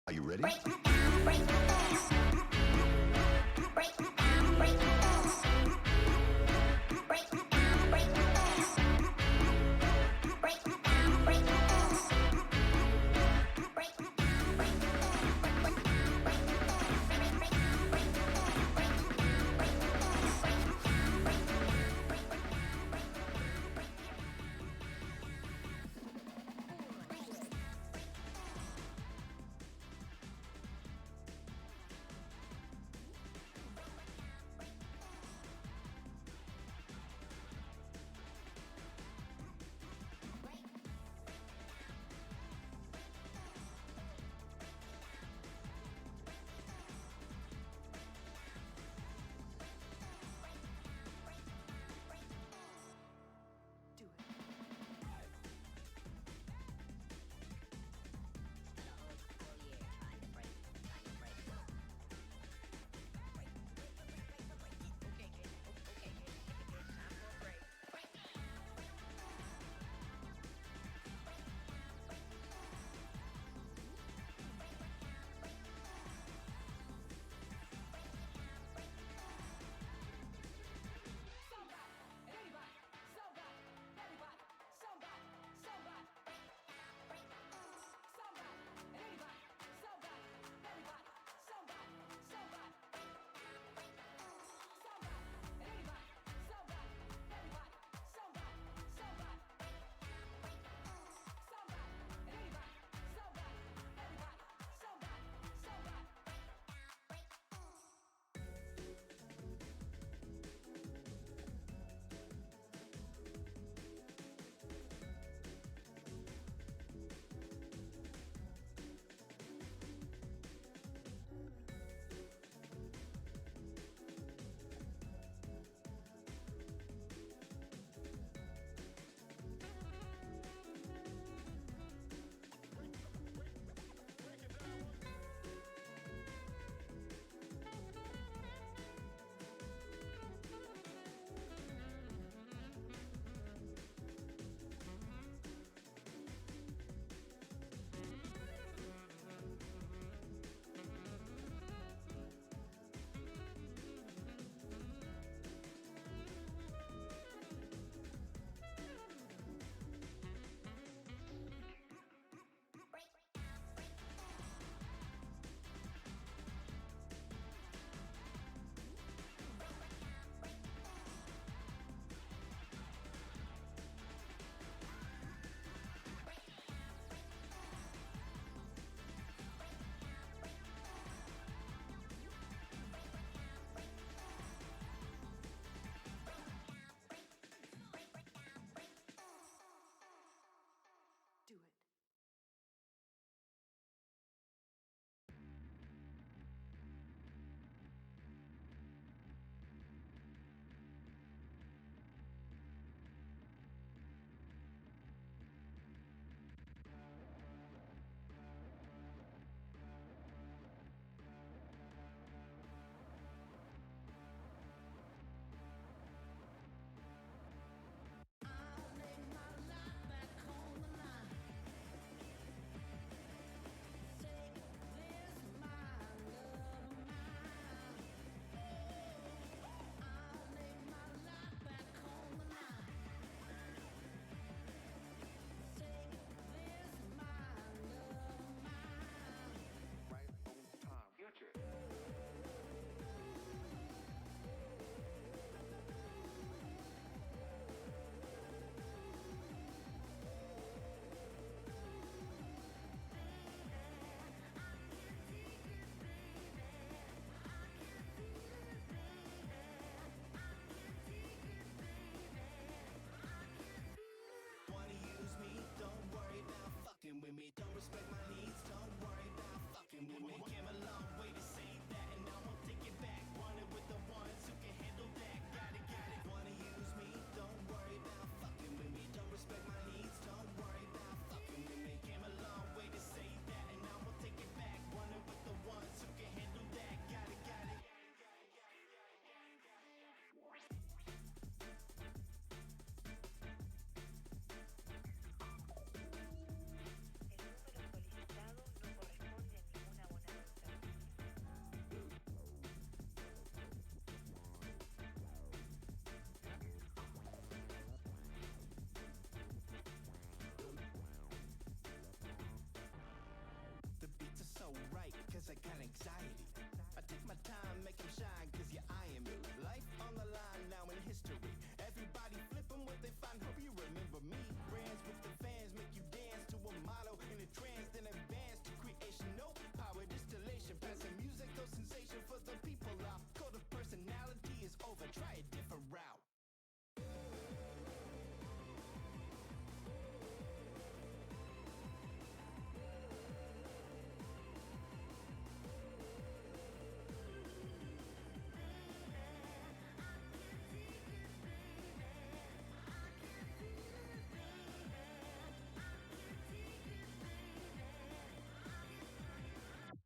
Are you ready? so right, cause I got anxiety. I take my time, make them shine, cause you're eyeing me. Life on the line now in history. Everybody flipping what they find, hope you remember me. Brands with the fans make you dance to a motto in a trance, then advance to creation. No power distillation, passing musical sensation for the people. Our code of personality is over, try a different route.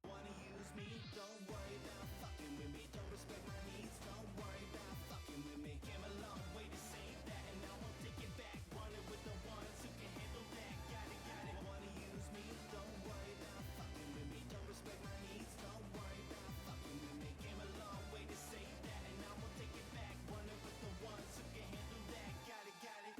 Wanna use me? Don't worry about fucking with me. Don't respect my needs? Don't worry about fucking with me. Came a long way to save that, and now I'll take it back. Running with the ones who can handle that. Got it. Wanna use me? Don't worry about fucking with me. Don't respect my needs? Don't worry about fucking with me. Came a long way to save that, and now I'll take it back. Running with the ones who can handle that. Got it.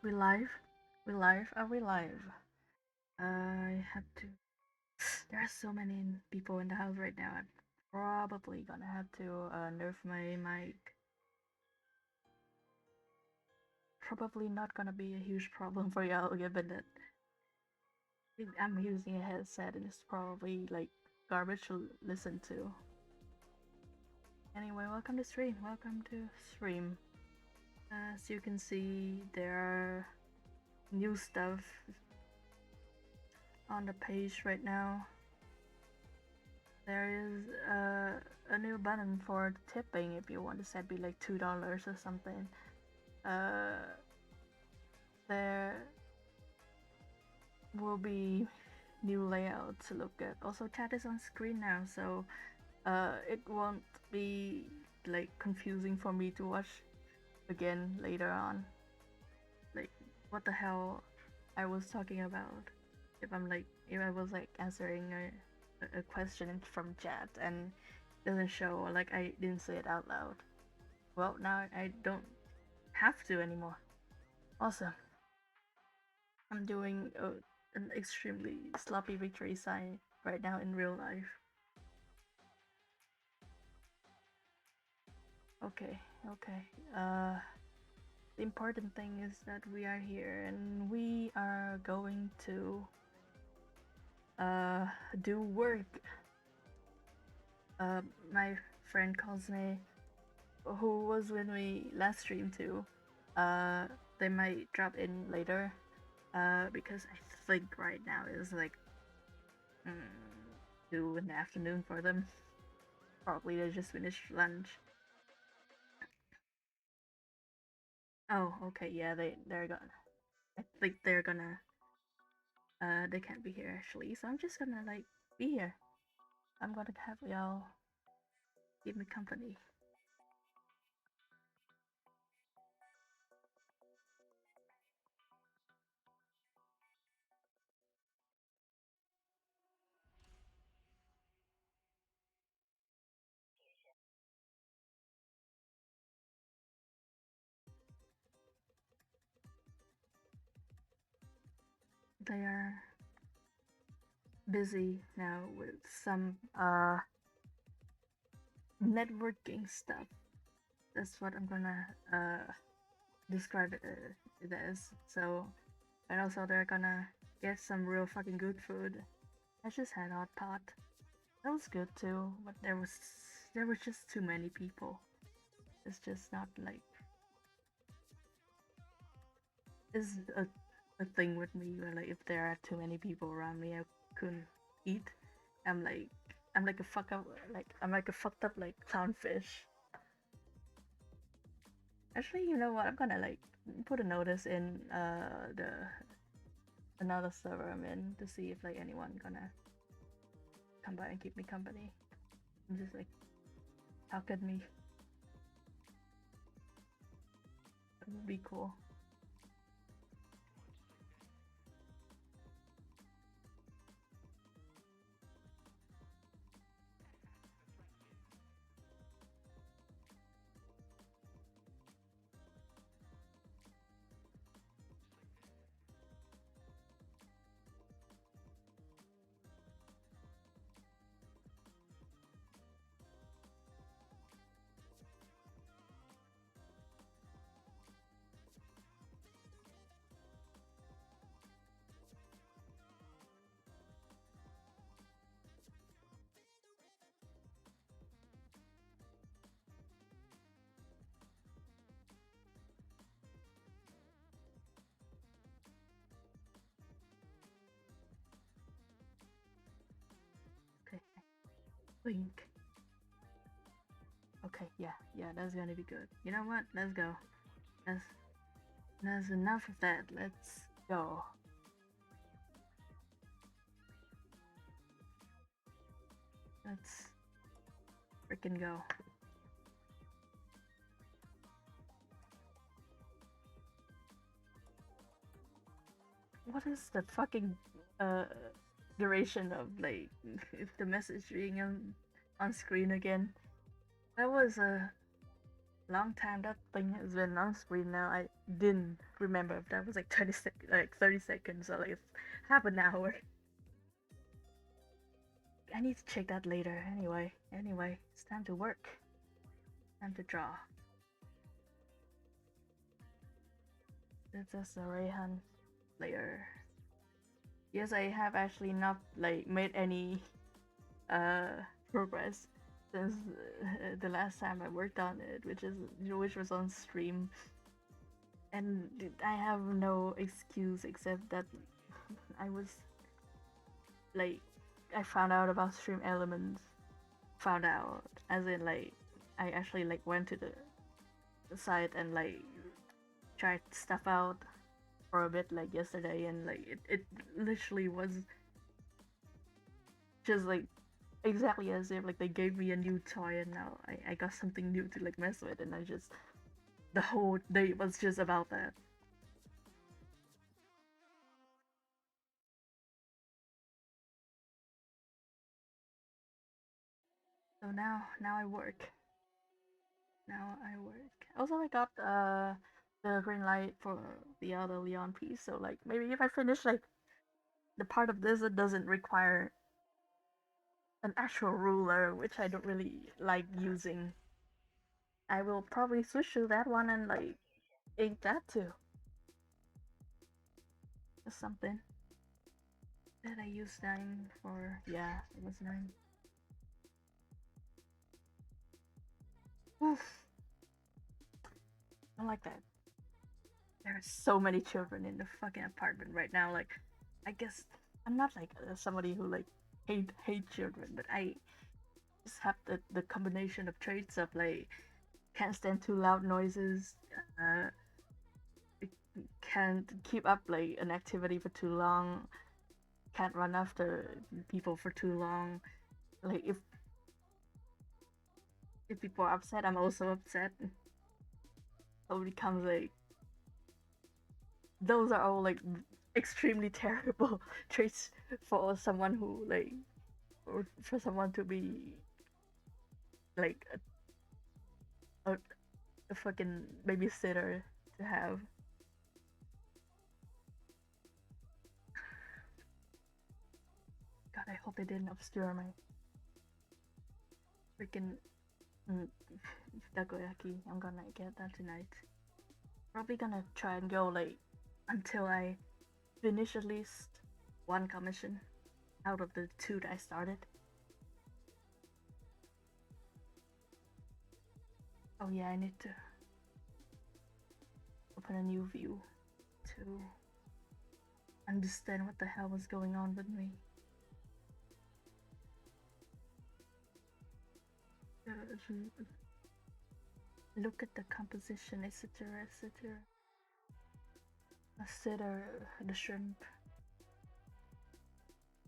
We live? We live? Are we live? I have to. There are so many people in the house right now. I'm probably gonna have to nerf my mic. Probably not gonna be a huge problem for y'all, given that I'm using a headset and it's probably like garbage to listen to. Anyway, welcome to stream. Welcome to stream. As you can see, there are new stuff on the page right now. There is a new button for tipping if you want to set be like $2 or something. There will be new layout to look at. Also, chat is on screen now, so it won't be like confusing for me to watch again later on. Like, what the hell I was talking about? If I was like answering a question from chat and it doesn't show, or like I didn't say it out loud. Well, now I don't have to anymore. Awesome. I'm doing an extremely sloppy victory sign right now in real life. Okay, okay. The important thing is that we are here and we are going to uh do work. My friend calls me, who was with me last stream too. Uh, they might drop in later. Because I think right now is like 2 in the afternoon for them. Probably they just finished lunch. Oh, okay, yeah, they're gonna. I think they're gonna. They can't be here actually, so I'm just gonna like be here. I'm gonna have y'all give me company. They are busy now with some networking stuff. That's what I'm gonna describe it as. So, and also they're gonna get some real fucking good food. I just had hot pot. That was good too, but there was just too many people. It's just not like it's a thing with me where like if there are too many people around me, I couldn't eat. I'm like I'm like a fuck up I'm like a fucked up like clownfish. Actually, you know what? I'm gonna like put a notice in the another server I'm in to see if like anyone gonna come by and keep me company. I'm just like, how could me? It would be cool. Okay, blink. Okay, yeah, that's gonna be good. You know what? Let's go. That's that's enough of that. Let's go. Let's freaking go. What is the fucking uh duration of like if the message being on screen again? That was a long time that thing has been on screen now. I didn't remember if that was like 30 seconds or like half an hour. I need to check that later. Anyway, it's time to work. Time to draw. This is a Rayhan layer. Yes, I have actually not like made any progress since the last time I worked on it, which was on stream, and I have no excuse except that I was like I found out about stream elements. Found out as in like I actually like went to the site and like tried stuff out for a bit like yesterday, and like it literally was just like exactly as if like they gave me a new toy and now I got something new to like mess with, and I just the whole day was just about that. So now I work. Now I work. Also, I got the green light for the other Leon piece. So like maybe if I finish like the part of this that doesn't require an actual ruler, which I don't really like using, I will probably switch to that one and like ink that too. Just something that I used 9 for. Yeah, it was 9. Oof, I like that. There are so many children in the fucking apartment right now. Like, I guess I'm not like somebody who like hate children, but I just have the combination of traits of like can't stand too loud noises, uh, can't keep up like an activity for too long, can't run after people for too long. Like if people are upset, I'm also upset. So it becomes like those are all like extremely terrible traits for someone who like or for someone to be like a, a fucking babysitter to have. God, I hope they didn't obscure my freaking mm, takoyaki. I'm gonna get that tonight. Probably gonna try and go like until I finish at least one commission out of the 2 that I started. Oh yeah, I need to open a new view to understand what the hell was going on with me. Look at the composition, etc., etc. Consider the shrimp.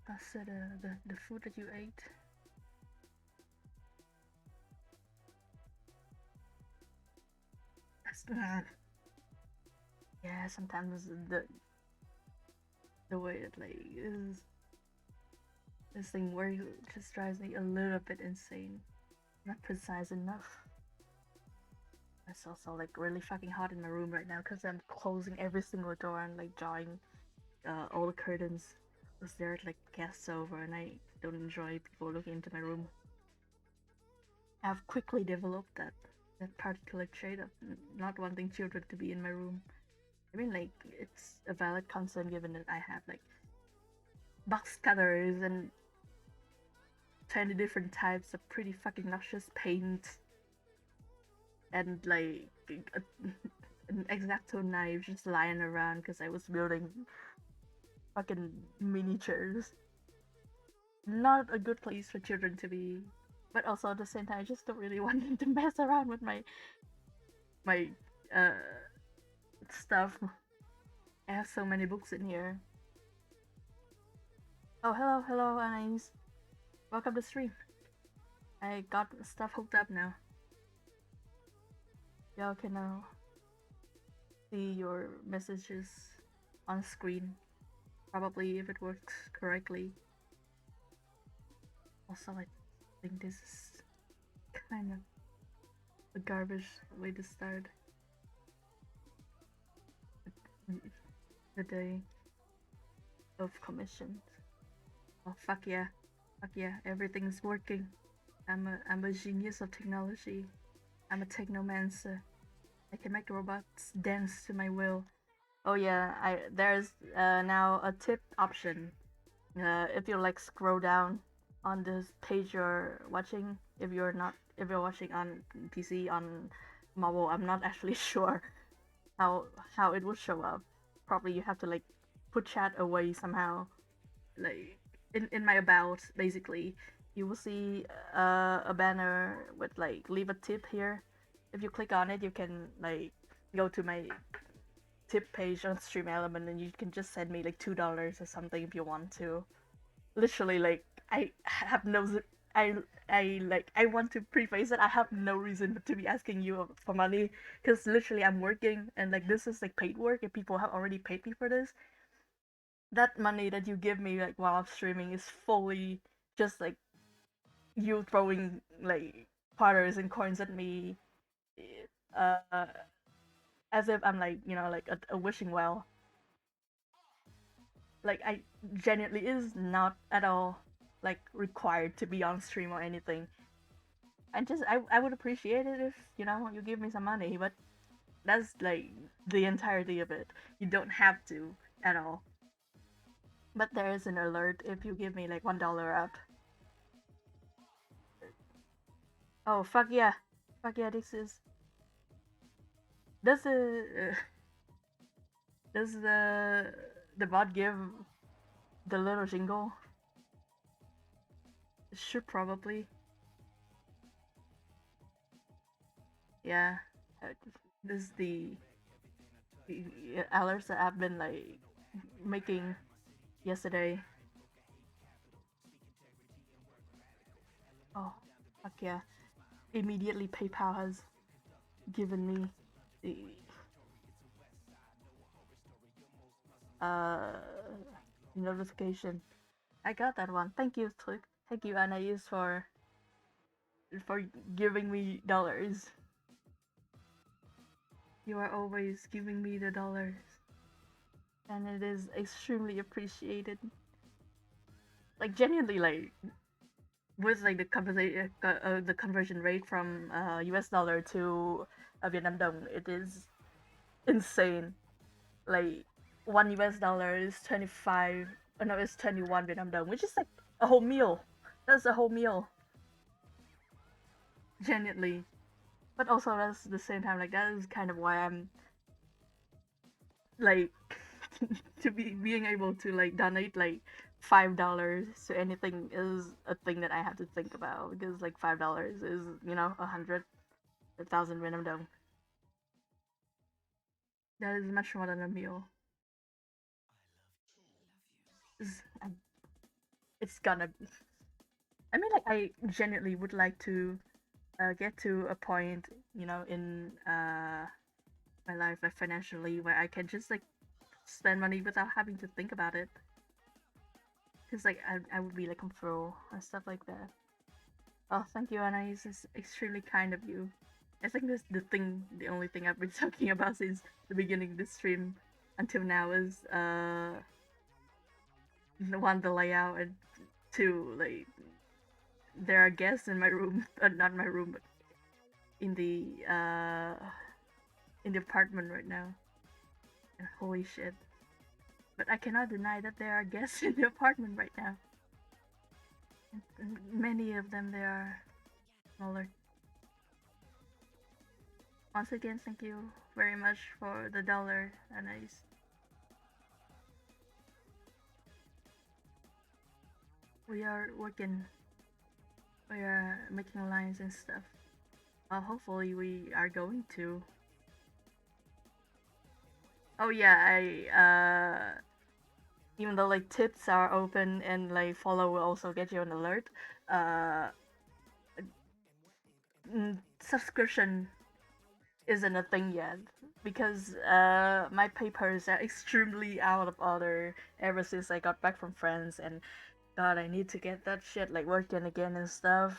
Consider the food that you ate. Yeah, sometimes the way it like is this thing where just drives me a little bit insane. Not precise enough. It's also like really fucking hot in my room right now because I'm closing every single door and like drawing all the curtains because there are like guests over and I don't enjoy people looking into my room. I've quickly developed that particular trait of not wanting children to be in my room. I mean, like it's a valid concern given that I have like box cutters and 20 different types of pretty fucking luscious paint and like an exacto knife just lying around because I was building fucking miniatures. Not a good place for children to be, but also at the same time, I just don't really want them to mess around with my uh stuff. I have so many books in here. Oh, hello, Anais. Welcome to stream. I got stuff hooked up now. Y'all can now see your messages on screen. Probably if it works correctly. Also, I think this is kind of a garbage way to start the day of commissions. Oh fuck yeah, everything's working. I'm a genius of technology. I'm a technomancer. I can make robots dance to my will. Oh yeah, there's now a tip option. If you like scroll down on this page you're watching, if you're watching on PC on mobile, I'm not actually sure how it will show up. Probably you have to like put chat away somehow. Like in my about, basically, you will see a banner with like leave a tip here. If you click on it, you can like go to my tip page on Stream Element, and you can just send me like $2 or something if you want to. Literally, like I have no I I want to preface it. I have no reason to be asking you for money because literally I'm working and like this is like paid work and people have already paid me for this. That money that you give me like while I'm streaming is fully just like you throwing like quarters and coins at me uh, as if I'm like, you know, like a wishing well. Like I genuinely is not at all like required to be on stream or anything. And just I would appreciate it if, you know, you give me some money, but that's like the entirety of it. You don't have to at all. But there is an alert if you give me like $1 up. Oh fuck yeah. Fuck yeah, this is does the does the bot give the little jingle? It should probably. Yeah. Uh, This is the alerts that I've been like making yesterday. Oh, fuck yeah. Immediately PayPal has given me the uh notification. I got that one. Thank you, Thank you, Anais, for giving me dollars. You are always giving me the dollars, and it is extremely appreciated. Like genuinely, like with like the conversion rate from US dollar to Vietnam dong, it is insane. Like one US dollar is 25. Oh no, it's 21 Vietnam dong, which is like a whole meal. That's a whole meal, genuinely. But also that's the same time like that is kind of why I'm like to be being able to like donate like $5 to anything is a thing that I have to think about because like $5 is, you know, 100,000 Vietnam dong. That is much more than a meal. It's, it's gonna. I mean, like I genuinely would like to get to a point, you know, in my life, like financially, where I can just like spend money without having to think about it. Cause like I would be like comfortable and stuff like that. Oh, thank you, Anais. It's extremely kind of you. I think this the only thing I've been talking about since the beginning of this stream until now is one, the layout, and two, like there are guests in my room, not my room, but in the apartment right now. And holy shit! But I cannot deny that there are guests in the apartment right now. And many of them they are smaller. Once again, thank you very much for the dollar, Anais. We are working, we are making lines and stuff. Hopefully we are going to. Oh yeah, even though like tips are open and like follow will also get you an alert. Uh, Subscription isn't a thing yet because my papers are extremely out of order ever since I got back from France, and God, I need to get that shit like working again and stuff.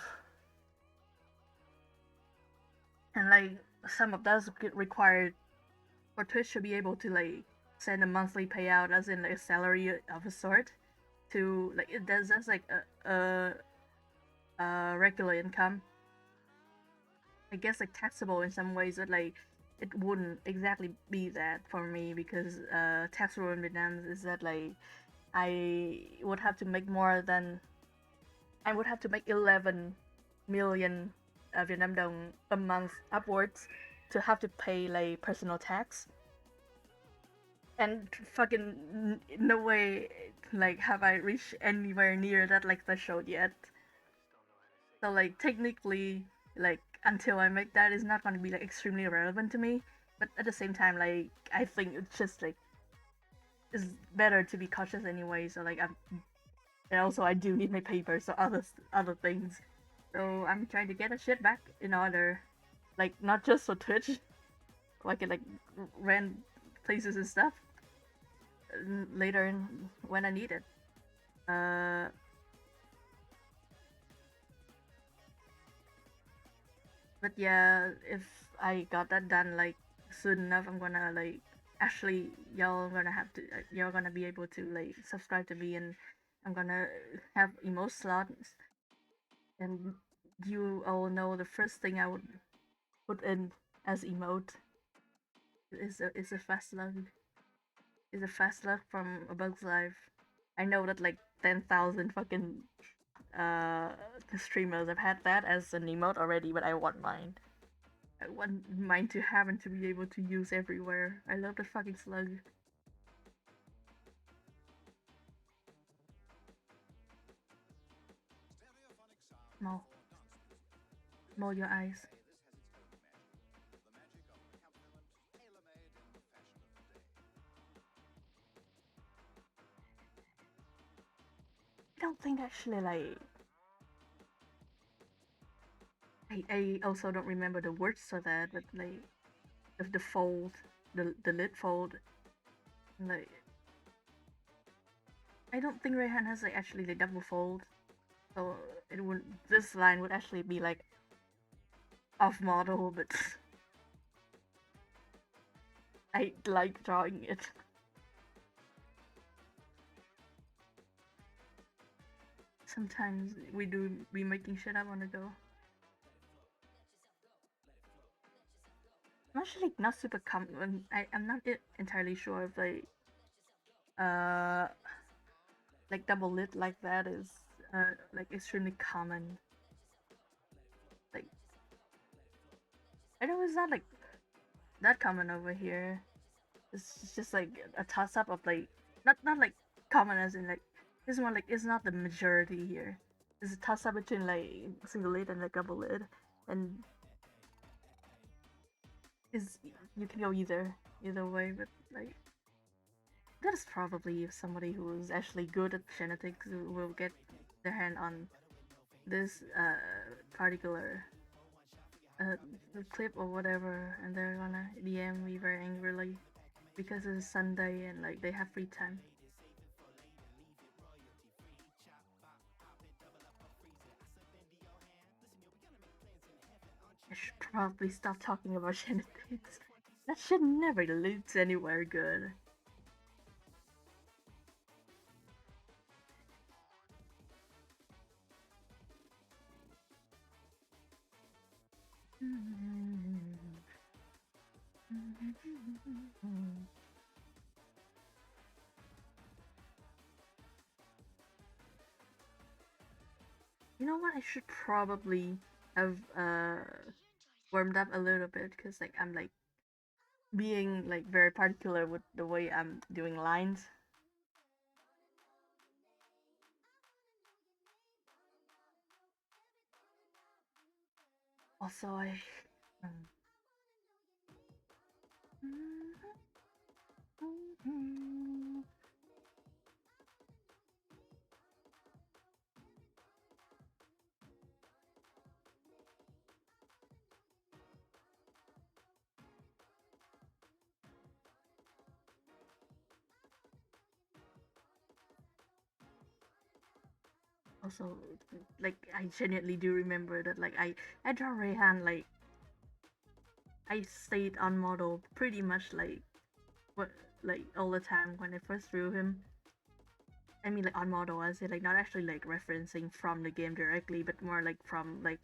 And like some of that's required for Twitch to be able to like send a monthly payout, as in like a salary of a sort, to like it does that's like a regular income. I guess like taxable in some ways, but like it wouldn't exactly be that for me because tax rule in Vietnam is that like I would have to make more than I would have to make 11 million Vietnam dong a month upwards to have to pay like personal tax. And fucking no way like have I reached anywhere near that like threshold yet. So like technically like until I make that is not gonna be like extremely relevant to me. But at the same time like I think it's just like it's better to be cautious anyway. So like I'm and also I do need my papers, so other things. So I'm trying to get a shit back in order. Like not just for Twitch, so I can like rent places and stuff later when I need it. Uh, but yeah, if I got that done like soon enough, I'm gonna like actually y'all gonna have to y'all gonna be able to like subscribe to me, and I'm gonna have emote slots, and you all know the first thing I would put in as emote is a fast love, is a fast love from A Bug's Life. I know that like 10,000 fucking uh streamers have had that as an emote already, but I want mine. I want mine to have and to be able to use everywhere. I love the fucking slug. Mo. Mo your eyes. I don't think actually like I also don't remember the words for that, but like if the fold, the lid fold, like I don't think Rayhan has like actually the double fold, so it would this line would actually be like off model, but I like drawing it. Sometimes we do be making shit up on the go. I'm actually not super common. I'm not entirely sure if uh like double lid like that is like extremely common. Like I know it's not like that common over here. It's just like a toss up of like not like common as in like it's more like it's not the majority here. It's a toss up between like single lid and like double lid, and is you can go either way, but like that is probably somebody who is actually good at genetics who will get their hand on this particular uh, clip or whatever, and they're gonna DM me very angrily because it's Sunday and like they have free time. I should probably stop talking about genetics. That shit never leads anywhere good. You know what? I should probably have warmed up a little bit because like I'm like being like very particular with the way I'm doing lines. Also, um, also like I genuinely do remember that like I draw Rayhan like I stayed on model pretty much like what like all the time when I first drew him. I mean like on model as in like not actually like referencing from the game directly, but more like from like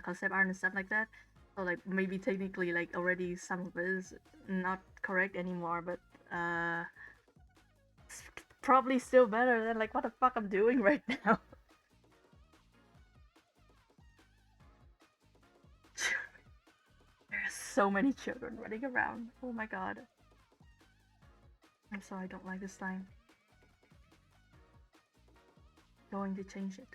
concept art and stuff like that. So like maybe technically like already some of it is not correct anymore, but it's probably still better than like what the fuck I'm doing right now. There are so many children running around. Oh my god. I'm sorry, I don't like this time. Going to change it.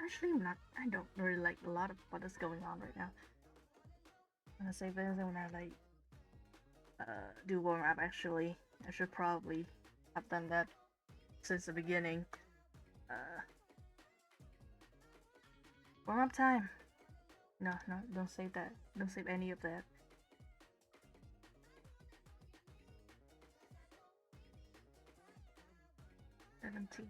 Actually, not. I don't really like a lot of what is going on right now. I'm gonna save this and when I like do warm up. Actually, I should probably have done that since the beginning. Warm up time. No, no, don't save that. Don't save any of that. 17.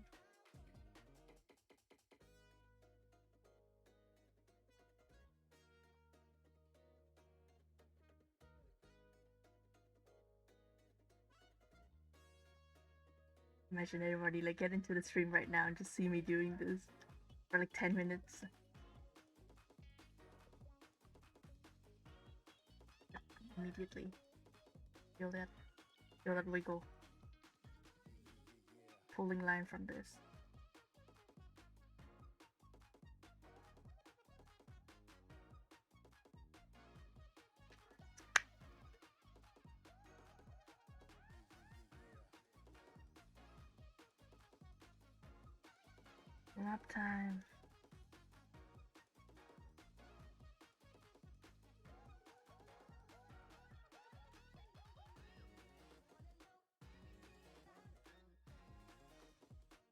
Imagine everybody like get into the stream right now and just see me doing this for like 10 minutes immediately. Feel that, feel that wiggle. Pulling line from this. Nap time.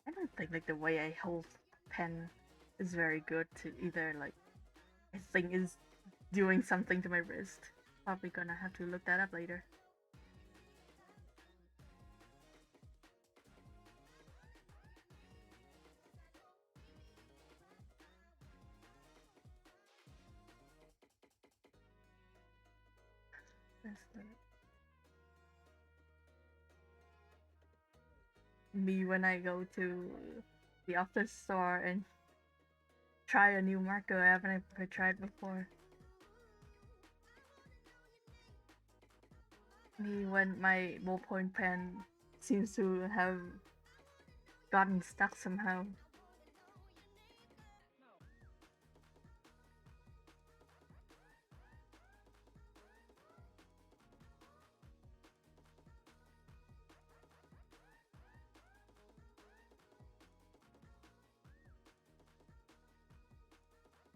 I don't think like the way I hold pen is very good to either like I think is doing something to my wrist. Probably gonna have to look that up later. That's me when I go to the office store and try a new marker I haven't ever tried before. Me when my ballpoint pen seems to have gotten stuck somehow.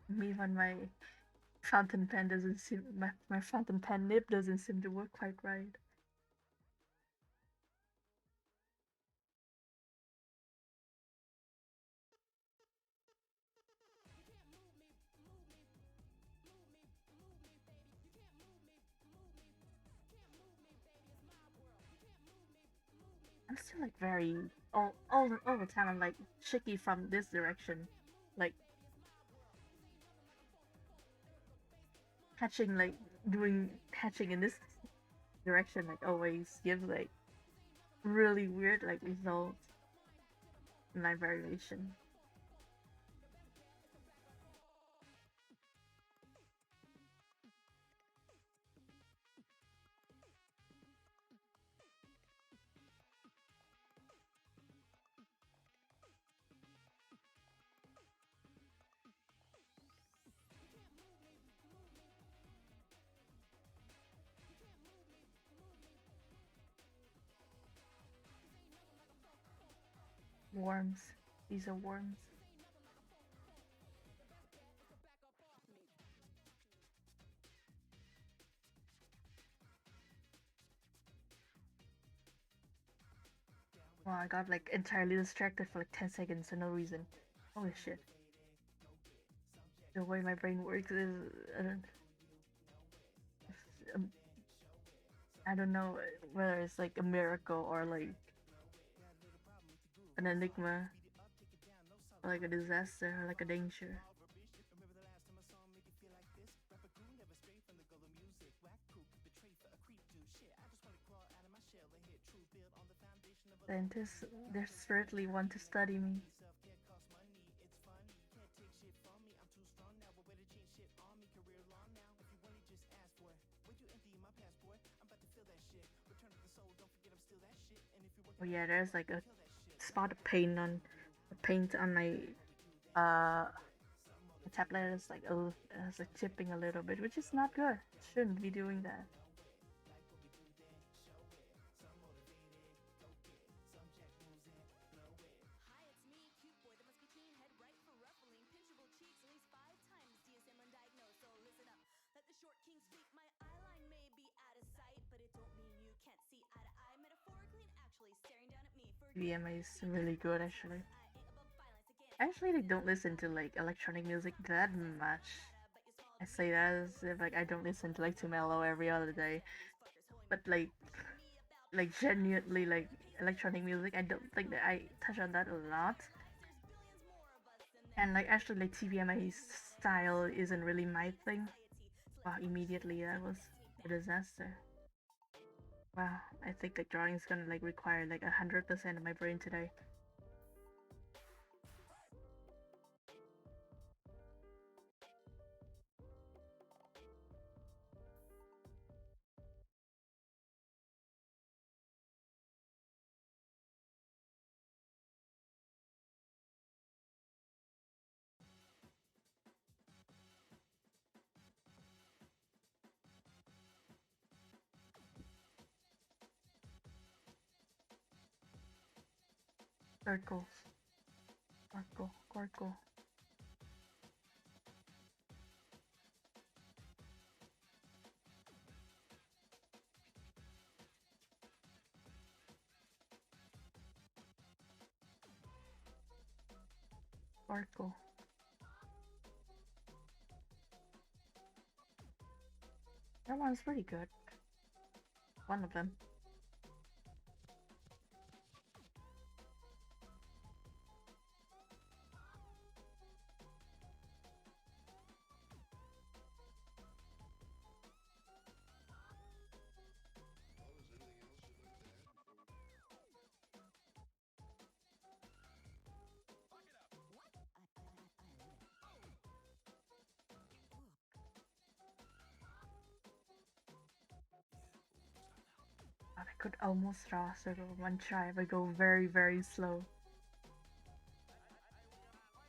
Me when my fountain pen doesn't seem my fountain pen nib doesn't seem to work quite right. I'm still like very all the time I'm like shaky from this direction. Like hatching like doing hatching in this direction like always gives like really weird like results in line variation. Worms. These are worms. Wow, I got like entirely distracted for like 10 seconds for no reason. Holy shit. The way my brain works is um, I don't know whether it's like a miracle or like an enigma, or like a disaster, or like a danger. Scientists desperately want to study me. Oh yeah, there's like a spot of paint on my uh tablet is like it's like chipping a little bit, which is not good. Shouldn't be doing that. VMA is really good actually. Actually, I don't listen to like electronic music that much. I say that as if like I don't listen to like too mellow every other day, but like genuinely like electronic music, I don't think that I touch on that a lot. And like actually like TVMA style isn't really my thing. Wow, immediately that was a disaster. Wow, I think like drawing is gonna like require like 100% of my brain today. Circles. Circle. Circle. That one's pretty good. One of them. I could almost draw a circle in one try if I go very, very slow.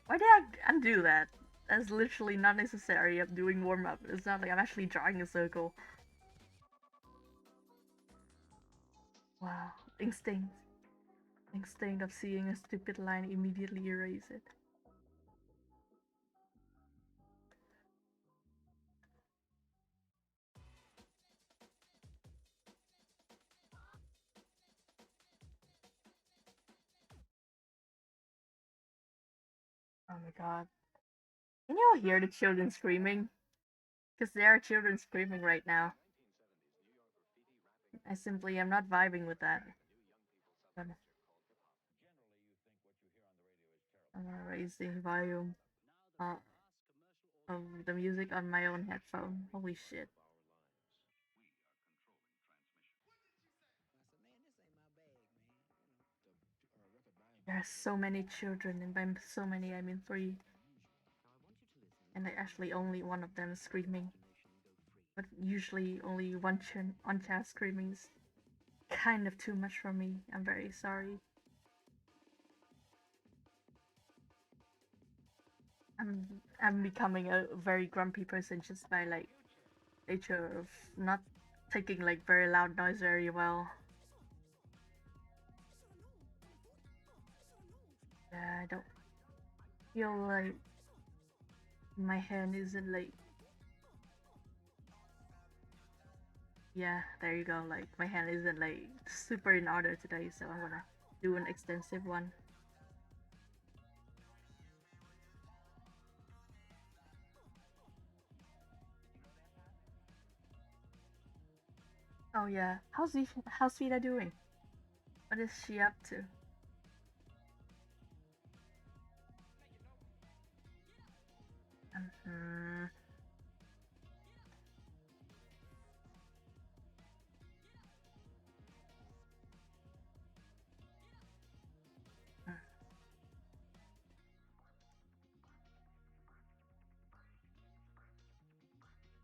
Why did I undo that? That's literally not necessary. I'm doing warm up. It's not like I'm actually drawing a circle. Wow. Instinct. Instinct of seeing a stupid line immediately erase it. Oh my god. Can you all hear the children screaming? Because there are children screaming right now. I simply am not vibing with that. I'm gonna raise the volume uh, of the music on my own headphone. Holy shit. There are so many children, and by so many I mean 3. And actually only one of them is screaming. But usually only one child screaming is kind of too much for me. I'm very sorry. I'm becoming a very grumpy person just by like nature of not taking like very loud noise very well. Yeah, I don't feel like my hand isn't like, yeah, there you go. Like my hand isn't like super in order today, so I'm gonna do an extensive one. Oh yeah, how's Vida doing? What is she up to? Mm-hmm.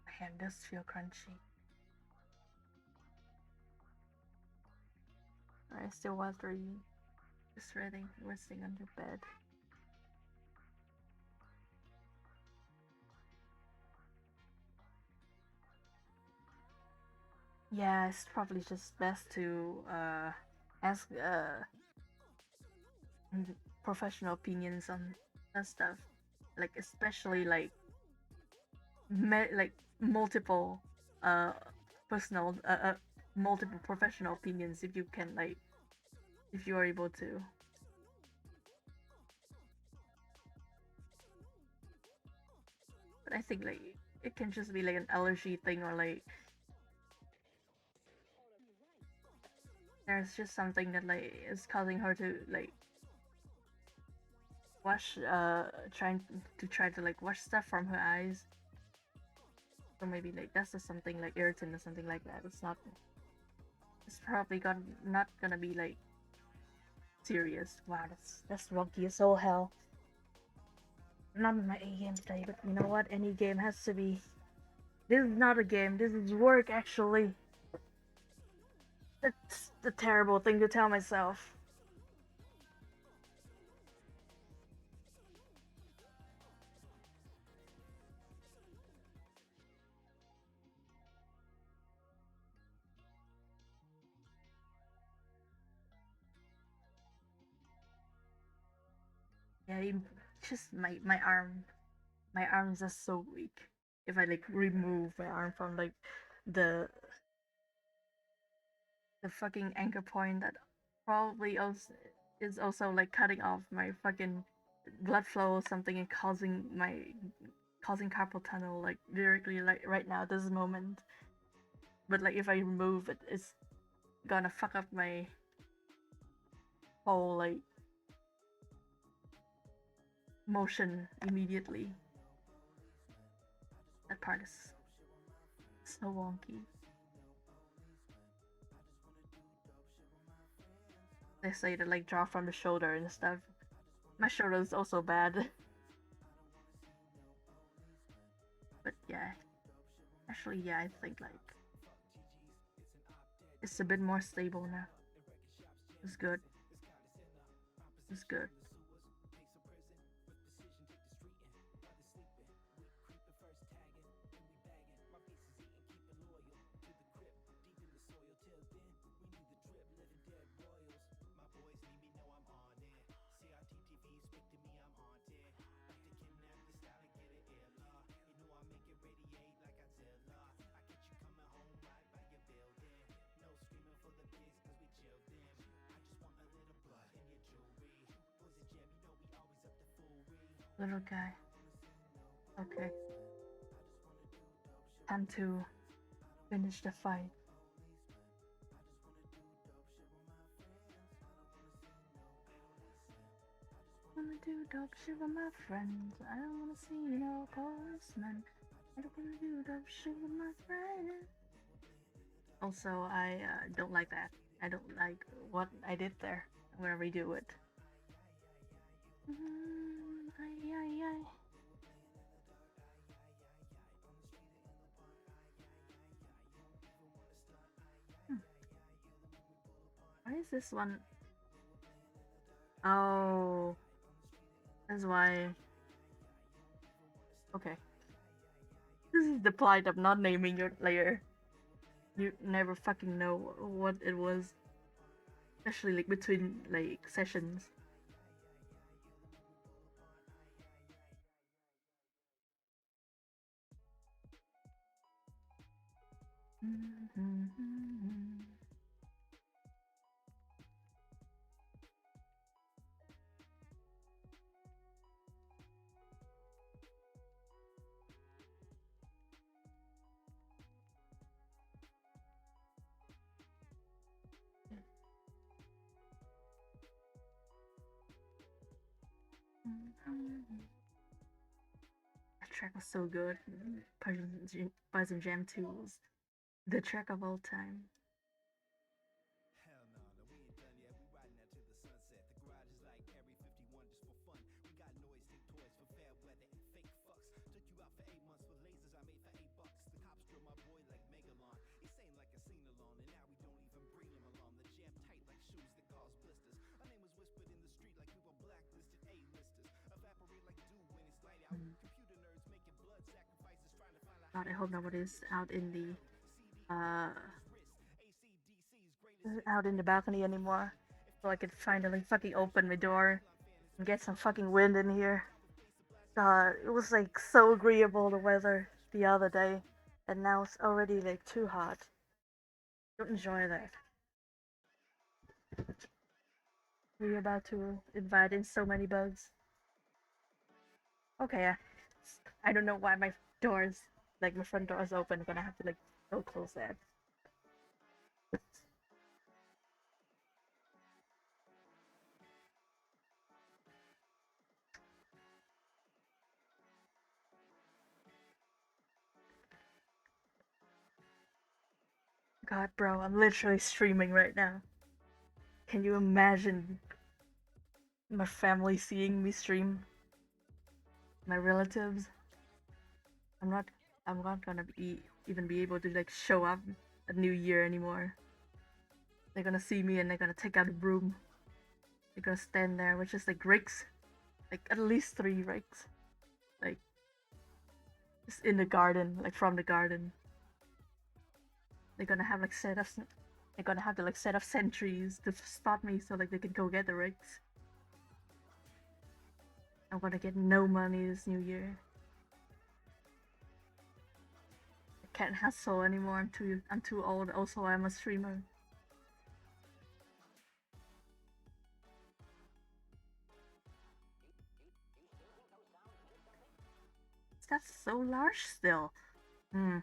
My hand does feel crunchy. I still watery, just resting on the bed. Yeah, it's probably just best to ask professional opinions on that stuff, like especially like like multiple uh personal multiple professional opinions if you can like if you are able to. But I think like it can just be like an allergy thing or like there's just something that like is causing her to like wash try to like wash stuff from her eyes. So maybe like that's just something like irritant or something like that. It's not It's probably not gonna be like serious. Wow, that's wonky as all hell. Not my A game today, but you know what? Any game has to be. This is not a game. This is work, actually. That's the terrible thing to tell myself. Yeah, just my arms are so weak. If I like remove my arm from like the the fucking anchor point, that probably also is also like cutting off my fucking blood flow or something and causing carpal tunnel like directly like right now this moment. But like if I remove it, it's gonna fuck up my whole like motion immediately. That part is so wonky. They say to like draw from the shoulder and stuff. My shoulder is also bad. But yeah, actually, yeah, I think like it's a bit more stable now. It's good. It's good. Little guy. Okay. Time to finish the fight. Wanna do dope shit with my friends. I don't wanna see no policemen. I don't wanna do dope shit with my friends. Also, I don't like that. I don't like what I did there. I'm gonna redo it. Ay, ay, ay. Why is this one? Oh, that's why. Okay. This is the plight of not naming your layer. You never fucking know what it was, especially like between like sessions. That track was so good. Poison Jam 2 was the track of all time. God, I hope nobody's out in the balcony anymore, so I could finally fucking open my door and get some fucking wind in here. God, it was like so agreeable the weather the other day, and now it's already like too hot. Don't enjoy that. We're about to invite in so many bugs. Okay, I don't know why my doors, like my front door is open. I'm gonna have to like go close that. God, bro, I'm literally streaming right now. Can you imagine my family seeing me stream? My relatives? I'm not I'm not gonna be even be able to like show up at New Year anymore. They're gonna see me and they're gonna take out a broom. They're gonna stand there with just like rakes, like at least 3 rakes, like just in the garden, like from the garden. They're gonna have like set of they're gonna have to like set up sentries to stop me so like they can go get the rakes. I'm gonna get no money this New Year. I can't hustle anymore. I'm too old. Also, I'm a streamer. That's so large still. Hmm.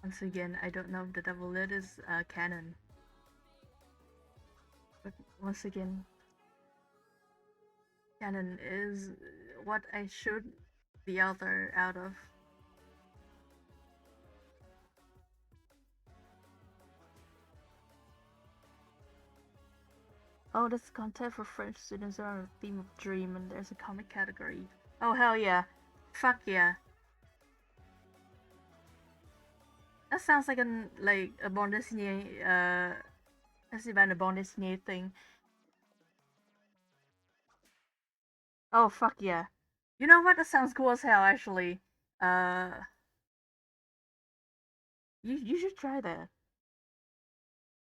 Once again, I don't know if the double lid is canon, but once again, canon is what I shoot the author out of. Oh, this content for French students around the theme of dream, and there's a comic category. Oh, hell yeah. Fuck yeah. That sounds like a bande dessinée, festival a bande dessinée thing. Oh, fuck yeah. You know what? That sounds cool as hell, actually. Uh, you should try that.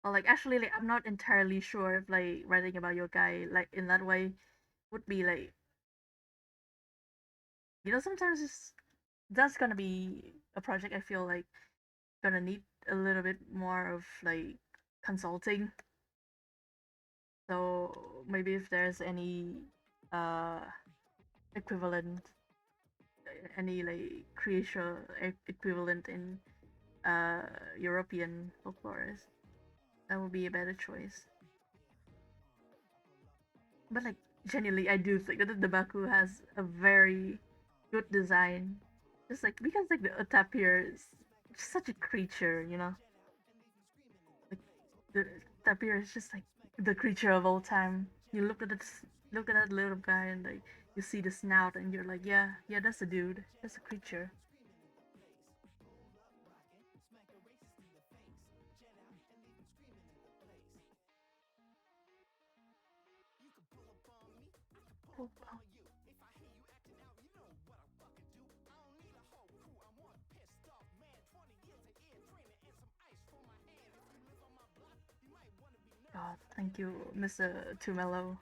Well, like, actually, like, I'm not entirely sure if, like, writing about your guy, like, in that way would be, like, sometimes that's gonna be a project I feel like gonna need a little bit more of, like, consulting. So maybe if there's any uh equivalent, any like creation equivalent in uh European folklores, that would be a better choice. But like genuinely, I do think that the Baku has a very good design. Just like because like the tapir is such a creature, Like the tapir is just like the creature of all time. You look at that little guy and like you see the snout and you're like, yeah, yeah, that's a dude, that's a creature. Oh, oh. God, thank you, Mr. Tumelo.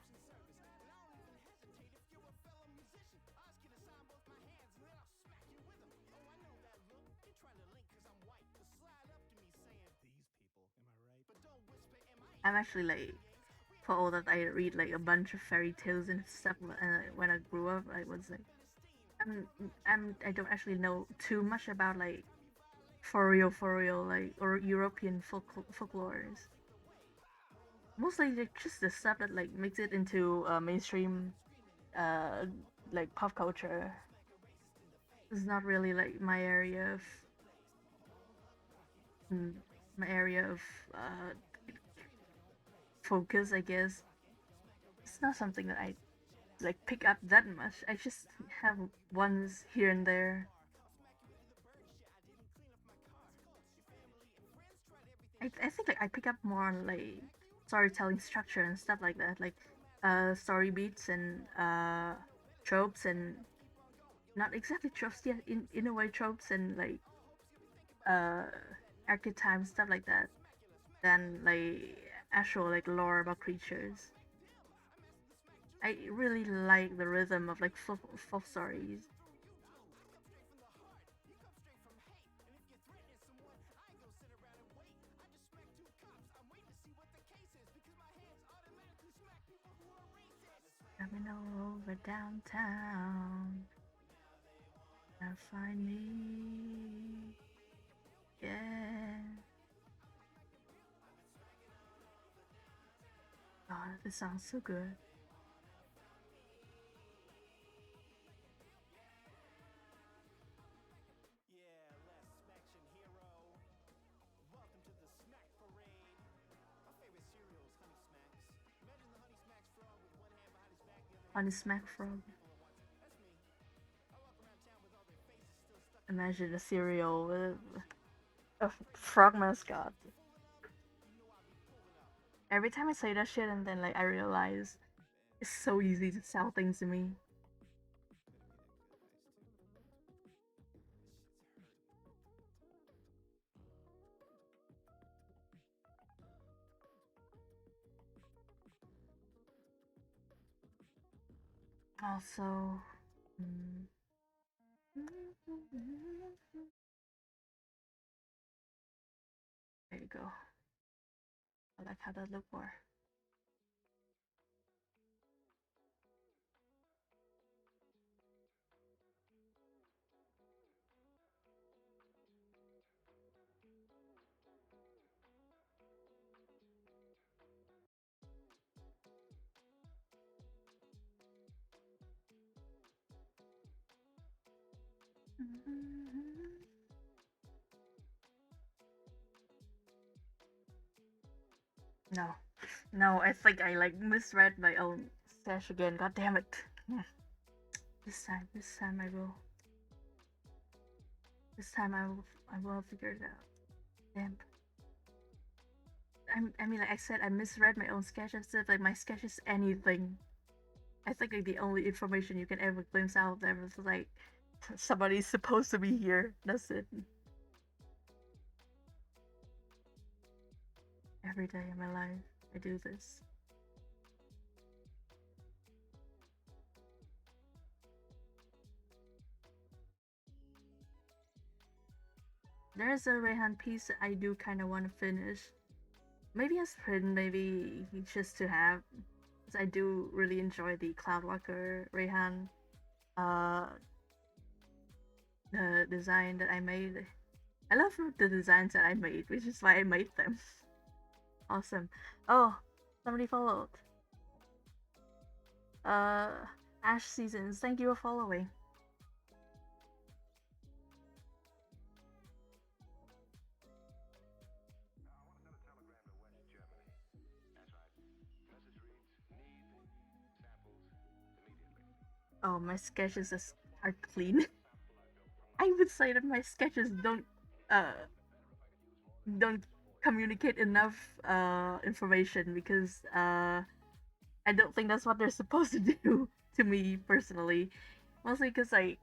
I'm actually like, for all that I read like a bunch of fairy tales and stuff, and when I grew up, I was like, I don't actually know too much about like for real, like or European folklores. Mostly like just the stuff that like makes it into mainstream, uh, like pop culture. It's not really like mm, my area of uh, focus, I guess. It's not something that I like pick up that much. I just have ones here and there. I think like I pick up more on like storytelling structure and stuff like that, like story beats and tropes and not exactly tropes, yeah, in a way tropes and like uh archetypes, stuff like that, than like actual like lore about creatures. I really like the rhythm of like folk stories. Coming all over downtown, now find me, yeah. God, this sounds so good. Honey Smack Frog. Imagine a cereal with a frog mascot. Every time I say that shit, and then like I realize it's so easy to sell things to me. Also, mm, there you go. I like how that look more. No, no, I think I like misread my own stash again. God damn it! This time I will. This time I will figure it out. Damn. I mean, like I said, I misread my own sketch and stuff. Like my sketch is anything. I think like the only information you can ever glimpse out of them is like somebody's supposed to be here. That's it. Every day of my life, I do this. There's a Rehan piece that I do kind of want to finish. Maybe as print, maybe just to have. Because I do really enjoy the Cloudwalker Rehan uh, the design that I made. I love the designs that I made, which is why I made them. Awesome. Oh, somebody followed. Uh, Ash Seasons, thank you for following. Oh, my sketches are clean. I would say that my sketches uh don't communicate enough information because I don't think that's what they're supposed to do to me personally. Mostly because like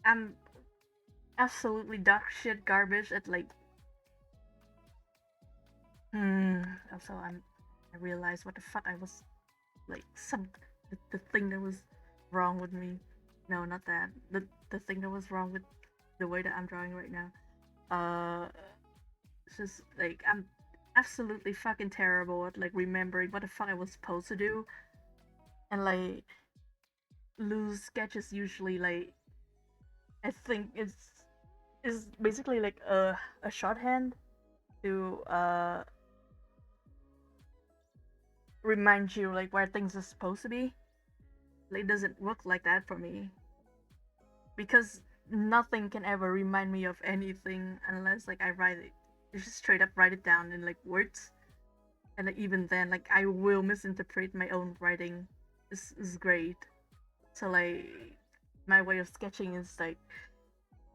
I'm absolutely dog shit garbage at like also I realized what the fuck I was like the thing that was wrong with me. No, not that. The thing that was wrong with the way that I'm drawing right now. It's just like I'm absolutely fucking terrible at like remembering what the fuck I was supposed to do, and like loose sketches usually like I think is basically like a shorthand to remind you like where things are supposed to be. Like, it doesn't work like that for me because nothing can ever remind me of anything unless like I write it. Just straight up write it down in like words, and like, even then, like I will misinterpret my own writing. Is great. So like my way of sketching is like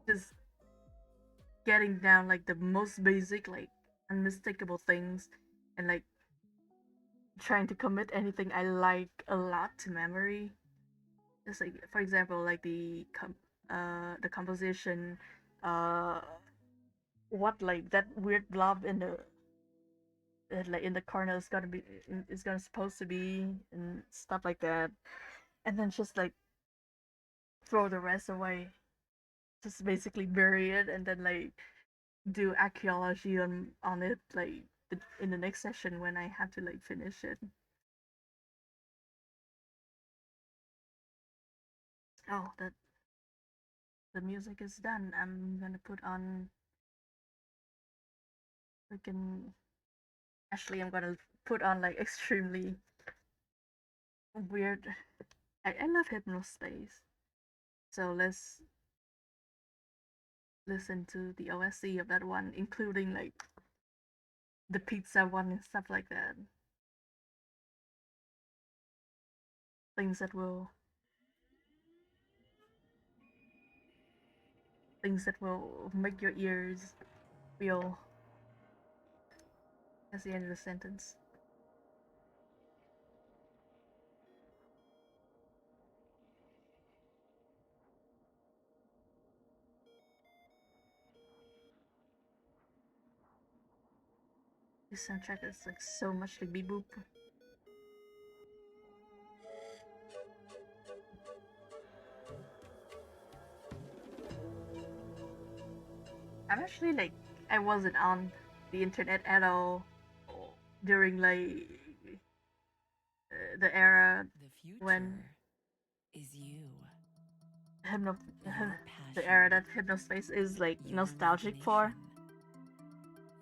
just getting down like the most basic like unmistakable things and like trying to commit anything I like a lot to memory. Just like for example, like the composition, uh, what like that weird blob in the like in the corner is gonna supposed to be and stuff like that, and then just like throw the rest away, just basically bury it, and then like do archaeology on it like in the next session when I have to like finish it. Oh, that the music is done. I'm gonna put on freaking. Actually, I'm gonna put on like extremely weird. I love hypnospace. So let's listen to the OSC of that one, including like the pizza one and stuff like that. Things that will things that will make your ears feel. That's the end of the sentence. This soundtrack is like so much like beep boop. I'm actually like I wasn't on the internet at all during like the era The when future is you, hypno your the passion, era that hypnospace is like your nostalgic imagination, for.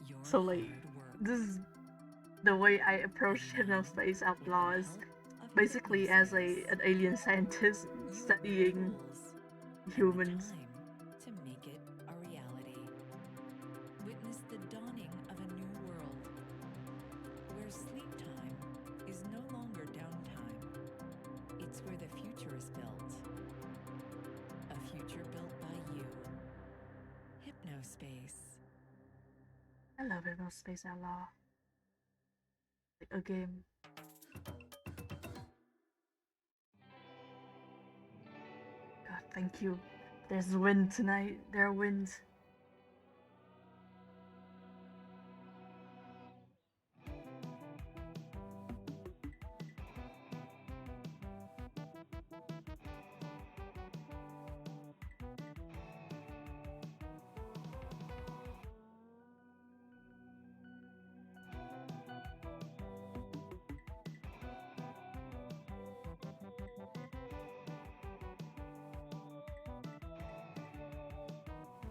your So like hard work. this is the way I And approach now, hypnospace with the outlaws, help of basically as hypnospace, an alien scientist you have the studying tools and the humans. time to make it a reality. Witness the dawning of a new world where sleep time is no longer downtime. It's where the future is built. A future built by you. Hypnospace. I love hypnospace outlaw. Like a game. God, thank you. There's wind tonight. There are winds.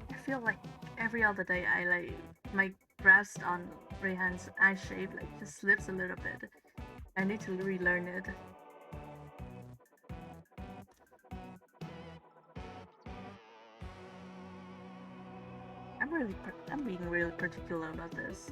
I feel like every other day I like my grasp on Rehan's eye shape like just slips a little bit. I need to relearn it. I'm being really particular about this.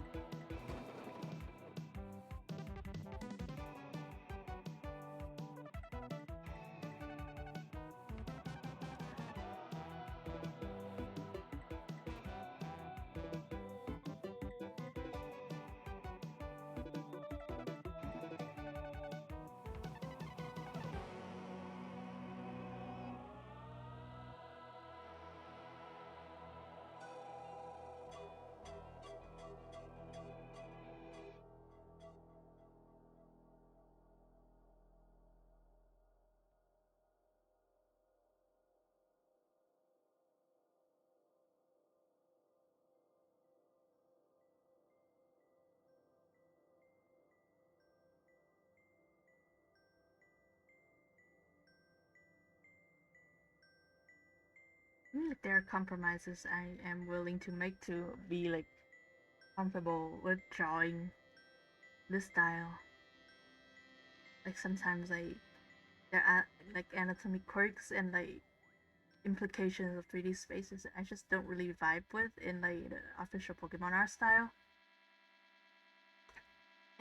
I mean, like there are compromises I am willing to make to be like comfortable with drawing this style. Like sometimes there are like anatomic quirks and like implications of 3D spaces I just don't really vibe with in like the official Pokemon art style.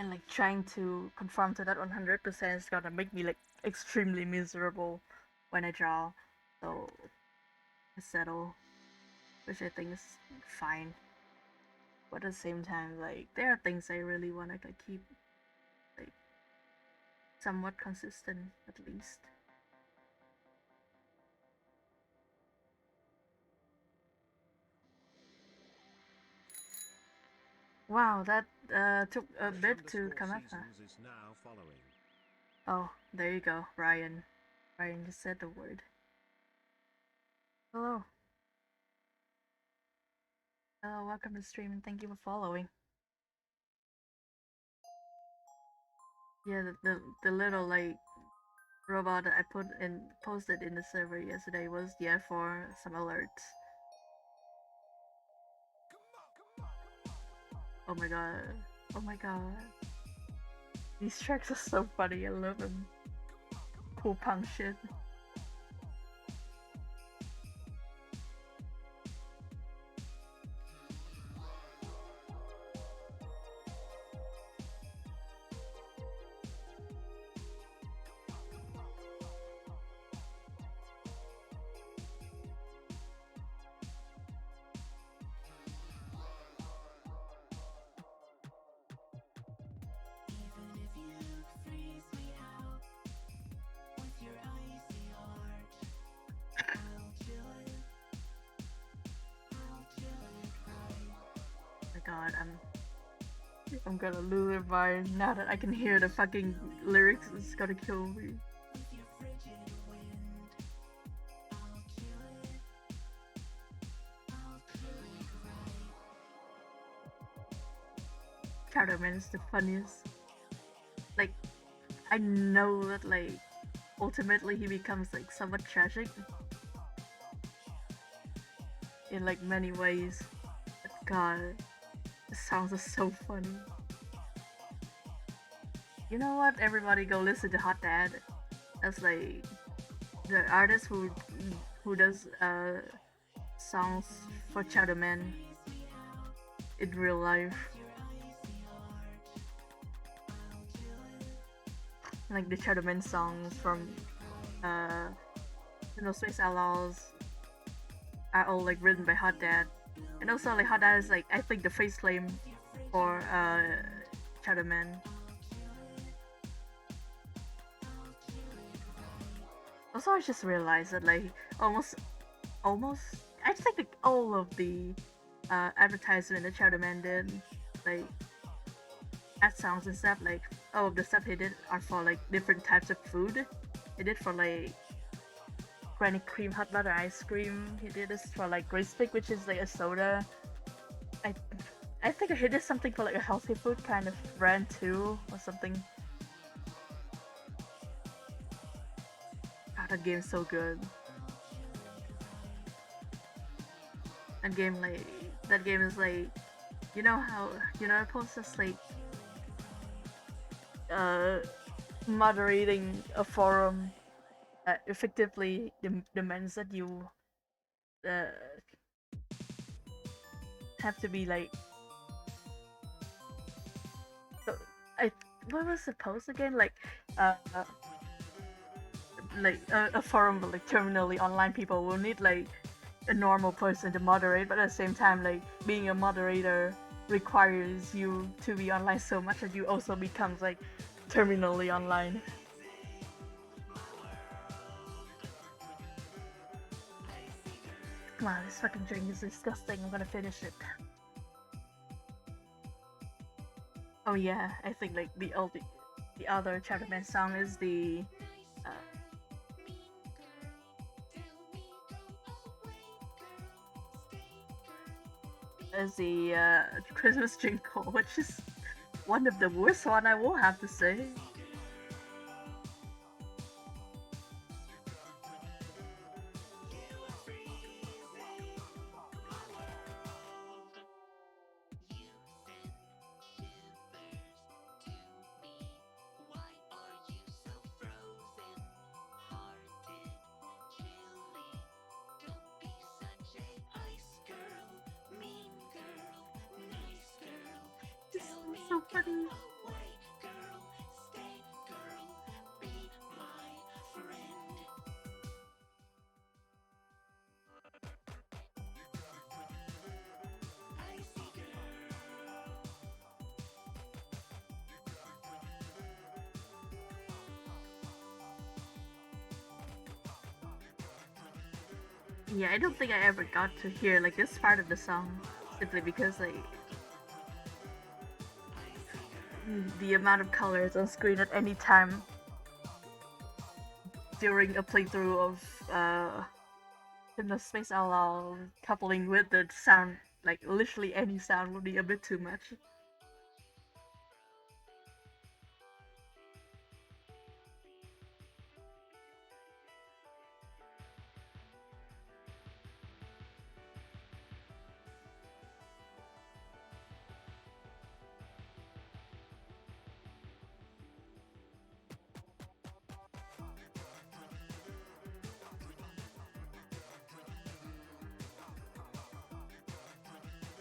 And like trying to conform to that 100% is gonna make me like extremely miserable when I draw. So I settle, which I think is fine. But at the same time, like there are things I really want to like, keep like somewhat consistent at least. Wow, that took a bit to come up. Is now following. Oh, there you go, Ryan. Ryan just said the word. Hello. Hello, welcome to the stream and thank you for following. Yeah, the little like robot that I posted in the server yesterday was for some alerts. Oh my god. Oh my god. These tracks are so funny, I love them. Cool punk shit. God, I'm gonna lose it by now that I can hear the fucking lyrics. It's gonna kill me. Shadow Man is the funniest. Like, I know that like ultimately he becomes like somewhat tragic in like many ways. But God, the songs are so funny. You know what? Everybody go listen to Hot Dad. That's like the artist who does songs for Shadow Man in real life. Like the Shadow Man songs from Space Outlaws are all like written by Hot Dad. And also like Hot Dad is like I think the face claim for Shadow Man. Also I just realized that like almost I think like all of the advertisement that Shadow Man did, like ad songs and stuff, like all of the stuff he did are for like different types of food. He did for like Granny Cream hot butter ice cream. He did this for like Grace Pig, which is like a soda. I think he did something for like a healthy food kind of brand too, or something. God, that game's so good. That game is like, you know how it posts like moderating a forum that effectively demands that you have to be like what was the post again, like a forum with like terminally online people will need like a normal person to moderate, but at the same time like being a moderator requires you to be online so much that you also becomes like terminally online. Wow, this fucking drink is disgusting. I'm gonna finish it. Oh yeah, I think like the other Shadow Man song is the Christmas jingle, which is one of the worst one, I will have to say. So funny. Yeah, I don't think I ever got to hear like this part of the song simply because like the amount of colors on screen at any time during a playthrough of in the Space Outlaw coupling with the sound, like literally any sound would be a bit too much.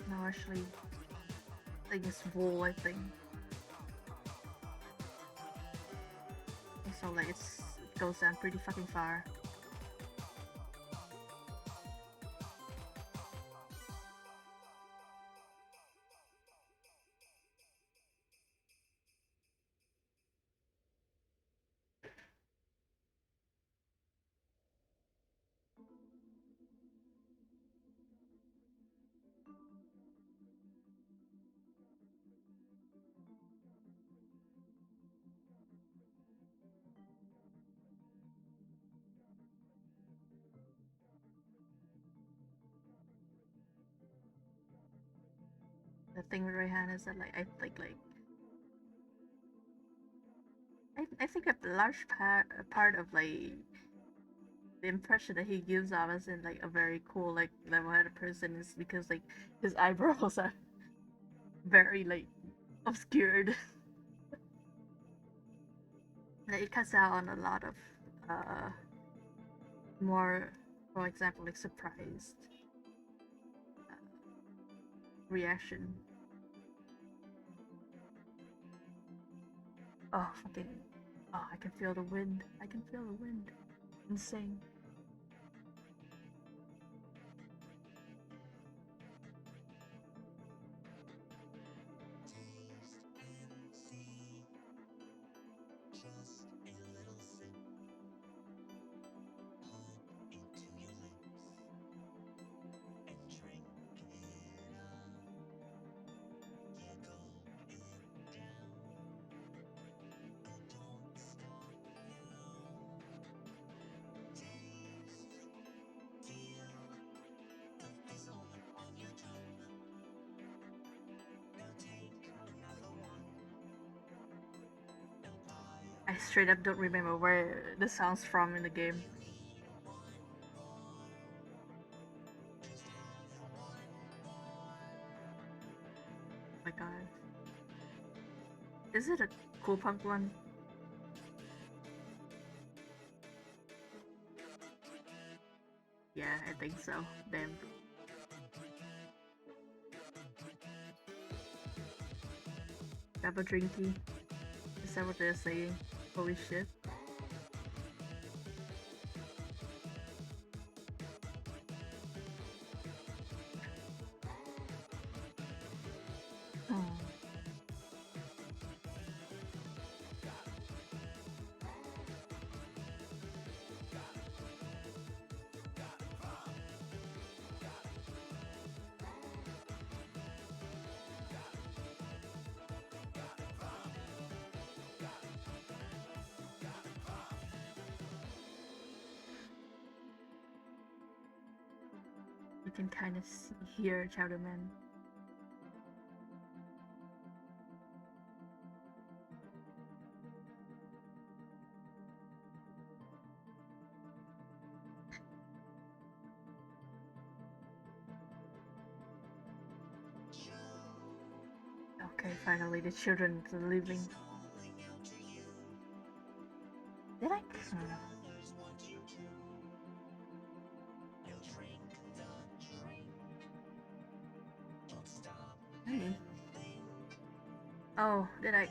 No, actually, I think it's wool, I think. So like it goes down pretty fucking far. The thing with Rayhan is that like I think like I think a large part of like the impression that he gives off as in like a very cool like level-headed person is because like his eyebrows are very like obscured. Like, it cuts out on a lot of uh more, for example, like surprised reaction. Oh fucking! Oh, I can feel the wind. I can feel the wind. Insane. I straight up don't remember where the sound's from in the game. Oh my god. Is it a cool punk one? Yeah, I think so. Damn. Grab a drinky. Is that what they're saying? Holy shit. Oh. You can kind of hear Chowderman. Okay, finally the children are leaving. Did I? Maybe. Oh, did I?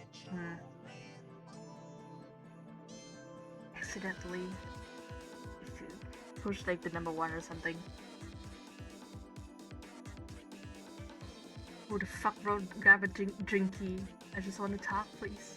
Accidentally push like the number one or something. Who the fuck wrote grab a drinky? I just want to talk, please.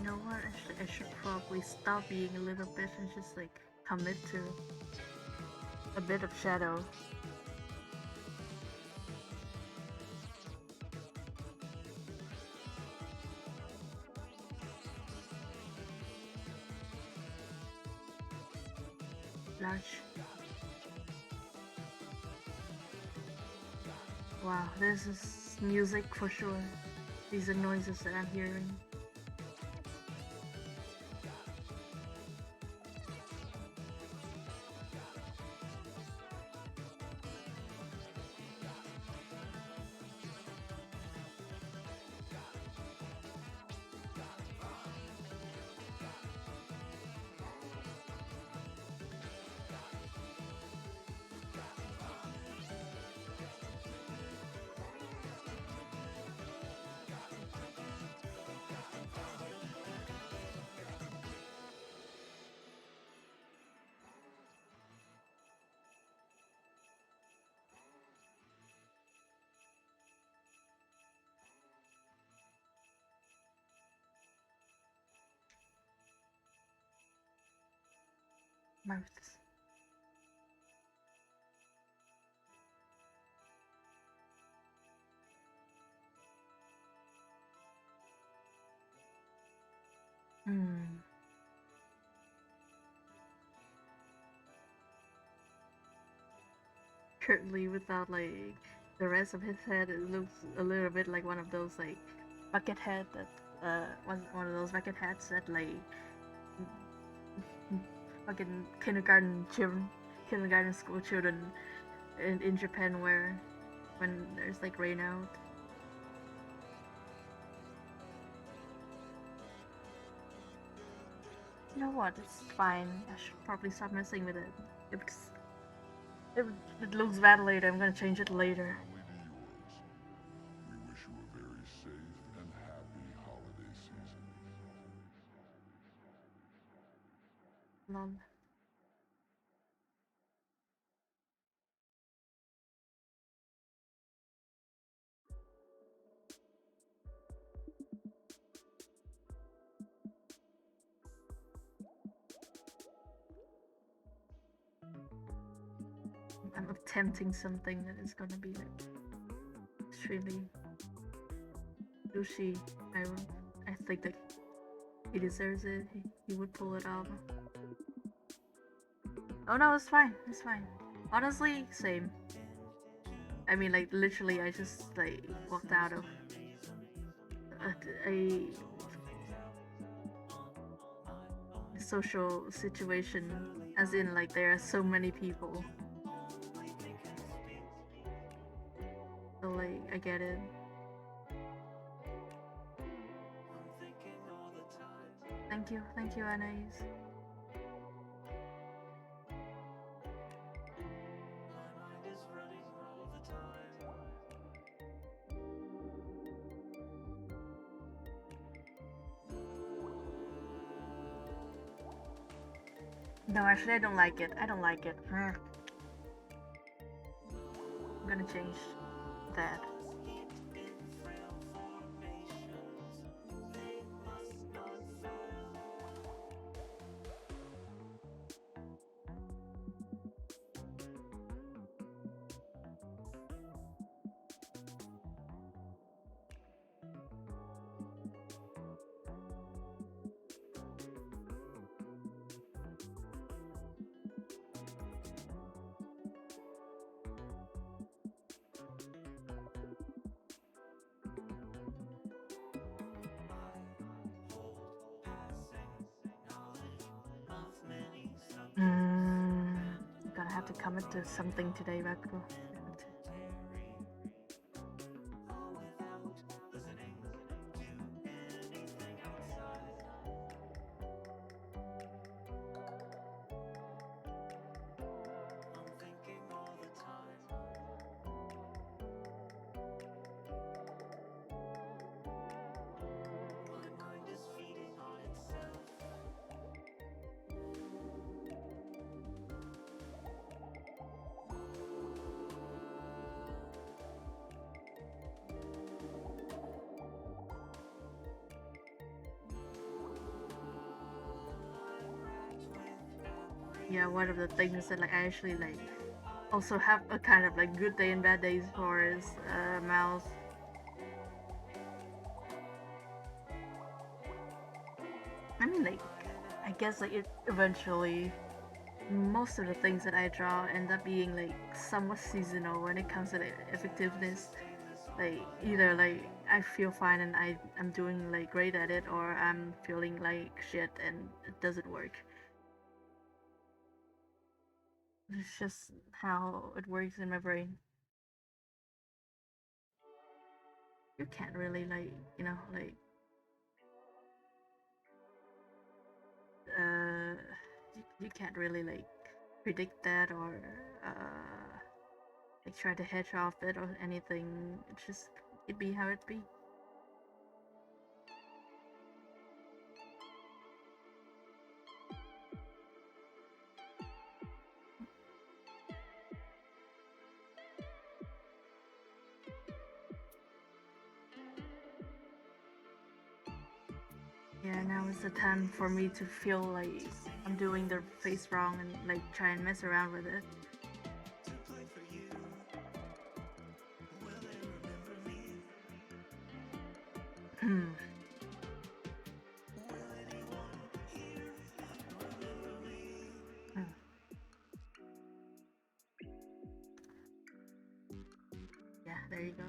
know what? I should probably stop being a little bit and just like commit to a bit of shadow. Large. Wow, this is music for sure. These are noises that I'm hearing. Mouths. Hmm. Currently, without like the rest of his head, it looks a little bit like one of those like bucket head that one of those bucket hats that like fucking kindergarten school children in Japan wear when there's like rain out. You know what? It's fine. I should probably stop messing with it. If it's, if it looks bad later, I'm gonna change it later. We wish you a very safe and happy holiday season. Lol. I'm attempting something that is gonna be like extremely douchey. I I think that he deserves it. He would pull it off. Oh no, it's fine. It's fine. Honestly, same. I mean, like literally, I just like walked out of a social situation, as in like there are so many people. So like, I get it. Thank you, Anais. No, actually, I don't like it. I don't like it. I'm gonna change that. Gonna have to commit to something today, Radko. yeah, one of the things that like I actually like also have a kind of like good day and bad days for is mouse. I mean, like, I guess like it eventually most of the things that I draw end up being like somewhat seasonal when it comes to like effectiveness. Like either like I feel fine and I'm doing like great at it, or I'm feeling like shit and it doesn't work. It's just how it works in my brain. You can't really like like uh you can't really like predict that or like try to hedge off it or anything. It's just it be how it be. Yeah, now is the time for me to feel like I'm doing the face wrong and like try and mess around with it. Hmm. Hmm. Yeah, there you go.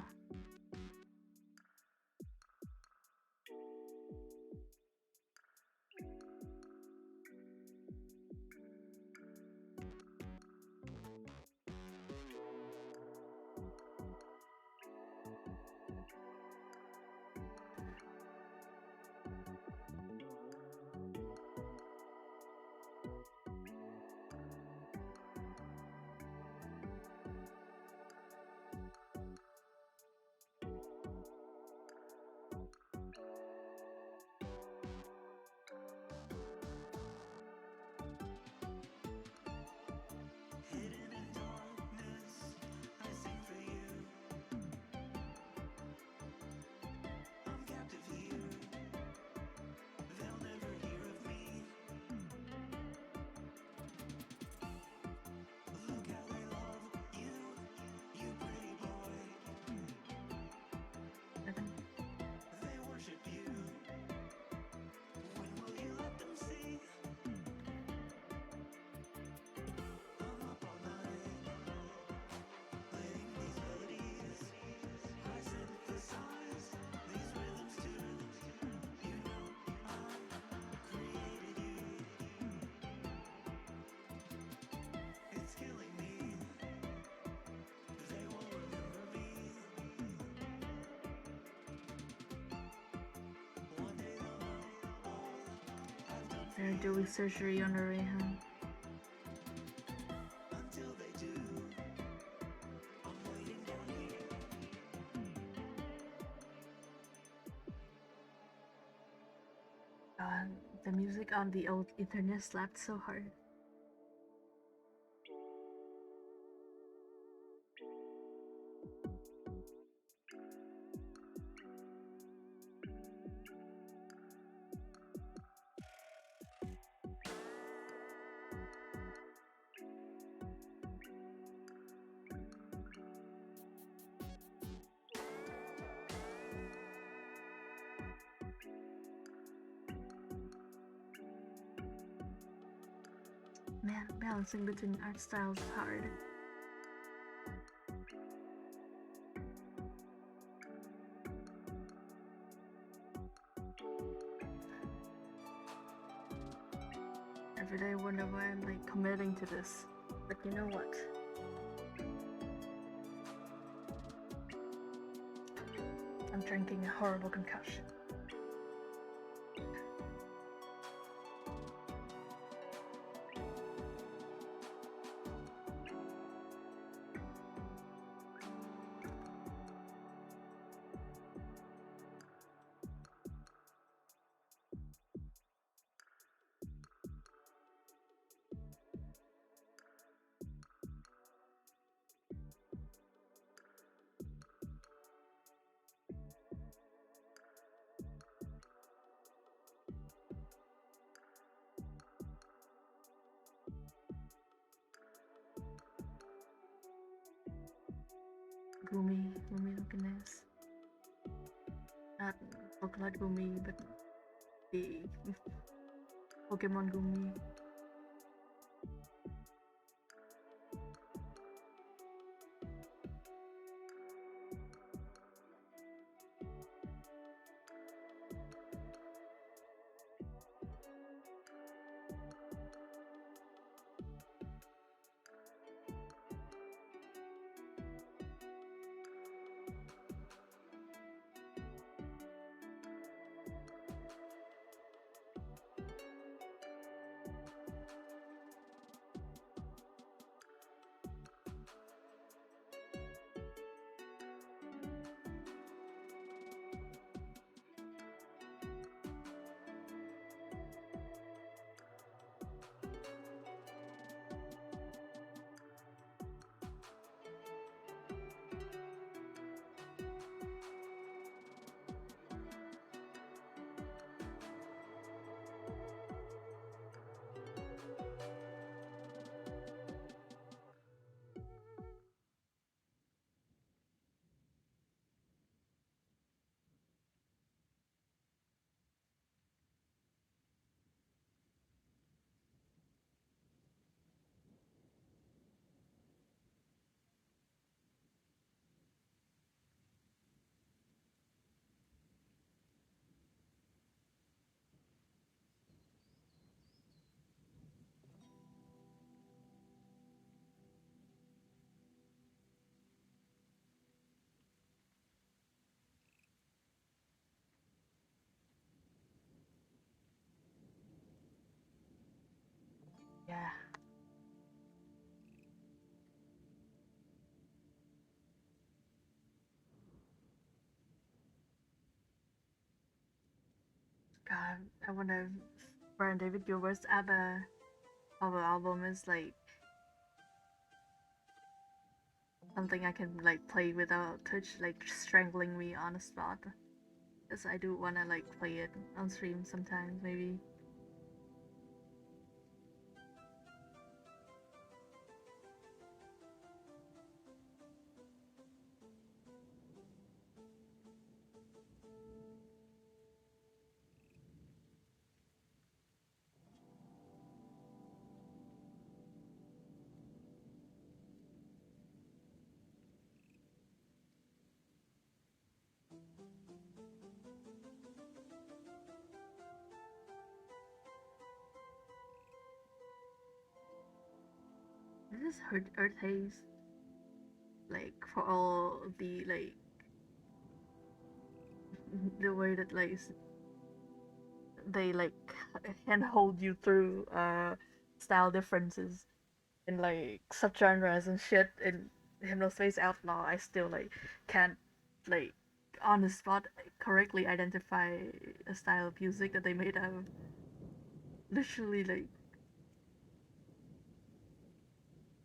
They're doing surgery on the Rayhan. God, the music on the old internet slapped so hard. Man, balancing between art styles is hard. Every day I wonder why I'm like committing to this. But you know what? I'm drinking a horrible concussion. Gumi looking nice. Not Chocolate Gumi, but the Pokemon Gumi. Yeah. God, I wonder if Brian David Gilbert's other album is like something I can like play without Twitch like strangling me on the spot. Because I do wanna like play it on stream sometimes, maybe. This is Earth Haze. Like for all the like the way that like they like handhold you through style differences in like subgenres and shit in Hypnospace Outlaw. I still like can't like on the spot correctly identify a style of music that they made out of. Literally like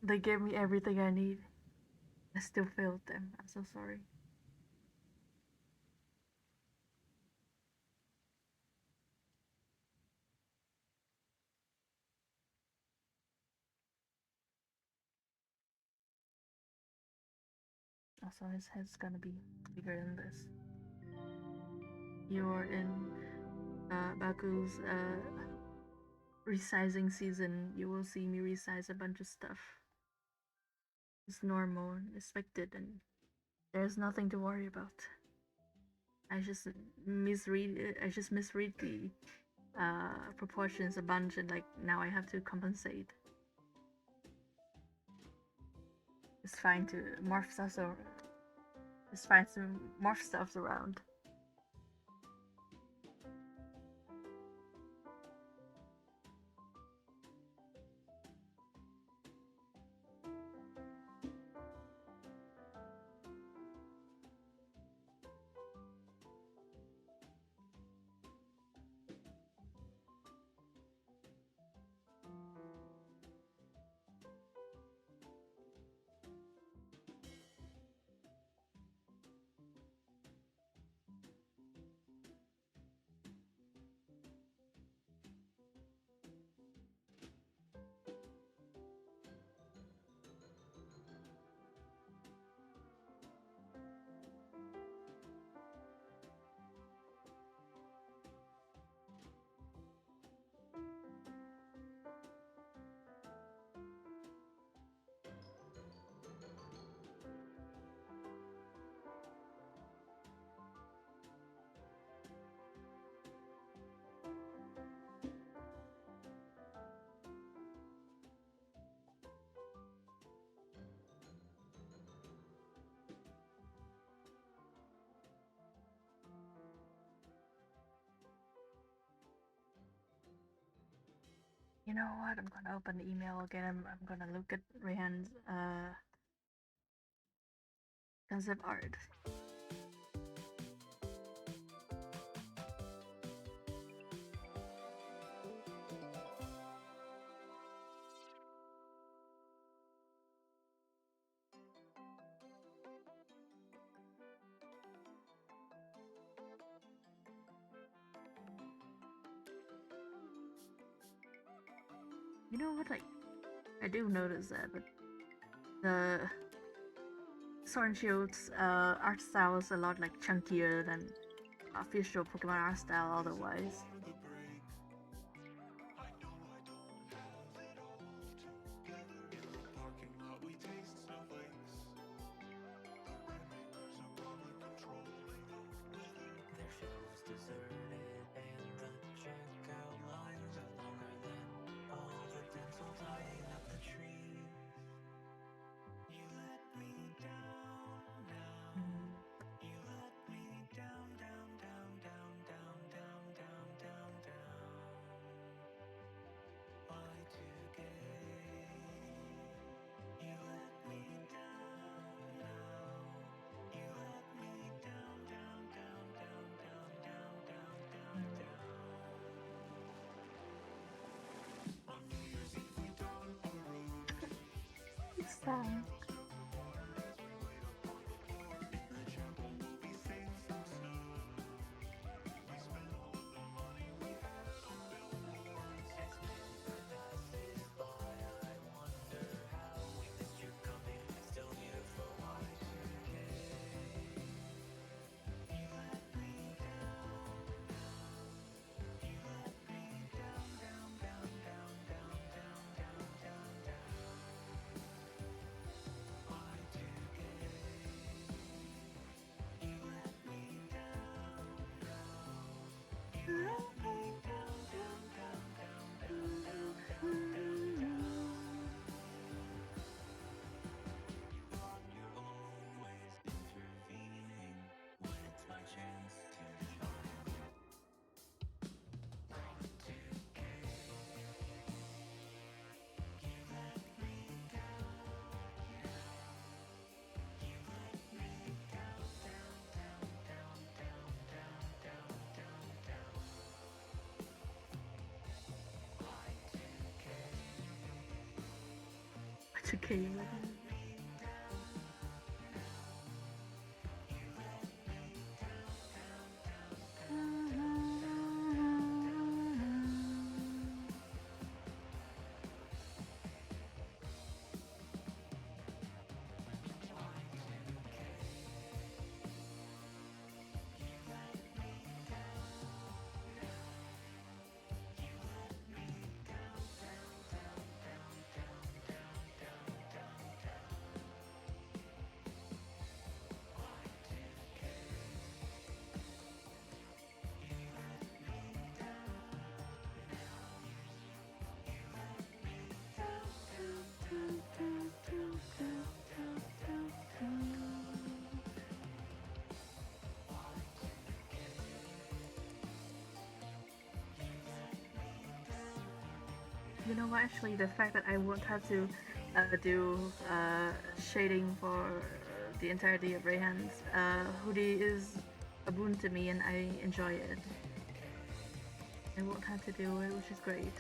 they gave me everything I need. I still failed them. I'm so sorry. Also, his head's gonna be bigger than this. You're in Baku's resizing season. You will see me resize a bunch of stuff. It's normal and expected, and there's nothing to worry about. I just misread the proportions a bunch, and like now I have to compensate. It's fine to morph stuff or it's fine to morph stuff around. You know what? I'm gonna open the email again. I'm gonna look at Rehan's concept art. You know what? Like, I do notice that, but the Sword and Shield's art style is a lot like chunkier than official Pokemon art style otherwise. Their shelves deserted and the checkout lines are longer than all the tinsel tying up the trees. You let me down now. You let me down, down, down, down, down, down, down, down, down. Y2K. You let me down now. You let me down, down, down, down, down, down, down, down, down. On New Year's Eve we dawn a road. It's sad. In the chapel we'll be safe from snow. We spent all the money we had on billboards. As midnight passes by, I wonder how we missed your coming. Still here for Y2K. You let me down. You let me down, down, down, down, down, down, down, down, down. Y2K. You let me down now. You let me down, down, down, down, down, down, down, down, down. On your own ways intervening when it's my chance to shine. Y2K. You let me down now. You let me down, down, down, down, down, down, down, down, down. Y2K. It's okay. You know what? Actually, the fact that I won't have to do shading for the entirety of Rayhan's hoodie is a boon to me, and I enjoy it. I won't have to do it, which is great.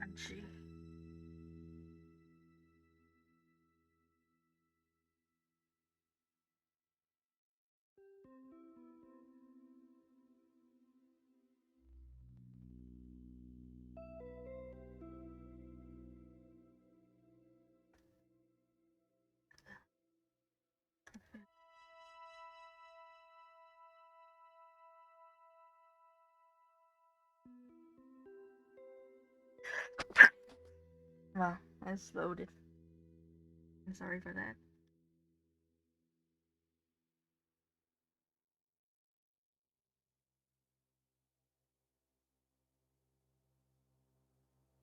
Crunchy. Well, I slowed it. I'm sorry for that.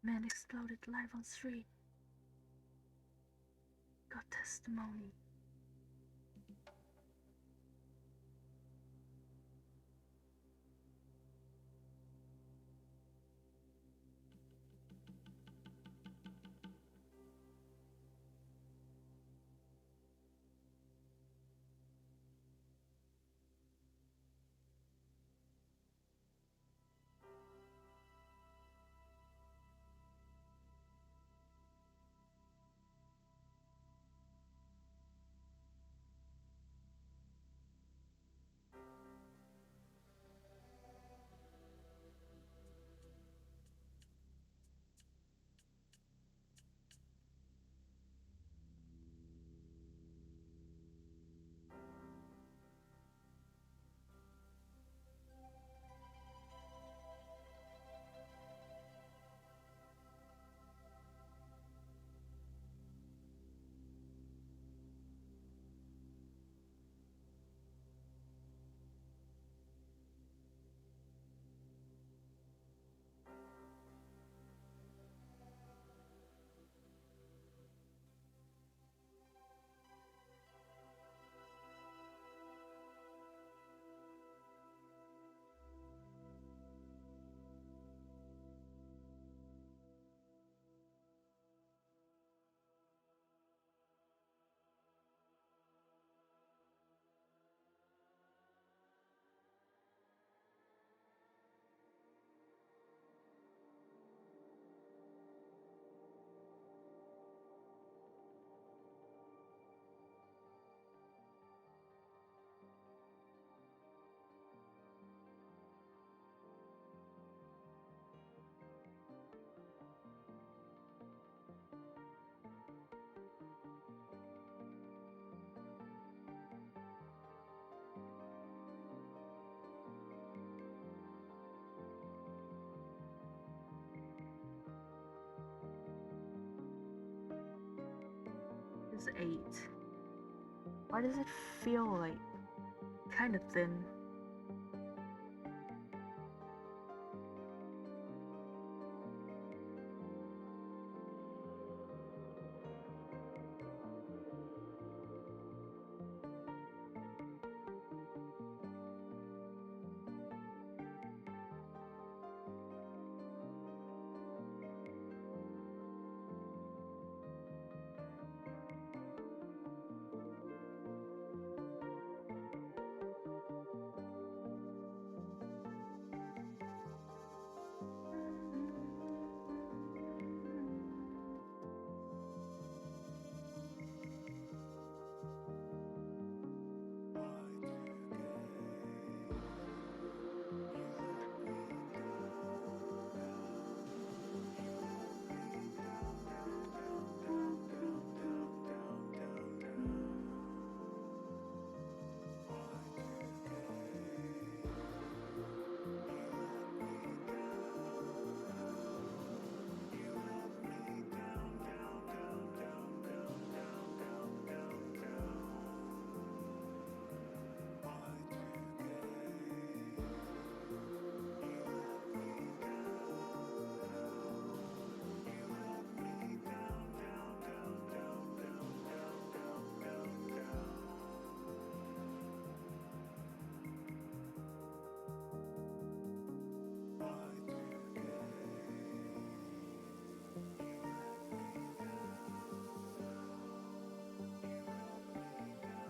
Man exploded live on street. Got testimony. It's 8. Why does it feel like kind of thin?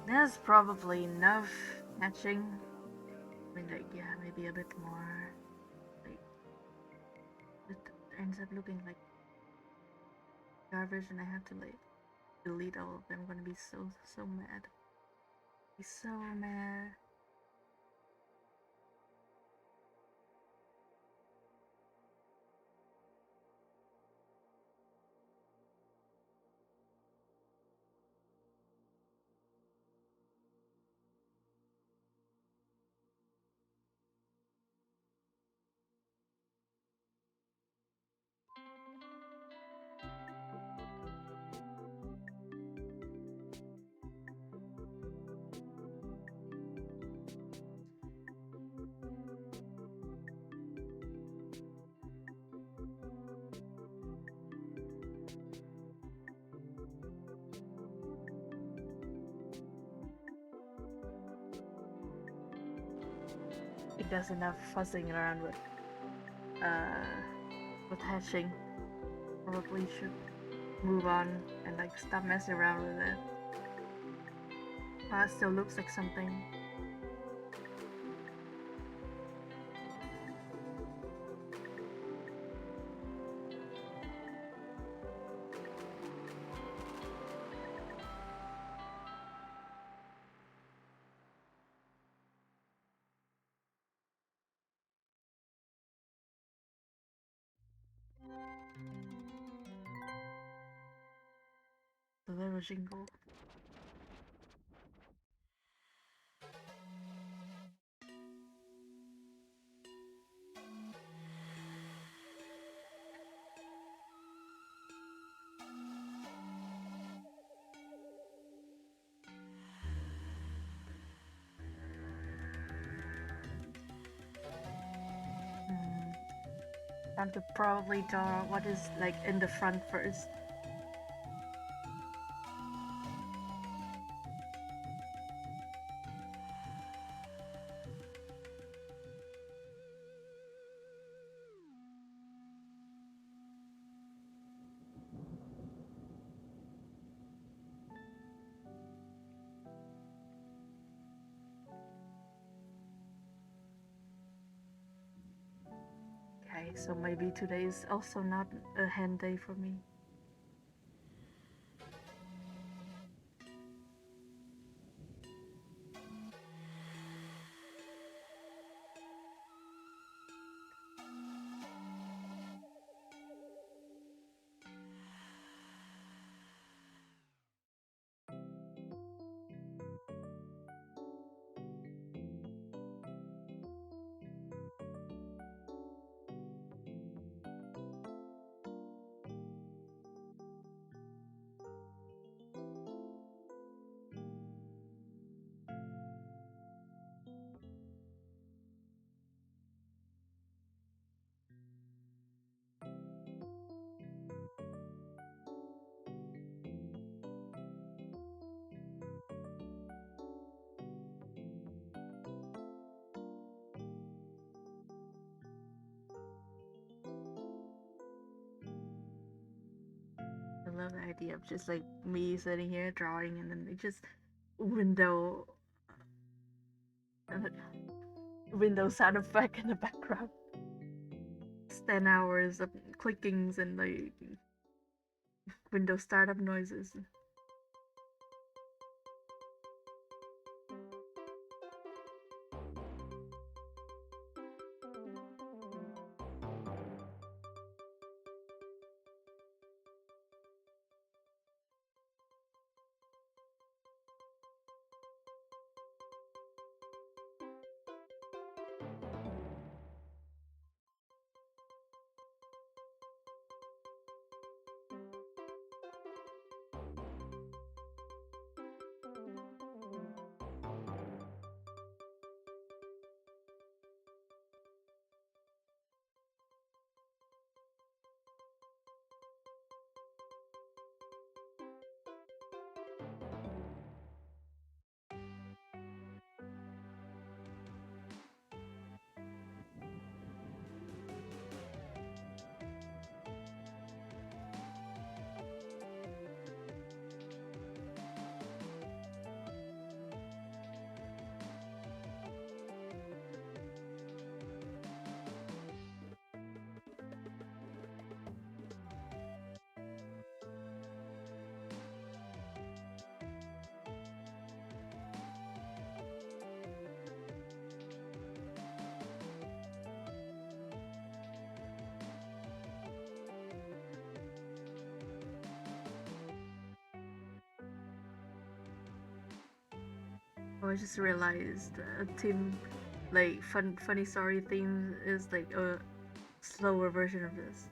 There's probably enough matching. I mean, like, yeah, maybe a bit more. Like, it ends up looking like garbage and I have to like delete all of them. I'm gonna be so mad. Be so mad. It does enough fussing around with hatching. Probably should move on and like stop messing around with it. It still looks like something. The little jingle. Time to probably draw what is like in the front first. Okay, so maybe today is also not a hand day for me. I love the idea of just like me sitting here drawing and then just window window sound effect in the background. It's 10 hours of clickings and like window startup noises. Oh, I just realized a theme, like funny story theme, is like a slower version of this.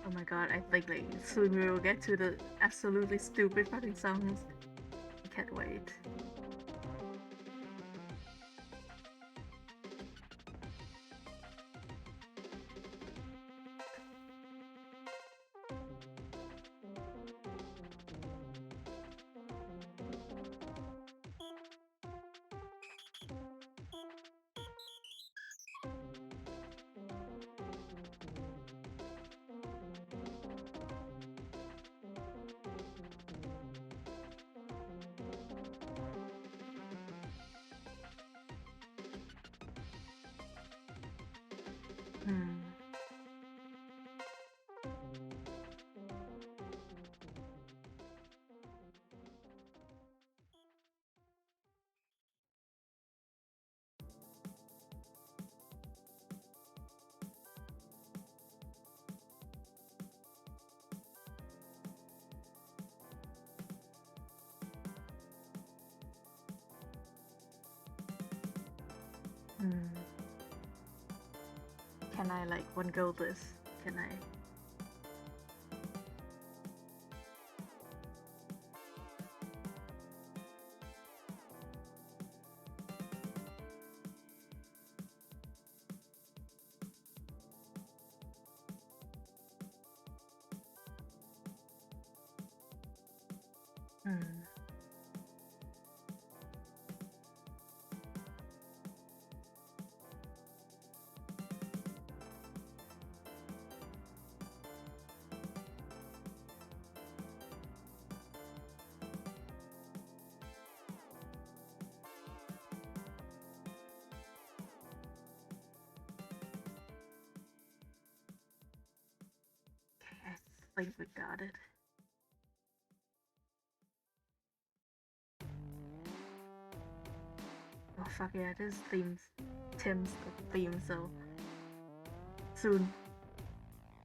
Oh my god, I think like soon we will get to the absolutely stupid fucking songs. I can't wait. Hmm. Hmm. Can I like one go this? Can I? Hmm. Okay, I think we got it. Oh fuck yeah, this Tim's theme, so soon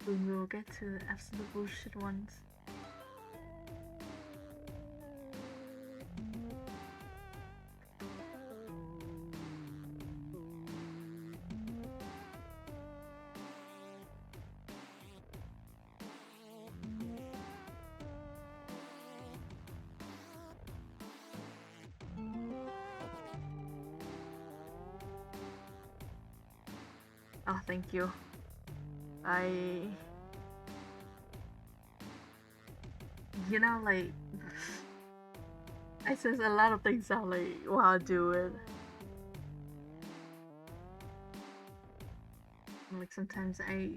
we'll get to the absolute bullshit ones. Oh, thank you. You know, like, I says a lot of things out like while I do it. Like sometimes I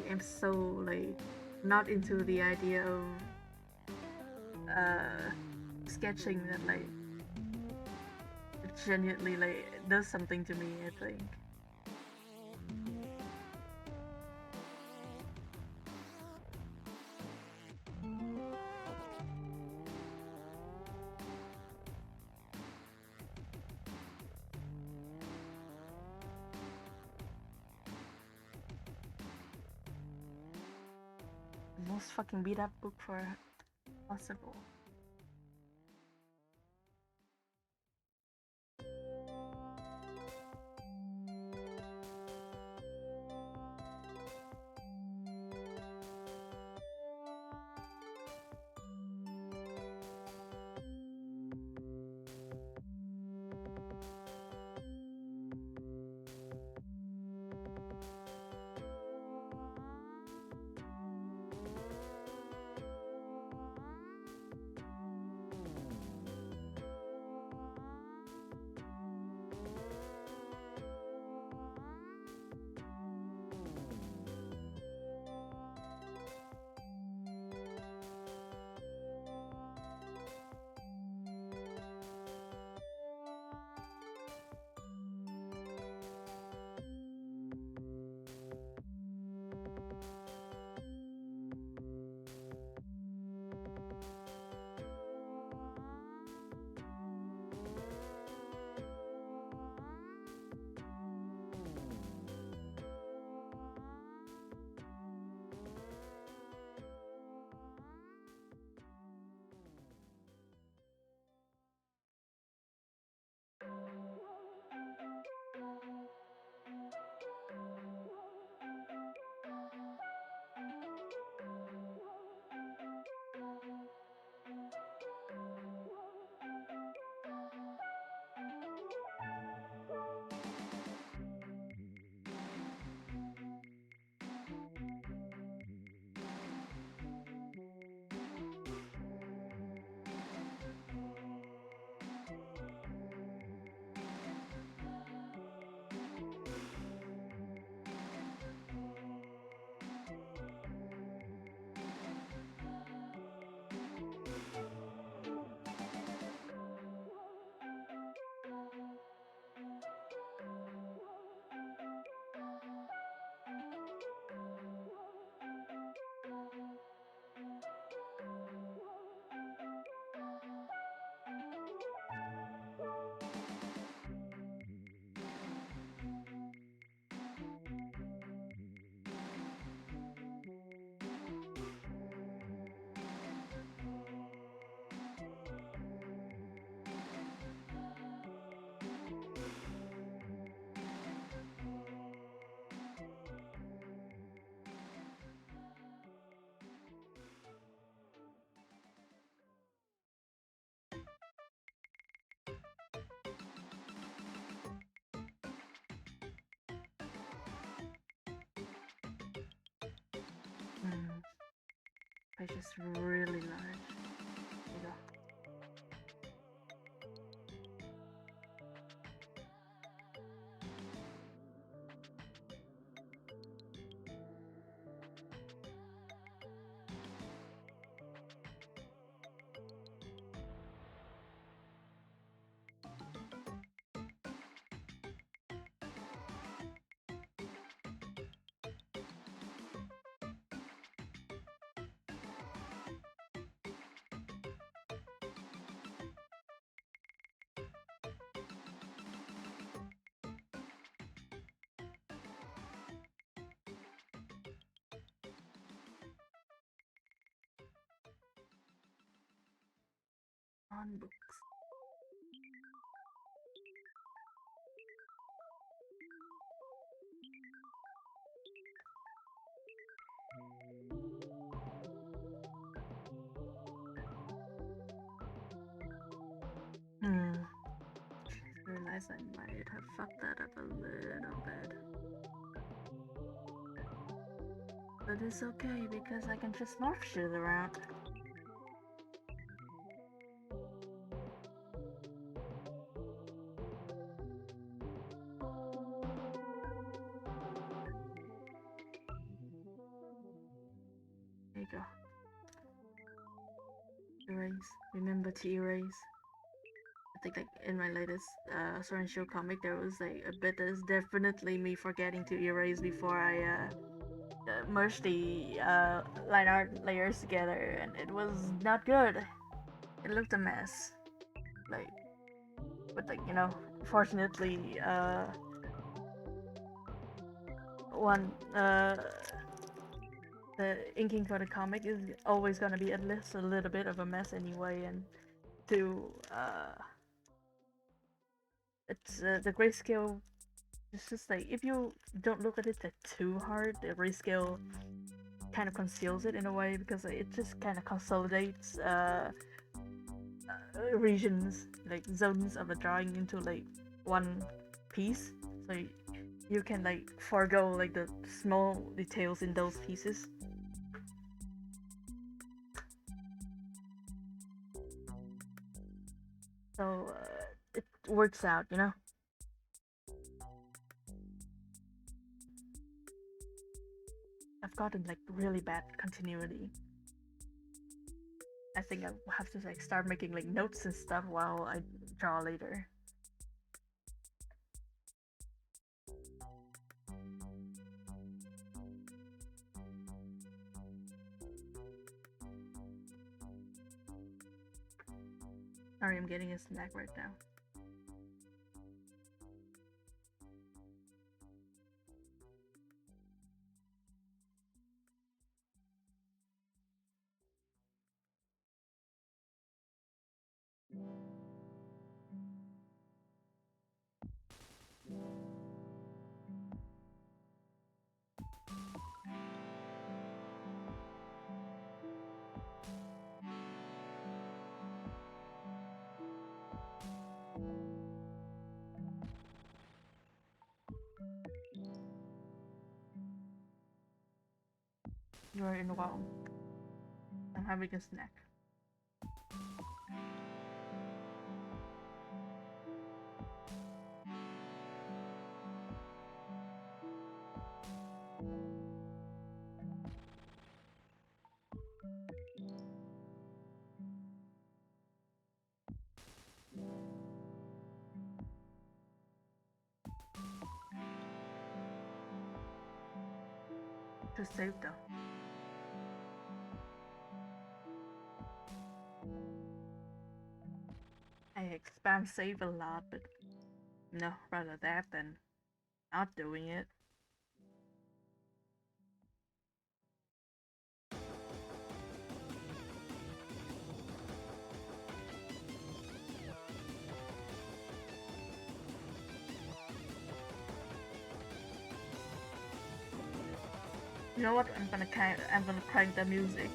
am so like not into the idea of sketching that like it genuinely like does something to me, I think. The most fucking beat up book for possible. page is really large. There you go. On books. Just realized I might have fucked that up a little bit. But it's okay because I can just morph shit around. There you go. Erase. Remember to erase. I think like in my latest Sword and Shield comic there was like a bit that is definitely me forgetting to erase before I merged the line art layers together, and it was not good. It looked a mess. Like, but like, you know, fortunately one the inking for the comic is always gonna be at least a little bit of a mess anyway, and to it's the grayscale. It's just like if you don't look at it that too hard, the grayscale kind of conceals it in a way because like, it just kind of consolidates regions, like zones of a drawing into like one piece. So you can like forego like the small details in those pieces. So it works out, you know. I've gotten like really bad continuity. I think I have to like start making like notes and stuff while I draw later. Sorry, I'm getting a snack right now. You're in wow. I'm having a snack. To save though. I spam save a lot, but no, rather that than not doing it. You know what? I'm gonna crank the music.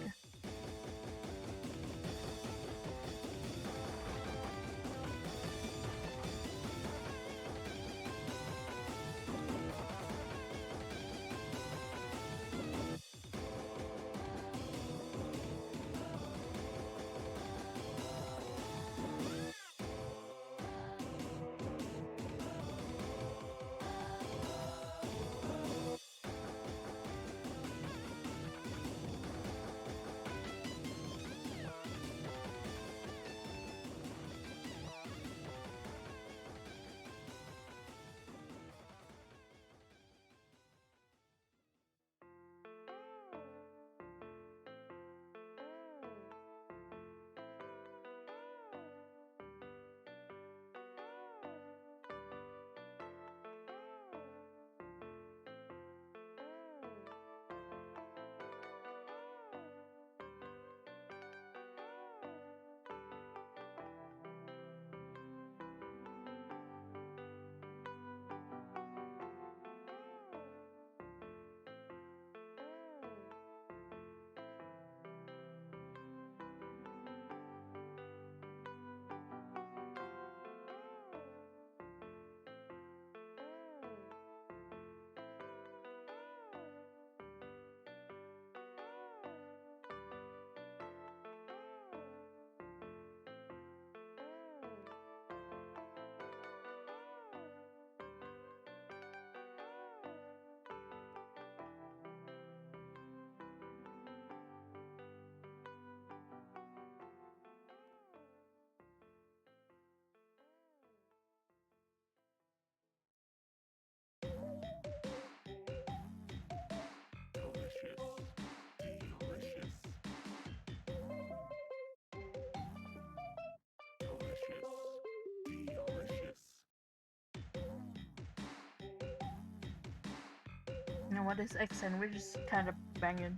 And what is egg sandwich is kind of banging.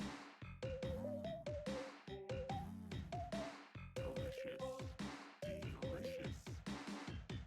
Delicious. Delicious. Delicious. Delicious.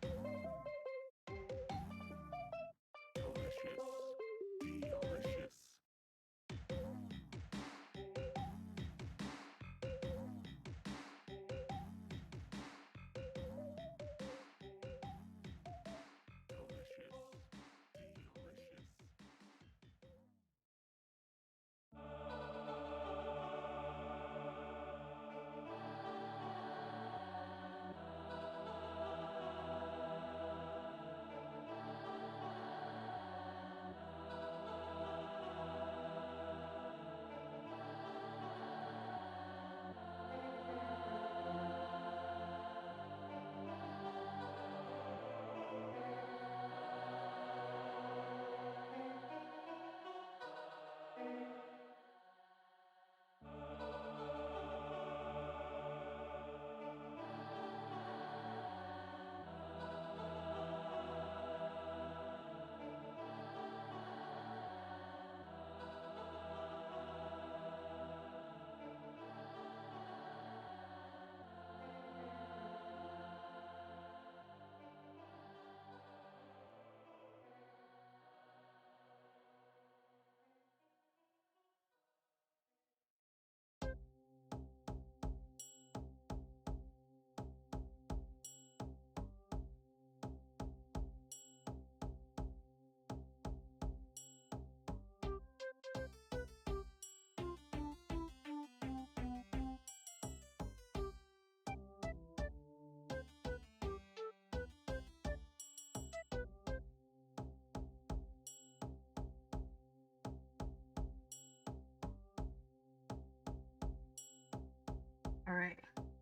Alright,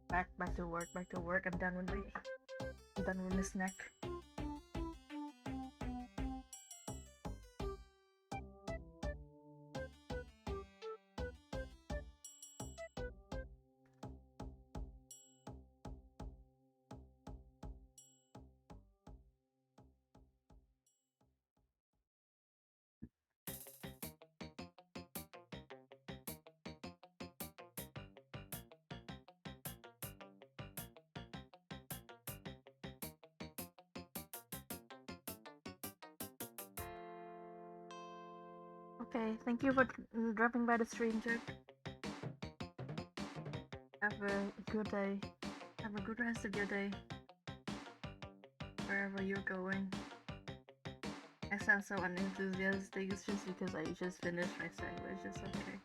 back to work, back to work. I'm done with my snack. Okay, thank you for dropping by the stream, Jack. Have a good day. Have a good rest of your day. Wherever you're going. I sound so unenthusiastic, it's just because I just finished my sandwich, it's okay.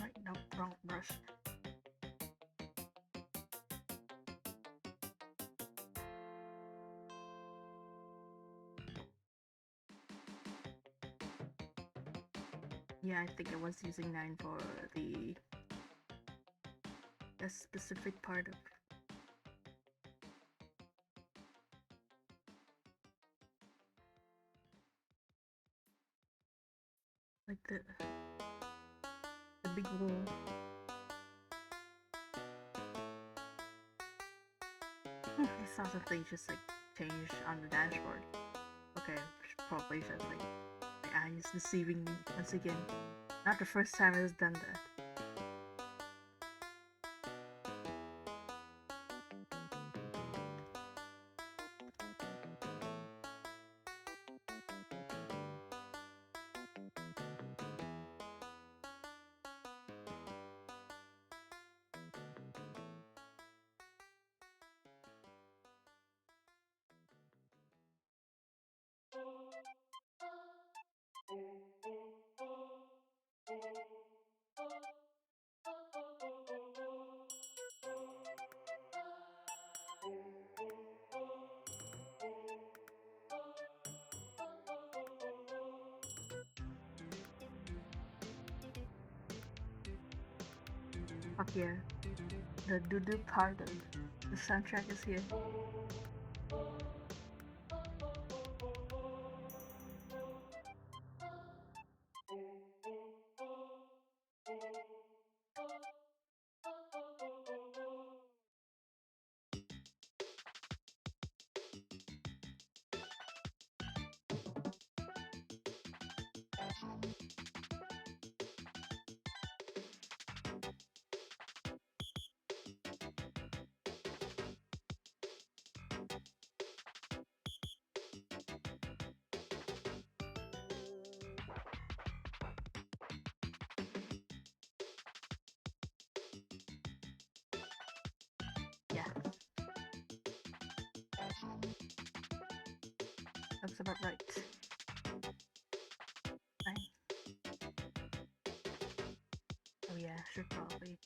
Right, no, wrong brush. Yeah, I think I was using 9 for the specific part of like the big wall. I saw something just like change on the dashboard. Okay, probably just like my eye is deceiving me once again. Not the first time it's done that. Fuck yeah. The doo-doo part of the soundtrack is here. Yeah. That's about right. Fine. Oh yeah, should probably.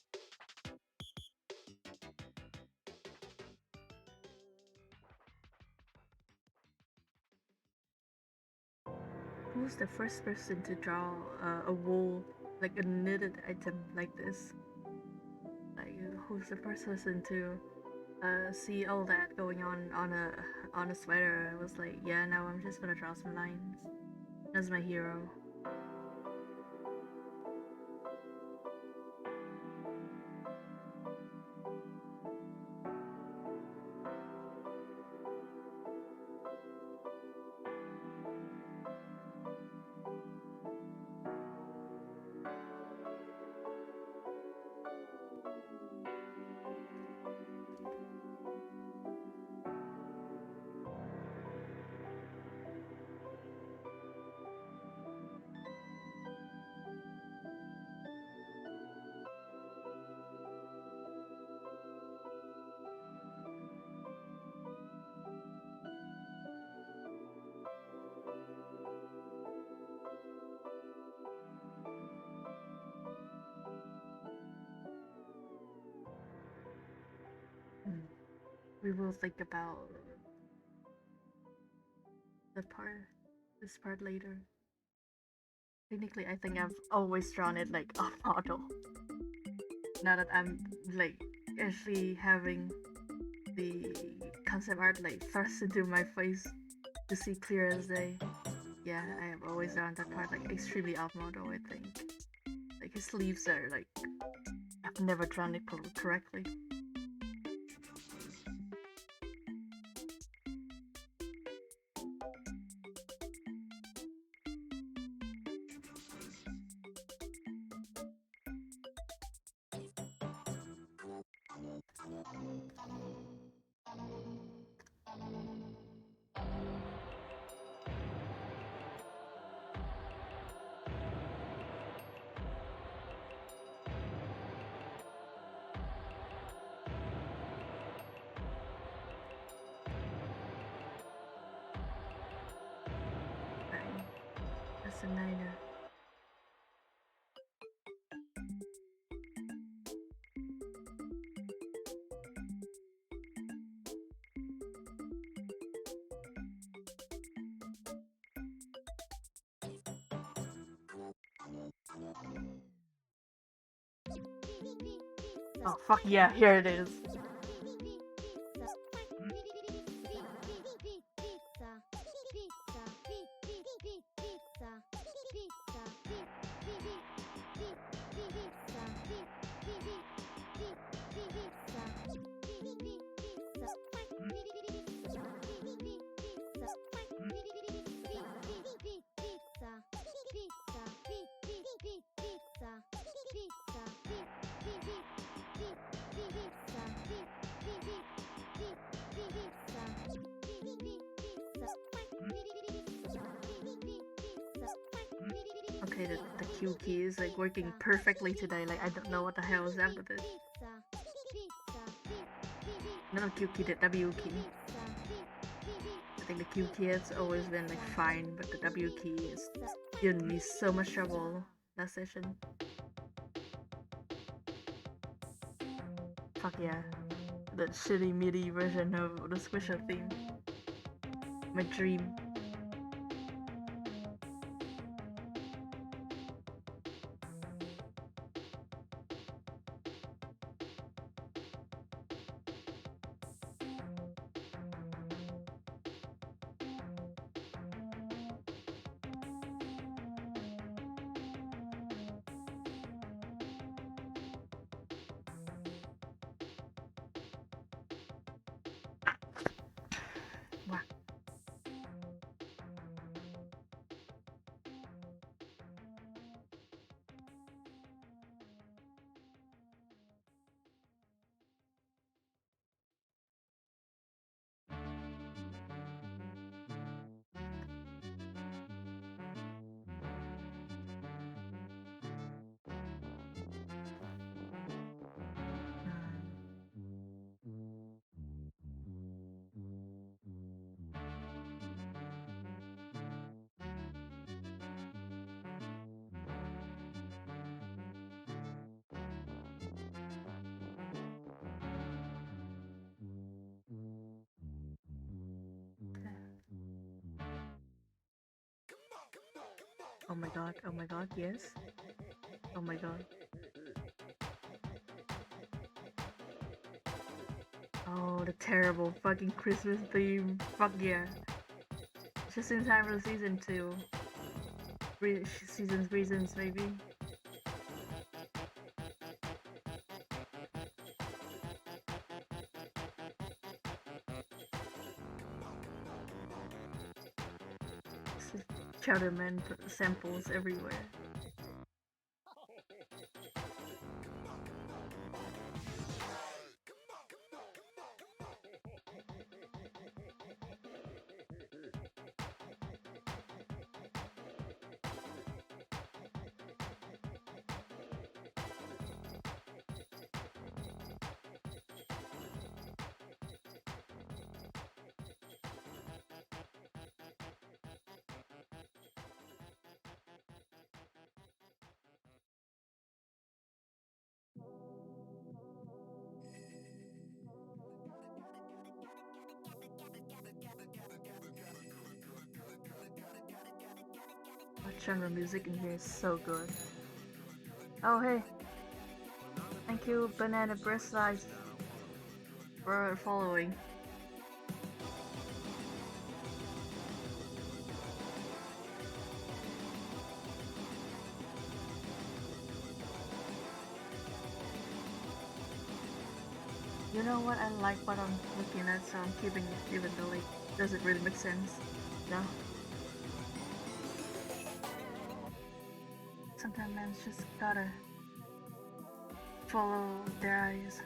Who's the first person to draw a wool, like a knitted item like this? Like, who's the first person to see all that going on a sweater? I was like, yeah, now I'm just gonna draw some lines. That's my hero. We will think about this part later. Technically, I think I've always drawn it like off model. Now that I'm like actually having the concept art like thrust into my face to see clear as day. Yeah, I have always drawn that part like extremely off model, I think. Like his sleeves are like, I've never drawn it correctly. That's a niner. Oh fuck yeah, here it is. Okay, the Q key is like working perfectly today. Like I don't know what the hell is up with it. Not the Q key, the W key. I think the Q key has always been like fine, but the W key is giving me so much trouble last session. Fuck yeah. That shitty MIDI version of the Squisher theme. My dream. Wow. Oh my god, oh my god, yes. Oh my god. Oh, the terrible fucking Christmas theme. Fuck yeah. Just in time for season 2. Season's reasons, maybe. Chowderman samples everywhere. Genre music in here is so good. Oh hey, thank you Banana Breast Slice for following. You know what, I like what I'm looking at, so I'm keeping it even though it doesn't really make sense. No. Sometimes man's just gotta follow their eyes.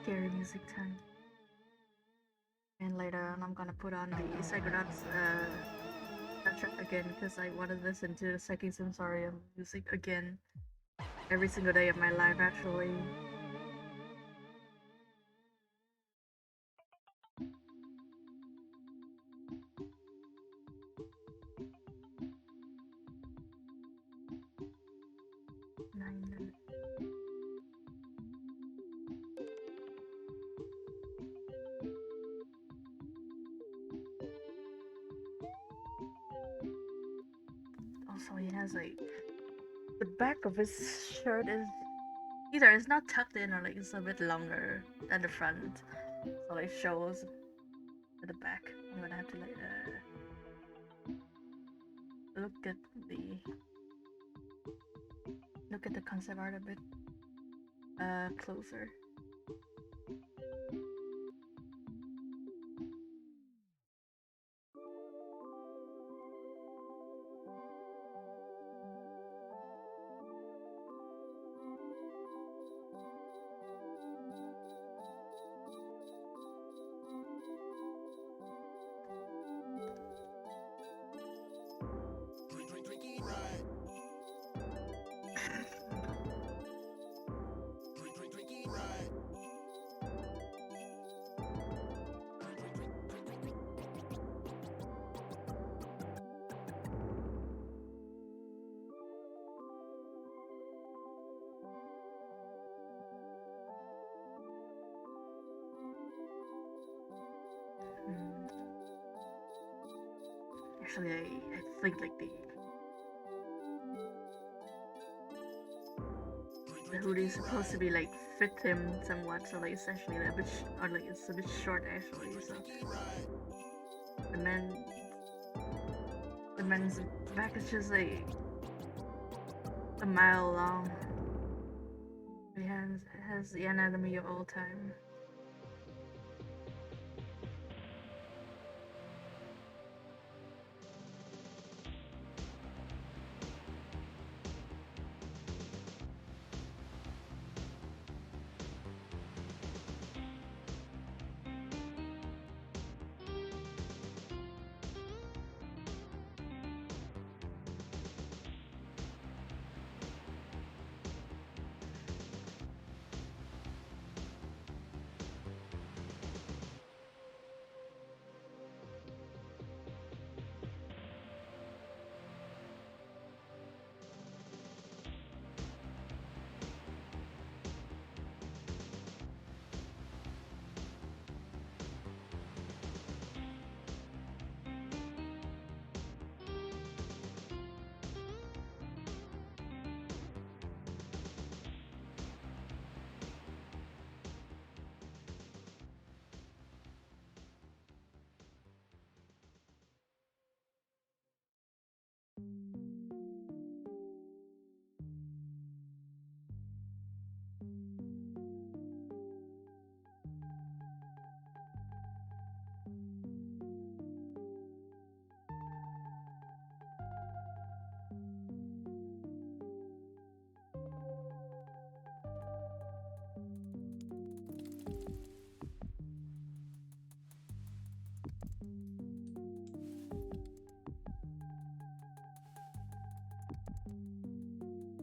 Scary music time. And later on, I'm gonna put on the Psychonauts soundtrack again because I want to listen to the Seki Sensorium music again every single day of my life, actually. Also, he has like the back of his shirt is either it's not tucked in or like it's a bit longer than the front, so it shows at the back. I'm gonna have to like look at the concept art a bit closer. Actually, I think like the hoodie is supposed to be like fit him somewhat, so like it's actually a bit or like it's a bit short actually. So the man, the man's back is just like a mile long. He has the anatomy of all time.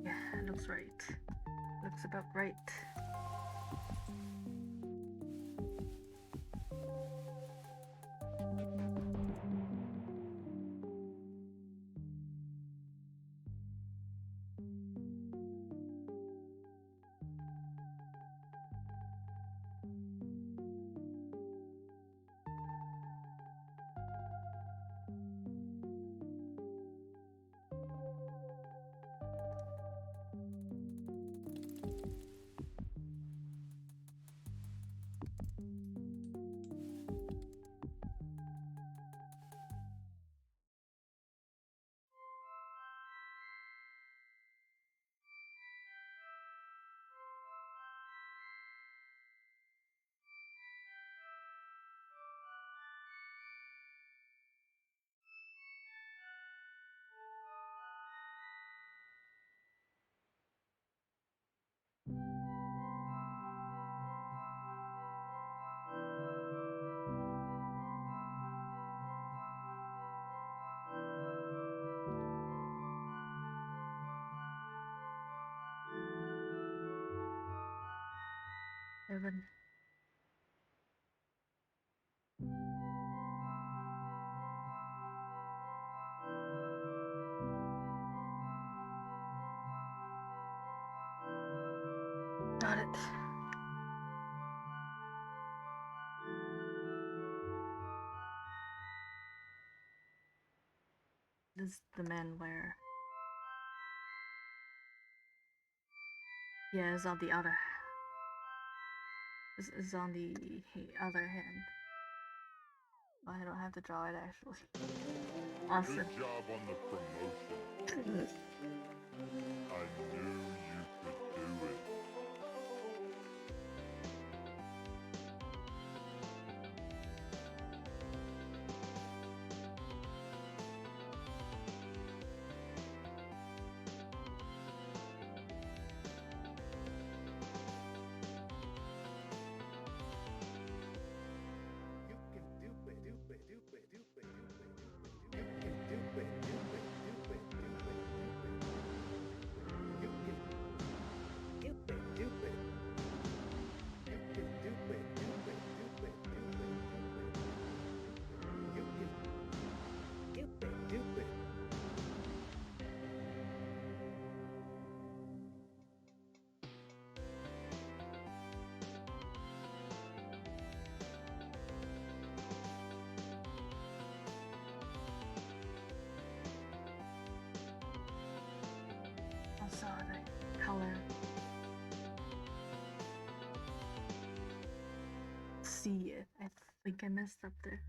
Yeah, looks right. Looks about right. Seven. Got it. This is the man where. Yeah, it's on the other. It's on the other hand. Oh, I don't have to draw it actually. Awesome. Good job on the promotion. I knew you could do it. see it. I think I messed up there.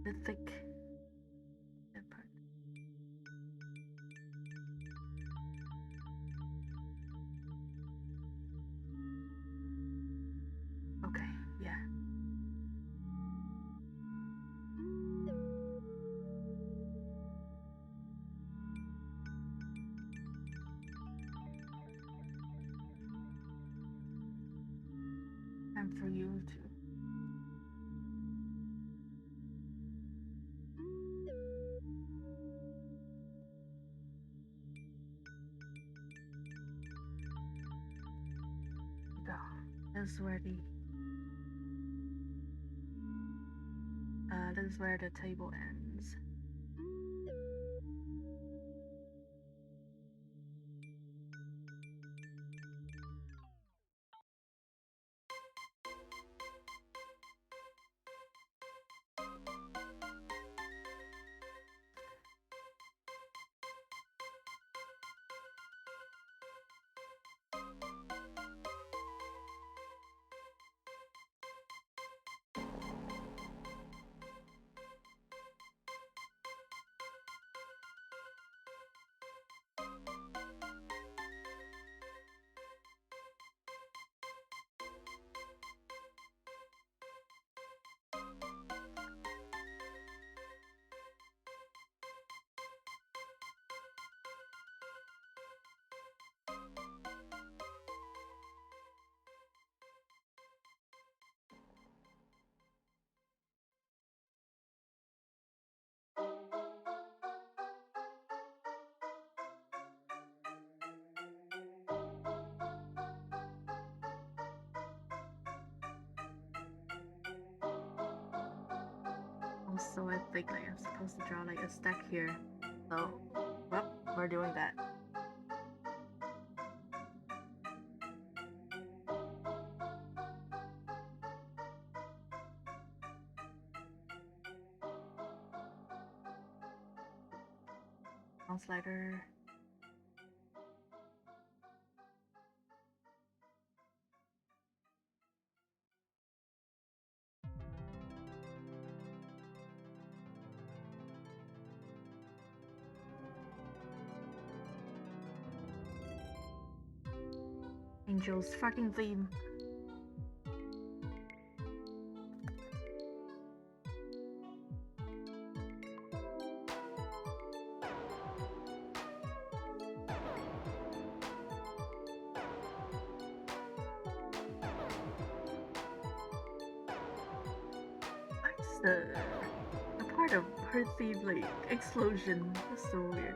The thick that part. Okay, yeah. Time for you to go. This is where the table ends. Also, I think like I'm supposed to draw like a stack here. So, well, we're doing that. Mouse slider. Angel's fucking theme. What's the part of her theme like explosion? That's so weird.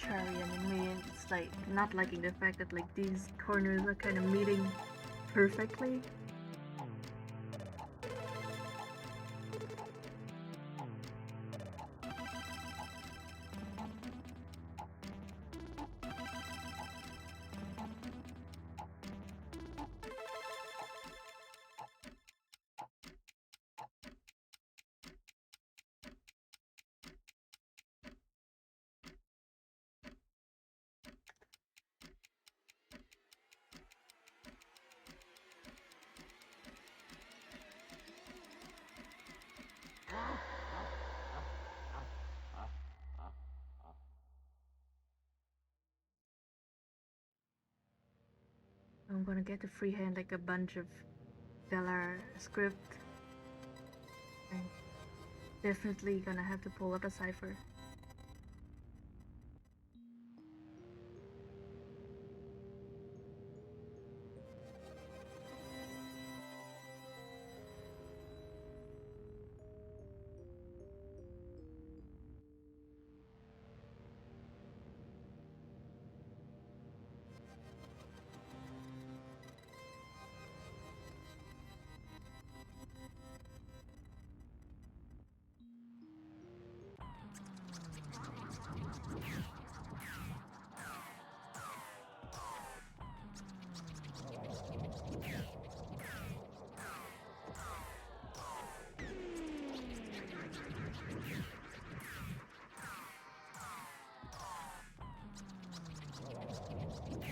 contrarian in me, and it's like not liking the fact that like these corners are kind of meeting perfectly. I'm gonna get to freehand like a bunch of Galar script. I'm definitely gonna have to pull up a cipher.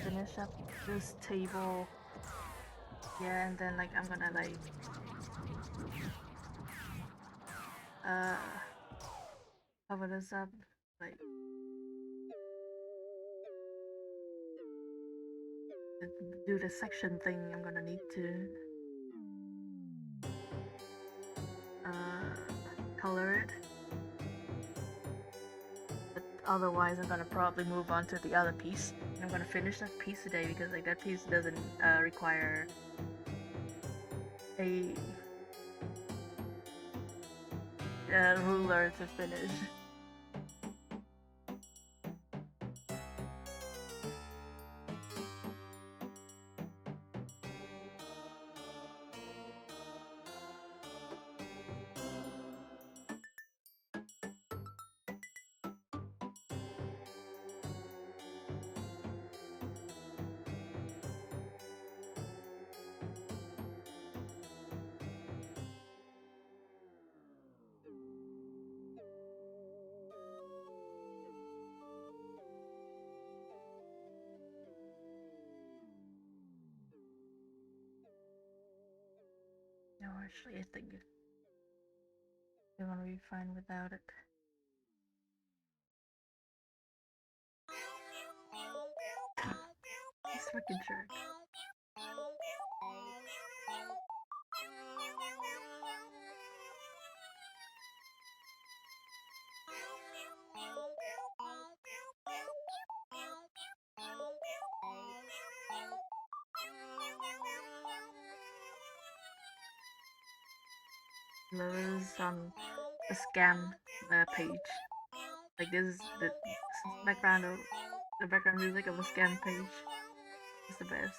Finish up this table. Yeah, and then like I'm gonna like cover this up, like to do the section thing. I'm gonna need to color it, but otherwise I'm gonna probably move on to the other piece. I'm gonna finish that piece today because like that piece doesn't require a ruler to finish. No, actually, I think you're gonna be fine without it. This fucking jerk. This is on a scam page. Like this is the background of the background music of a scam page. It's the best.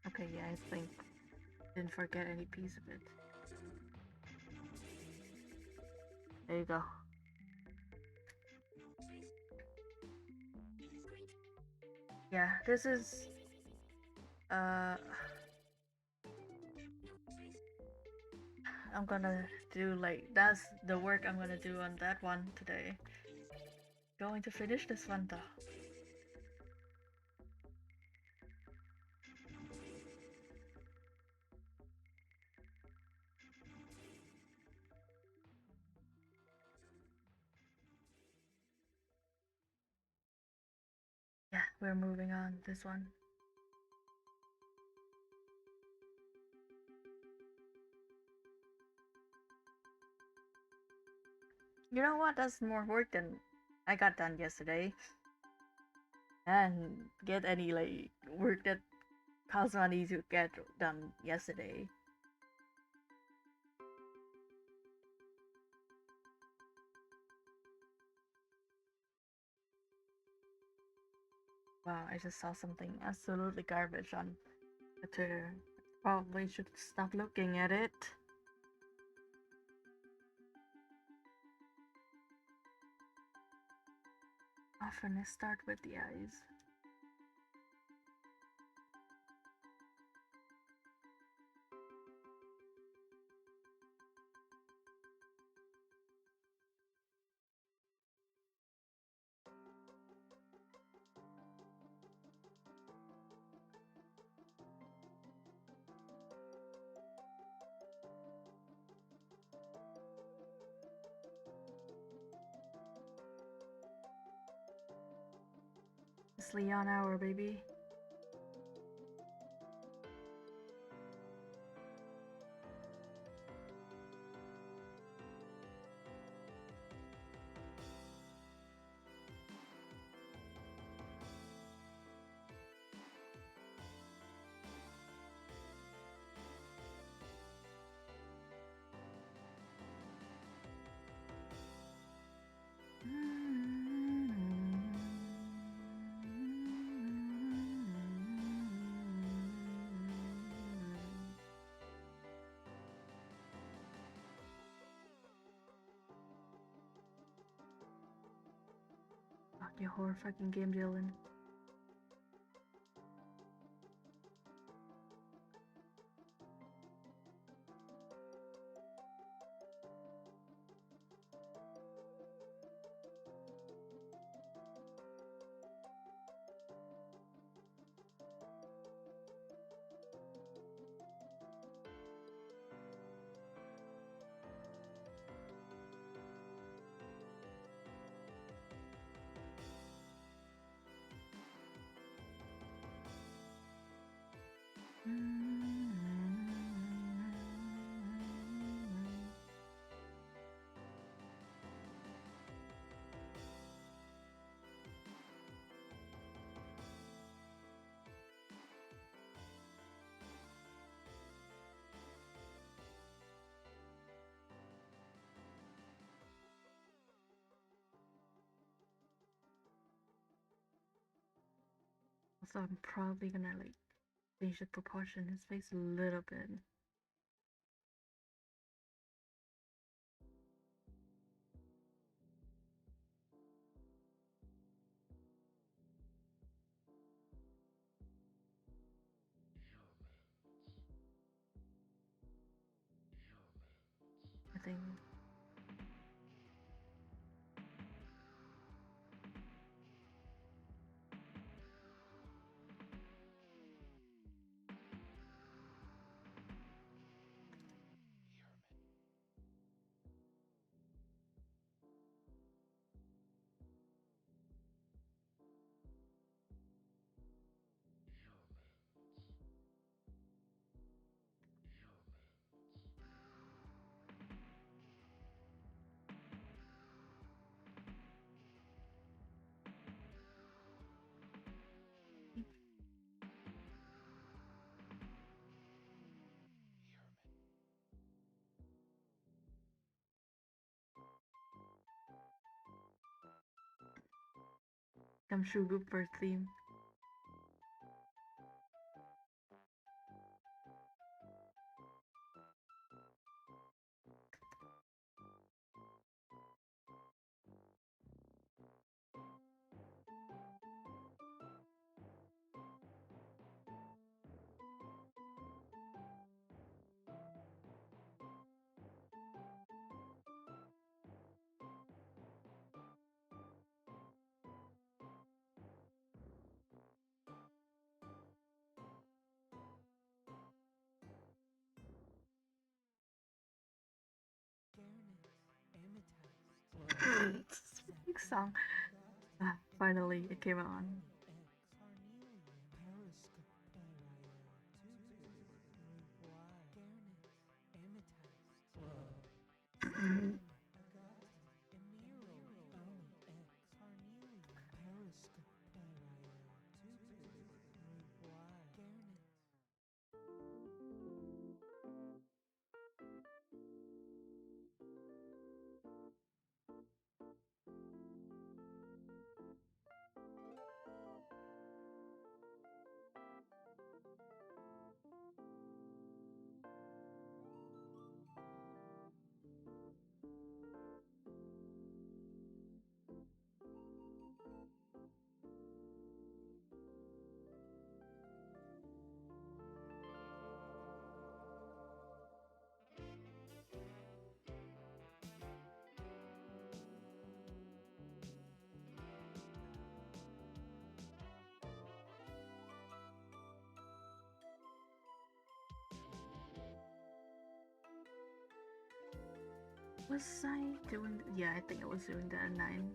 Okay, yeah, I think didn't forget any piece of it. There you go. Yeah, this is I'm gonna do like that's the work I'm gonna do on that one today. Going to finish this one though. Yeah, we're moving on this one. You know what? That's more work than I got done yesterday. And get any like work that Cosmo needs to get done yesterday. Wow, I just saw something absolutely garbage on Twitter. Probably should stop looking at it. Often I start with the eyes. It's Leon Hour, baby. Fuck your whore fucking game, Dylan. So I'm probably gonna like change the proportion in his face a little bit. I think. Some sugar first theme. Big song. Ah, finally, it came on. Was I doing? Yeah, I think I was doing that at 9.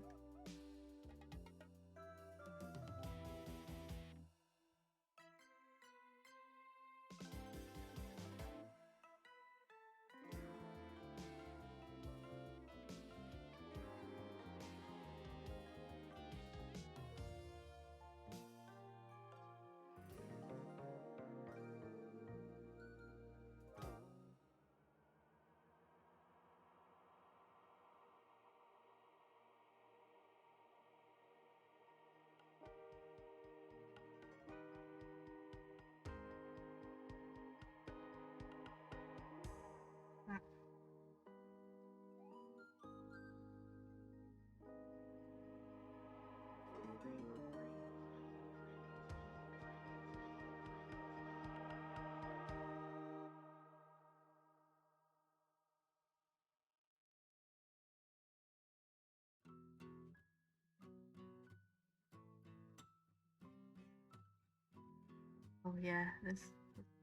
Oh yeah, this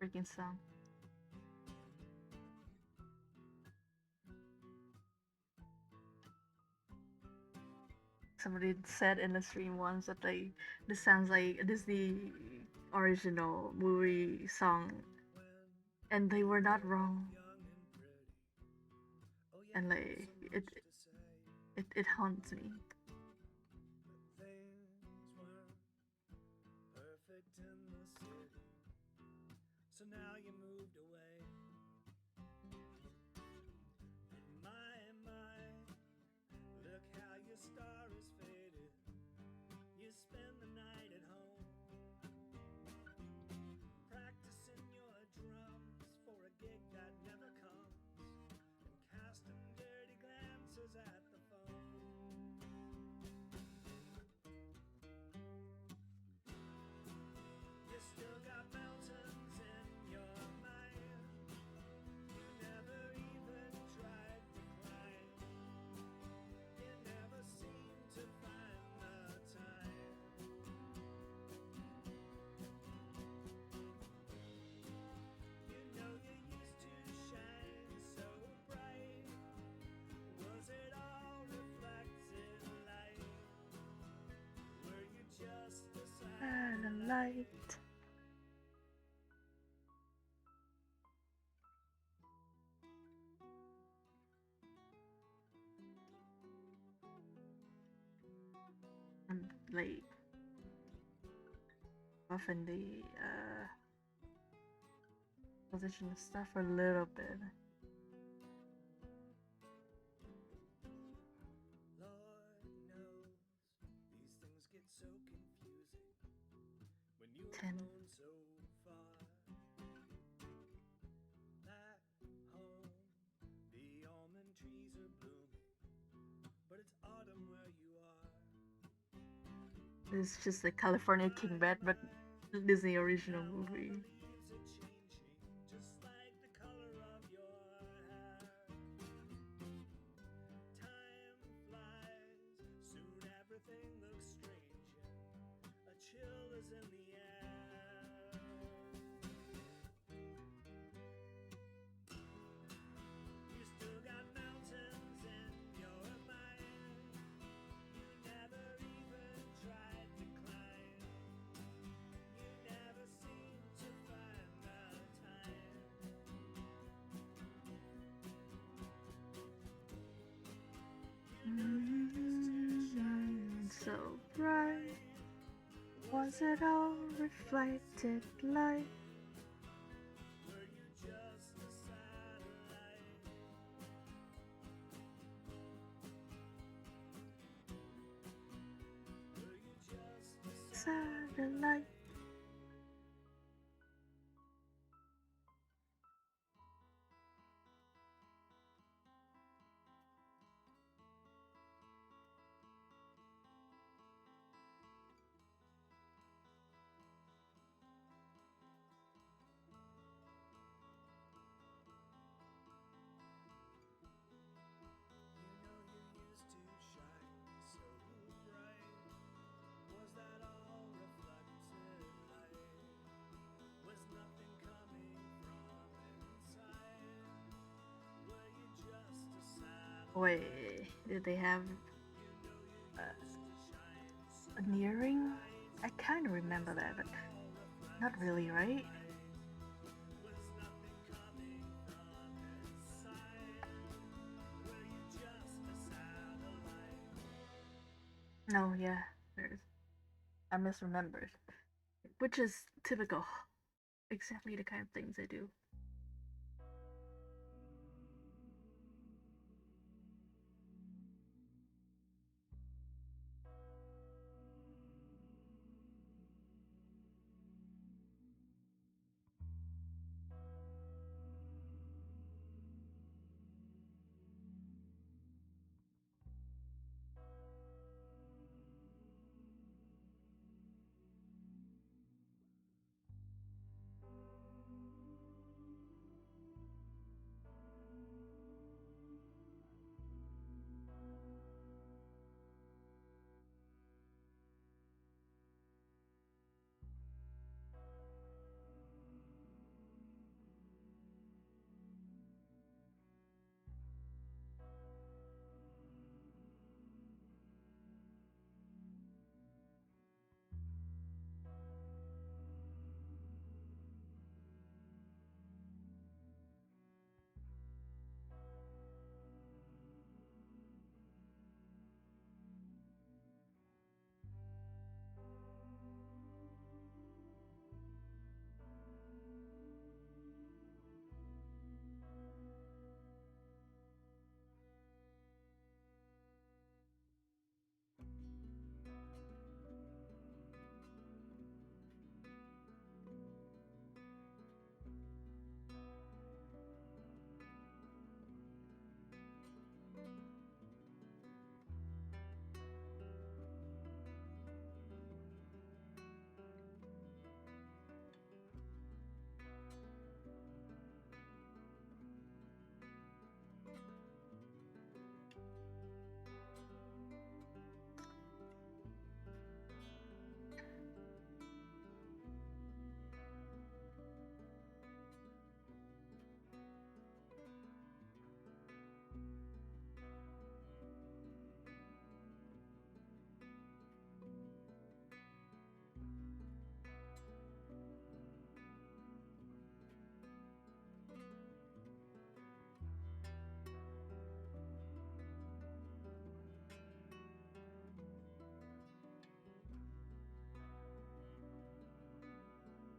freaking song. Somebody said in the stream once that this sounds like a Disney original movie song, and they were not wrong. And like it haunts me. Perfect in the city, so now you moved away. My, look how your star is faded. You spend the night at home, practicing your drums for a gig that never comes, and casting dirty glances at the phone. You still got mountains in your mind. You never even tried to climb. You never seem to find the time. You know you used to shine so bright. Was it all reflected light? Were you just a Satellite. I'm like off in the position of stuff a little bit. Lord knows these things get so confusing when you were 10. flown so far. Back home, the almond trees are blooming, but it's autumn where you are. It's just a California King Bed, but Disney original movie. Leaves are changing, just like the color of your hair. Time flies, soon everything looks strange. A chill is in the air. You still got mountains in your mind. You never even tried to climb. You never seem to find the time. You know you used to shine So bright. Was it all reflected light? Were you just a satellite? Were you just a Satellite. You know you used to shine so bright. Was that all reflected Wait, did they have uh, a nearing? I kind of remember that, but not really, right? No, yeah, there's. I misremembered, which is typical. Exactly the kind of things I do.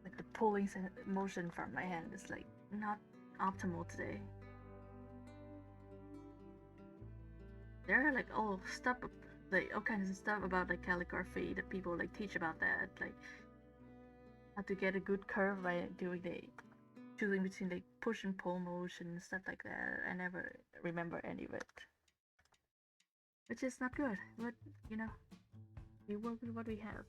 Like the pulling motion from my hand is like not optimal today. There are like all stuff, like all kinds of stuff about like calligraphy that people like teach about that, like how to get a good curve by doing the choosing between like push and pull motion and stuff like that. I never remember any of it, which is not good. But you know, we work with what we have.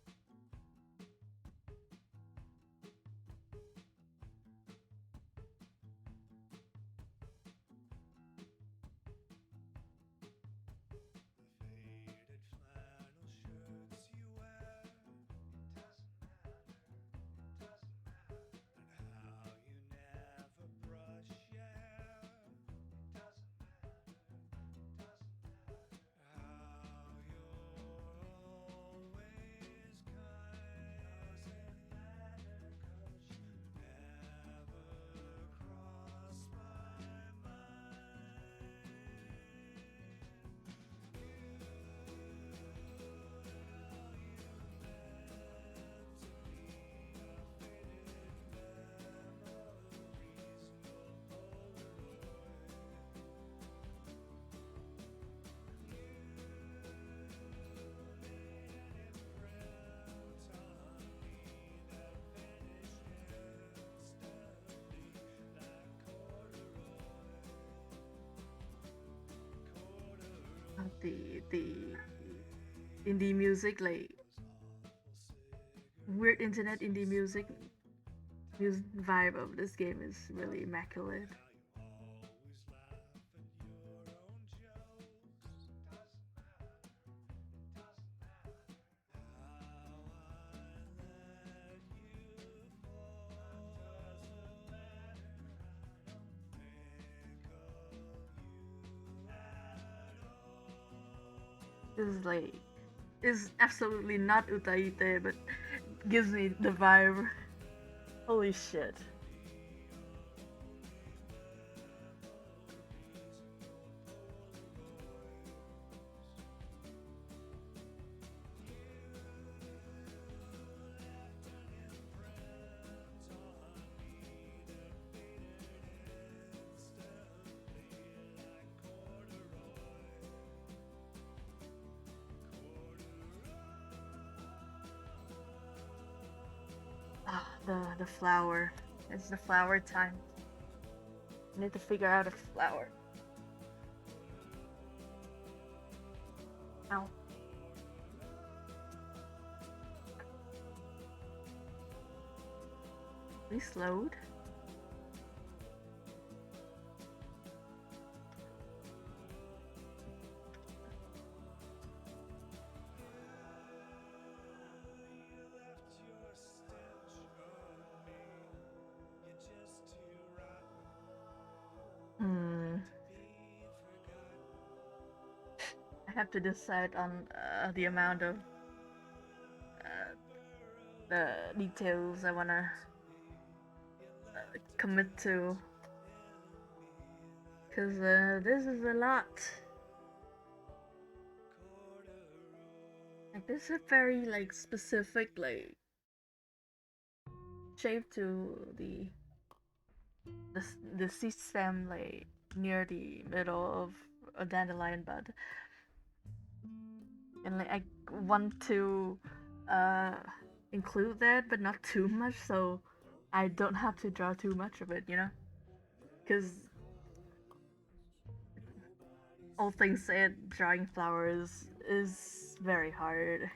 The indie music, like weird internet indie music vibe of this game is really immaculate. is like is absolutely not Utaite, but gives me the vibe. Holy shit. Ah, the flower. It's the flower time. I need to figure out a flower. Ow. Please load. Hmm. I have to decide on the amount of the details I wanna commit to, cause this is a lot. Like this is a very like specific like shape to the seed stem like near the middle of a dandelion bud, and like I want to uh include that, but not too much, so I don't have to draw too much of it, you know, because all things said, drawing flowers is very hard.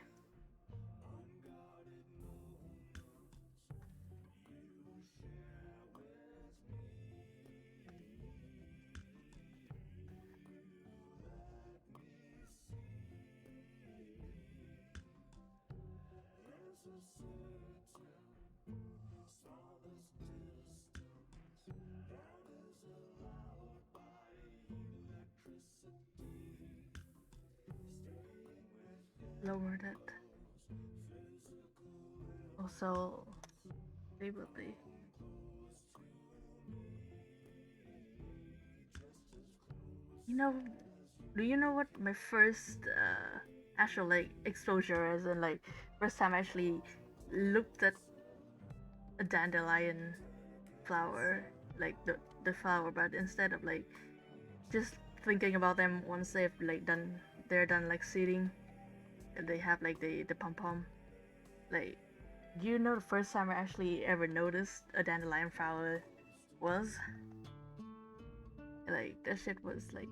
Lowered it. Also, labeled the. You know, do you know what my first actual like exposure as in like first time I actually looked at a dandelion flower, like the flower, but instead of like just thinking about them once they're done like seeding and they have like the pom pom. Like, do you know the first time I actually ever noticed a dandelion flower was? Like that shit was like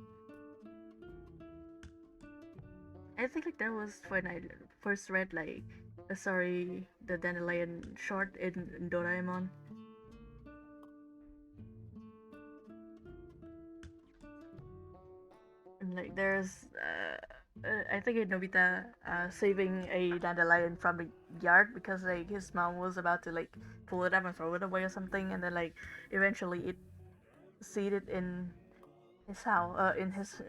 I think like that was when I first read like sorry the dandelion short in Doraemon. And like there's I think it's Nobita saving a dandelion from the yard because like his mom was about to like pull it up and throw it away or something, and then like eventually it seeded in his house, in his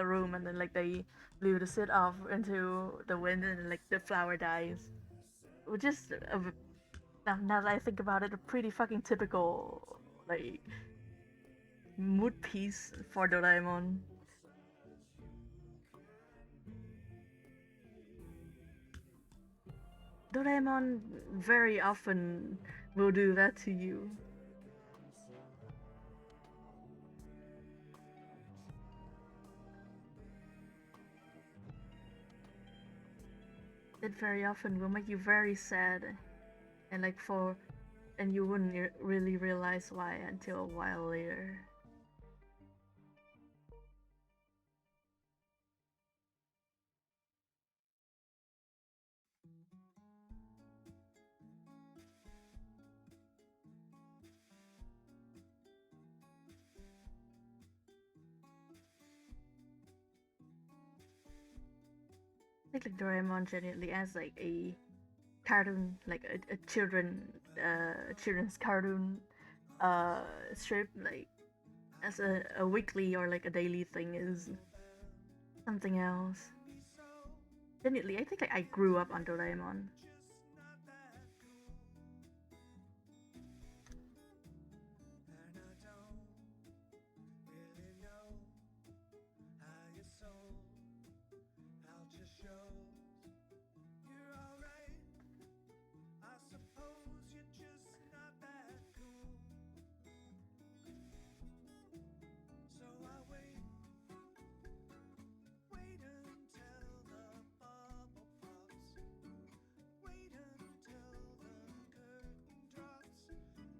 room, and then like they blew the seed off into the wind, and like the flower dies, which is now that I think about it, a pretty fucking typical like mood piece for Doraemon. Doraemon very often will do that to you. It very often will make you very sad, and like and you wouldn't really realize why until a while later. I think like Doraemon genuinely as like a cartoon, like a children's cartoon uh strip, like as a weekly or like a daily thing is something else. Definitely, I think like, I grew up on Doraemon. And I don't really know how your soul out your shows. You're alright, I suppose you're just not that cool. So I wait until the bubble pops. Wait until the curtain drops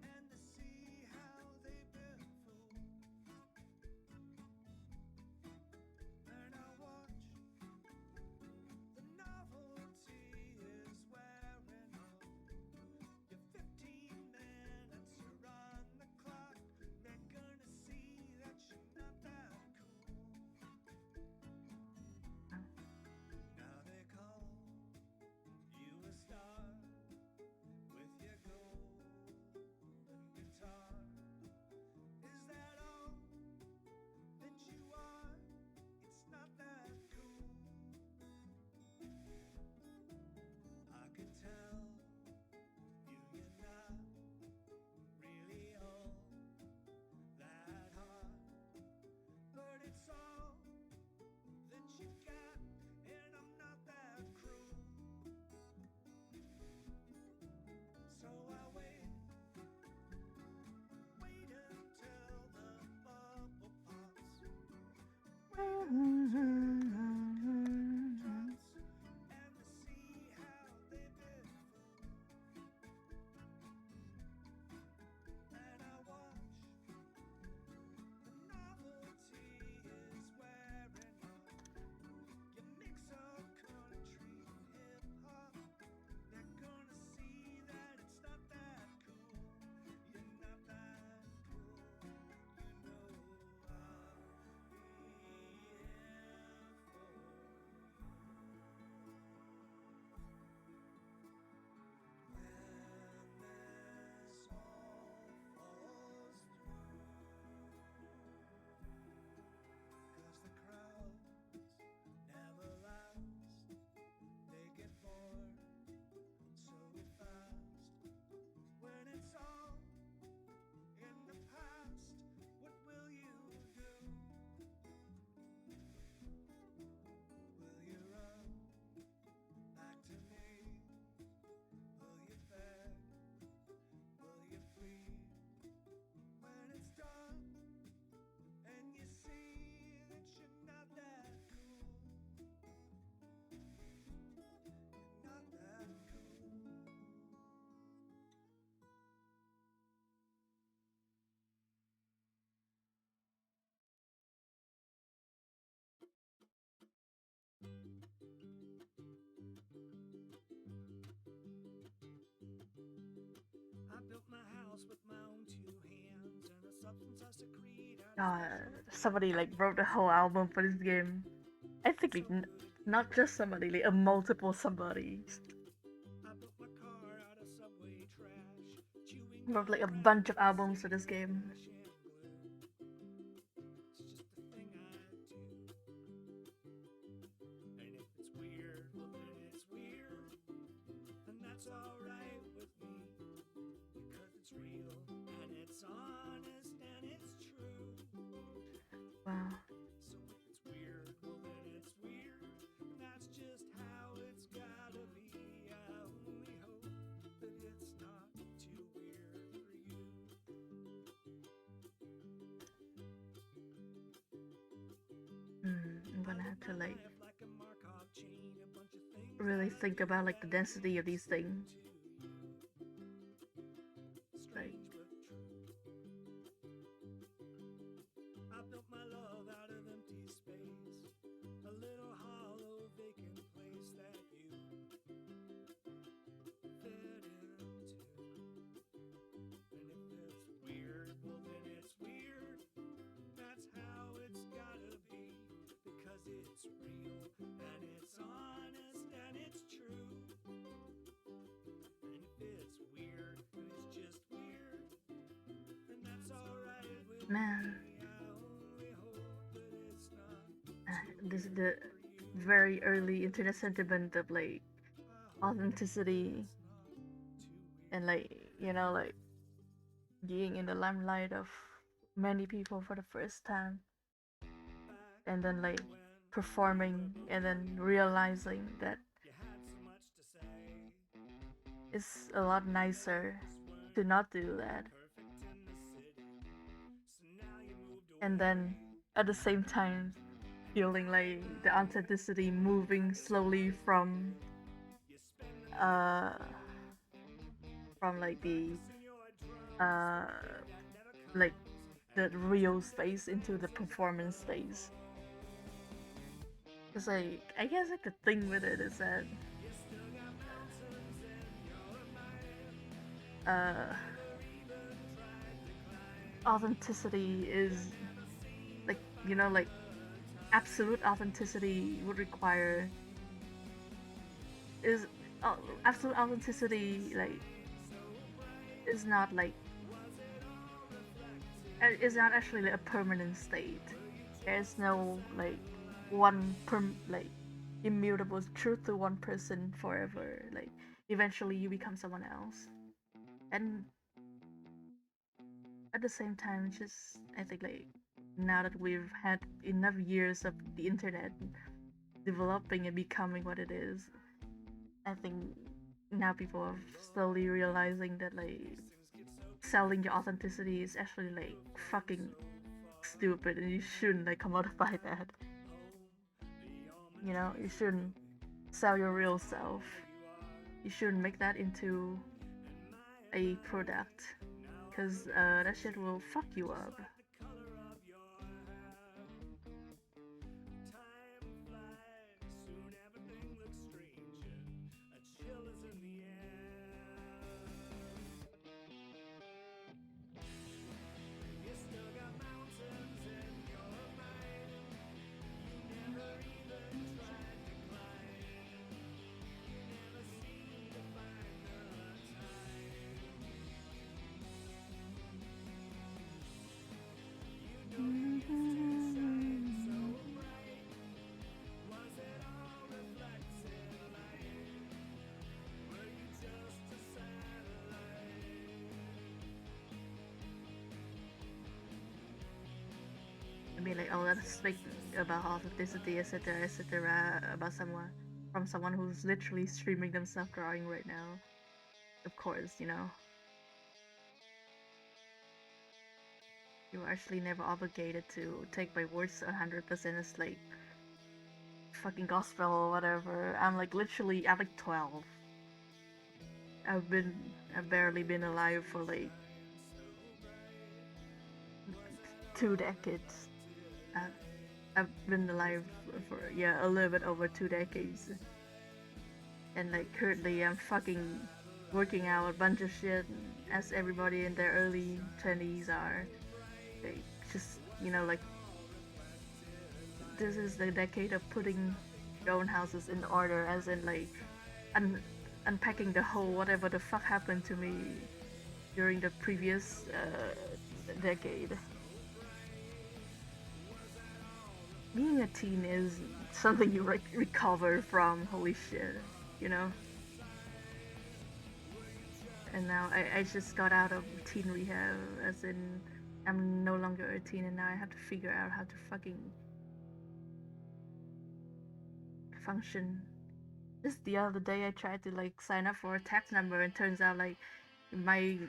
and to see how they've been fooled. And I watch the novelty is wearing off. Your 15 minutes are on the clock. They're gonna see that you're not that cool. Now they call you a star with your golden guitar. Is that all that you are? It's not that cool. I can tell you're not really all that hot, but it's all that you got, and I'm not that cruel. So I wait until the bubble pops. Wait drops and to see how they've been fooled. And I watch the novelty is wearing off. You mix up country and hip hop. They're gonna see that it's not that cool. You're not that cool. You know I'll be here for you. When this all falls through, 'cause the crowds never last, they get bored so fast. When it's all in the past, what will you do? Will you run back to me? Will you beg? Will you plead? When it's done and you see that you're not that cool. You're not that cool. I built my house with my own two hands, and the substance I secrete Somebody like wrote a whole album for this game. I think like, not just somebody, like a multiple somebodies I built my car out of subway trash, chewing wrote like a gum bunch of wrappers, albums for this sticky game. cash and glue. It's just a thing I do. And if it's weird, well then it's weird. And that's alright with me, because it's real and it's honest and it's true. Wow. So if it's weird, well then it's weird. And that's just how it's gotta be. I only hope that it's not too weird for you. I'm gonna have to like Like a Markov chain, a bunch of things really think about like the density of these things. Like, strange but true. I built my love out of empty space, a little hollow vacant place that you fit into. And if it's weird, well then it's weird. That's how it's gotta be, because it's real and it's honest and it's true. And if it's weird and it's just weird, then that's alright with man, me. I only hope that it's not this is the very early internet sentiment of like authenticity and like like being in the limelight of many people for the first time, and then like performing and then realizing that it's a lot nicer to not do that, and then at the same time feeling like the authenticity moving slowly uh like the uh like the real space into the performance space. It's like, I guess like the thing with it is that uh authenticity is like, like absolute authenticity would require is absolute authenticity like is not like is not actually like a permanent state. There's no like like immutable truth to one person forever. Like eventually you become someone else. And at the same time, just I think like now that we've had enough years of the internet developing and becoming what it is, I think now people are slowly realizing that like selling your authenticity is actually like fucking stupid, and you shouldn't like commodify that. You shouldn't sell your real self. You shouldn't make that into a product, because that shit will fuck you up. I mean, like, oh, let's speak about authenticity, etc., etc., about someone from someone who's literally streaming themselves drawing right now. Of course, you're actually never obligated to take my words 100% as like fucking gospel or whatever. I'm like 12. I've barely been alive for like 2 decades. I've, I've been alive for, yeah, a little bit over 2 decades. And like currently I'm fucking working out a bunch of shit as everybody in their early 20s are. Like, just, like, this is the decade of putting your own houses in order, as in like unpacking the whole whatever the fuck happened to me during the previous decade. Being a teen is something you recover from. Holy shit, you know. And now I just got out of teen rehab, as in I'm no longer a teen, and now I have to figure out how to fucking function. Just the other day I tried to like sign up for a tax number, and turns out like my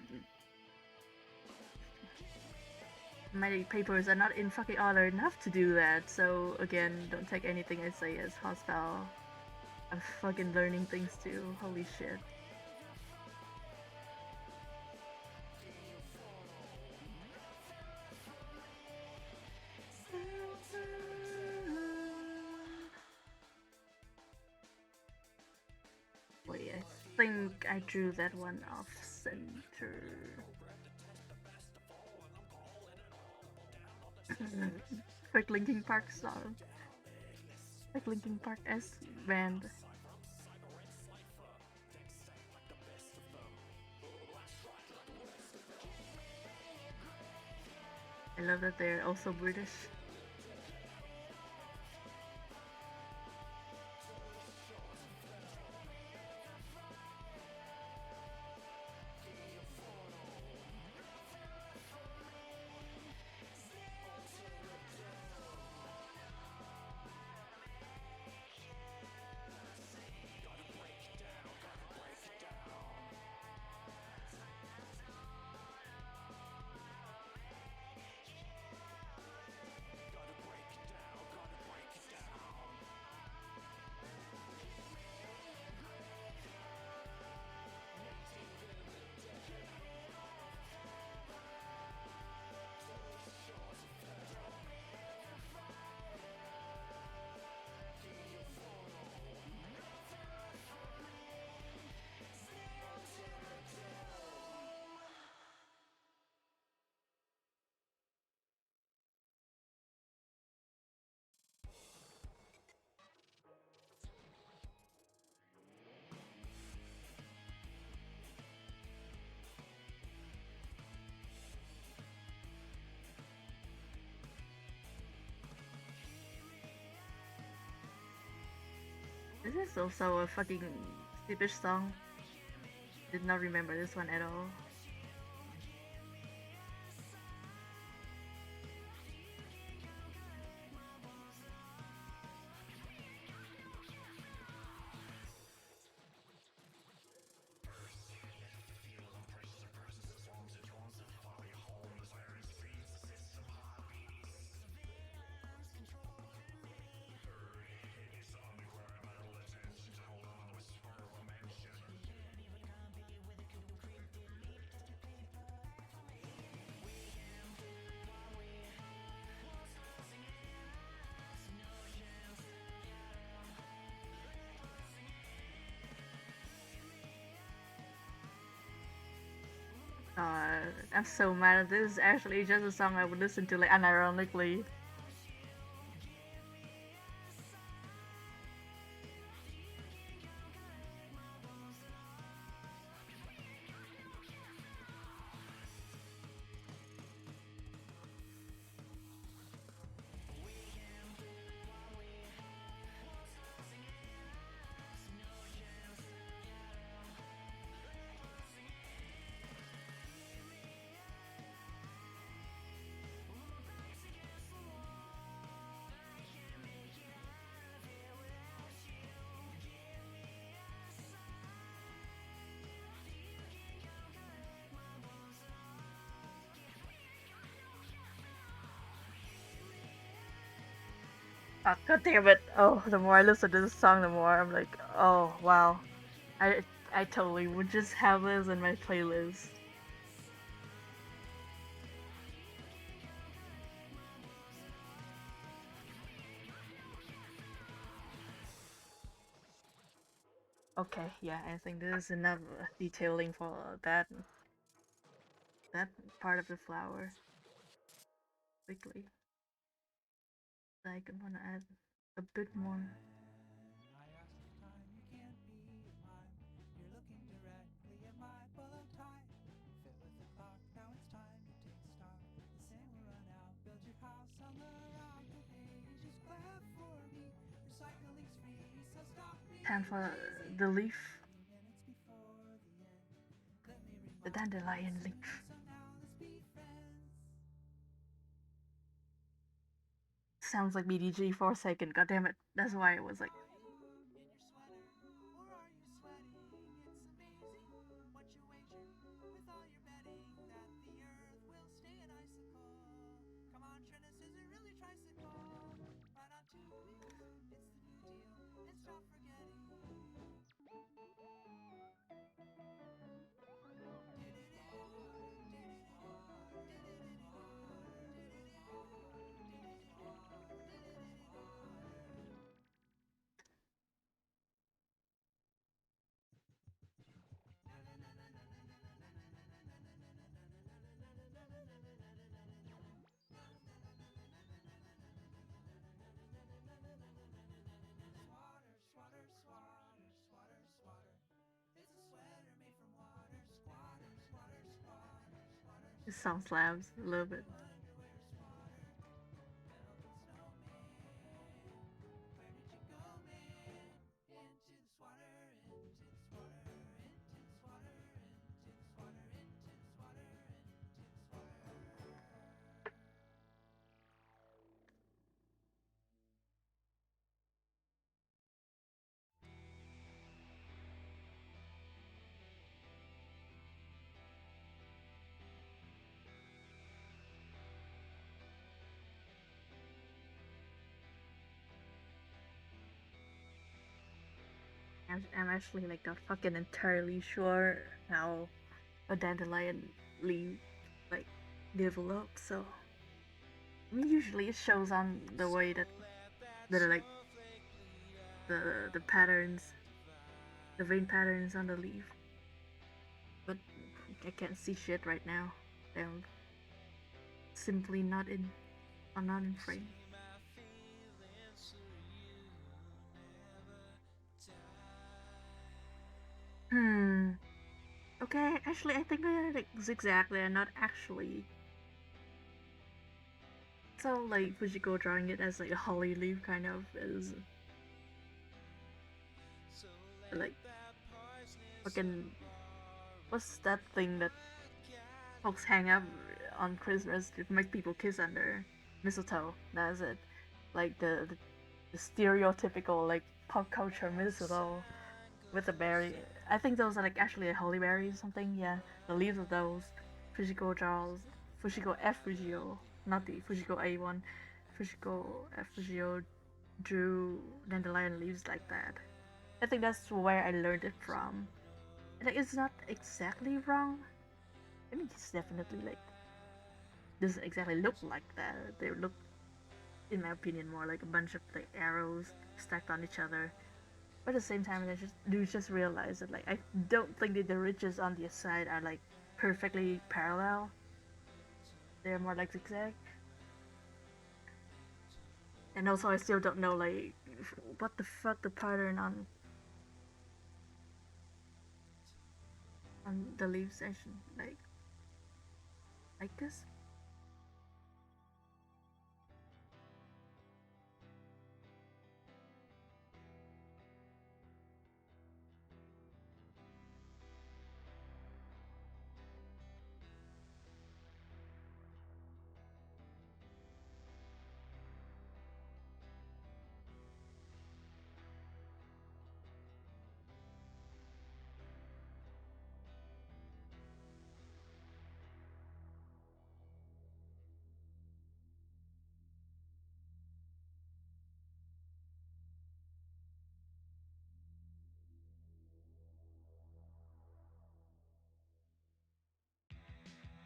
papers are not in fucking order enough to do that. So again, don't take anything I say as hostile. I'm fucking learning things too. Holy shit. Wait, I think I drew that one off center. Like Linkin Park song. Like Linkin Park S band. I love that they're also British. This is also a fucking stupid song. Did not remember this one at all. I'm so mad. This is actually just a song I would listen to like unironically. Oh, God damn it. Oh, the more I listen to this song, the more I'm like, oh, wow. I totally would just have this in my playlist. Okay, yeah, I think this is enough detailing for that part of the flower. Quickly. Like, I'm gonna add a bit more. Time for the leaf. The dandelion leaf. Sounds like BDG for a second, god damn it. That's why it was like. It sound slabs a little bit. I'm actually like not fucking entirely sure how a dandelion leaf like develops. So I mean, usually it shows on the way that like the patterns, the vein patterns on the leaf. But I can't see shit right now. They're simply not in, are not in frame. Hmm. Okay, actually, I think they're like zigzag. They're not actually. So like Fujiko drawing it as like a holly leaf kind of is. like fucking what's that thing that folks hang up on Christmas to make people kiss under mistletoe? That's it. Like the stereotypical like pop culture mistletoe with a berry. I think those are like actually a holy berry or something. Yeah, the leaves of those. Fujiko draws Fujiko F Fujio, not the Fujiko A one. Fujiko F Fujio drew dandelion leaves like that. I think that's where I learned it from. And like, it's not exactly wrong. I mean, it's definitely like doesn't exactly look like that. They look, in my opinion, more like a bunch of like arrows stacked on each other. But at the same time, I just realize that like I don't think that the ridges on the side are like perfectly parallel. They're more like zigzag. And also, I still don't know like what the fuck the pattern on the leaves actually like this.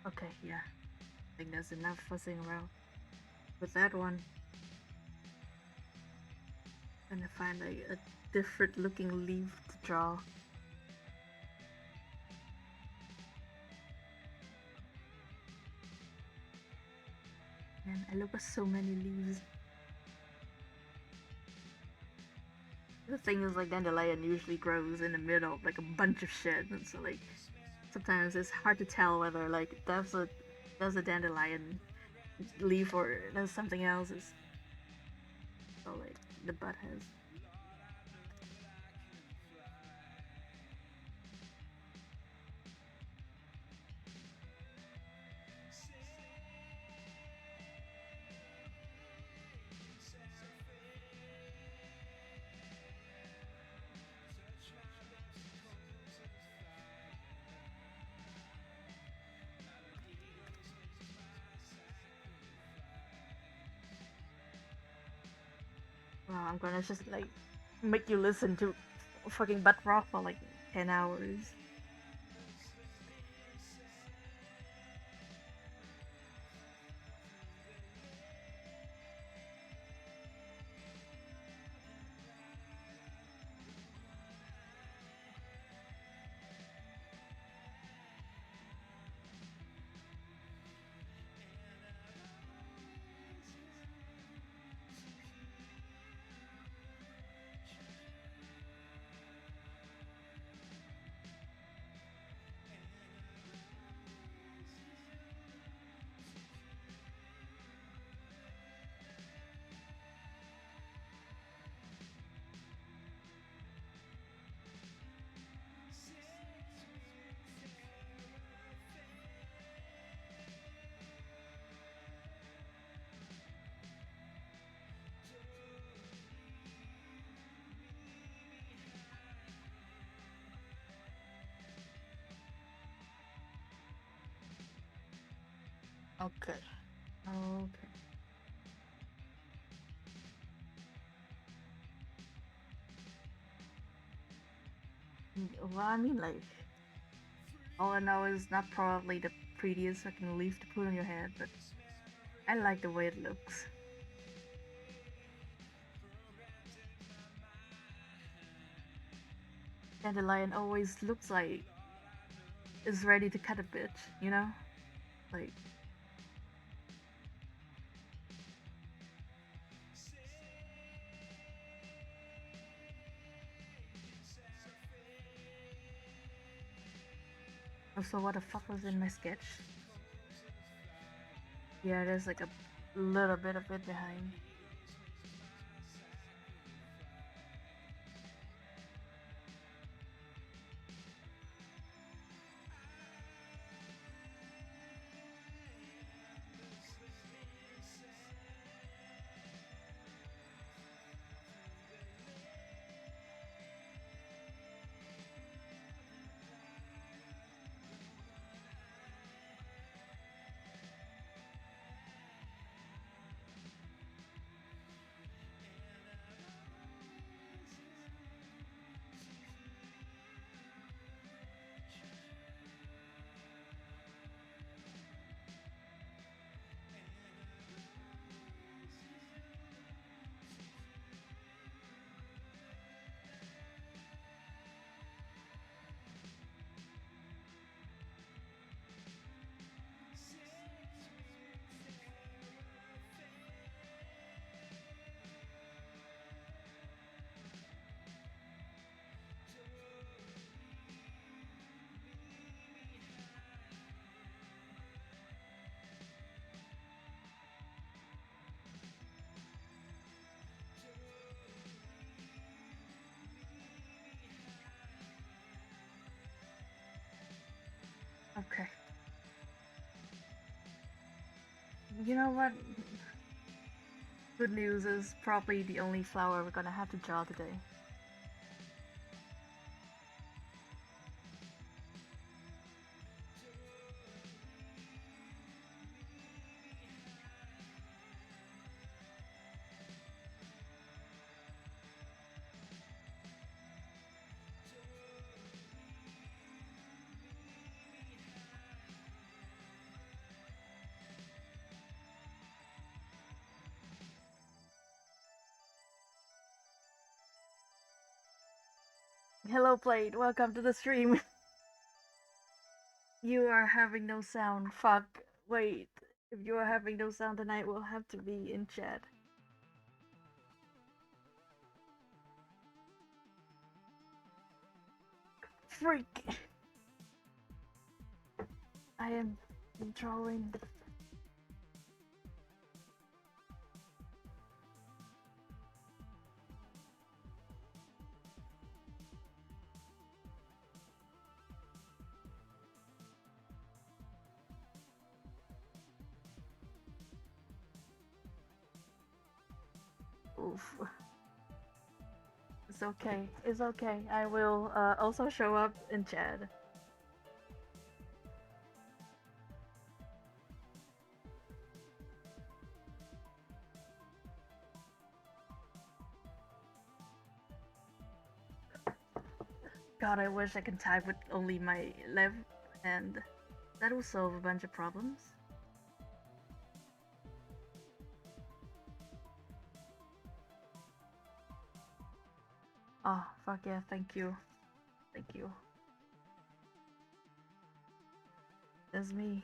Okay, yeah, I think that's enough fussing around with that one. Gonna find like a different looking leaf to draw. Man, I look at so many leaves. The thing is, like, dandelion usually grows in the middle of like a bunch of shit, and so like sometimes it's hard to tell whether like that's a dandelion leaf or there's something else. Is so like the butt has. Well, I'm gonna just like make you listen to fucking butt rock for like 10 hours. Okay. Okay. Well, I mean, like, all I know is not probably the prettiest fucking leaf to put on your head, but I like the way it looks. Dandelion always looks like it's ready to cut a bitch, you know? Like, oh, so what the fuck was in my sketch? Yeah, there's like a little bit of it behind. You know what? Good news is probably the only flower we're gonna have to draw today. Hello, Plate. Welcome to the stream. You are having no sound. Fuck. Wait. If you are having no sound tonight, we'll have to be in chat. Freak. I am drawing. Oof. It's okay. It's okay. I will also show up in chat. God, I wish I could type with only my left hand. That will solve a bunch of problems. Oh, fuck yeah, thank you. Thank you. That's me.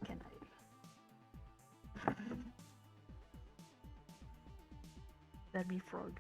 Can I? That'd be frog.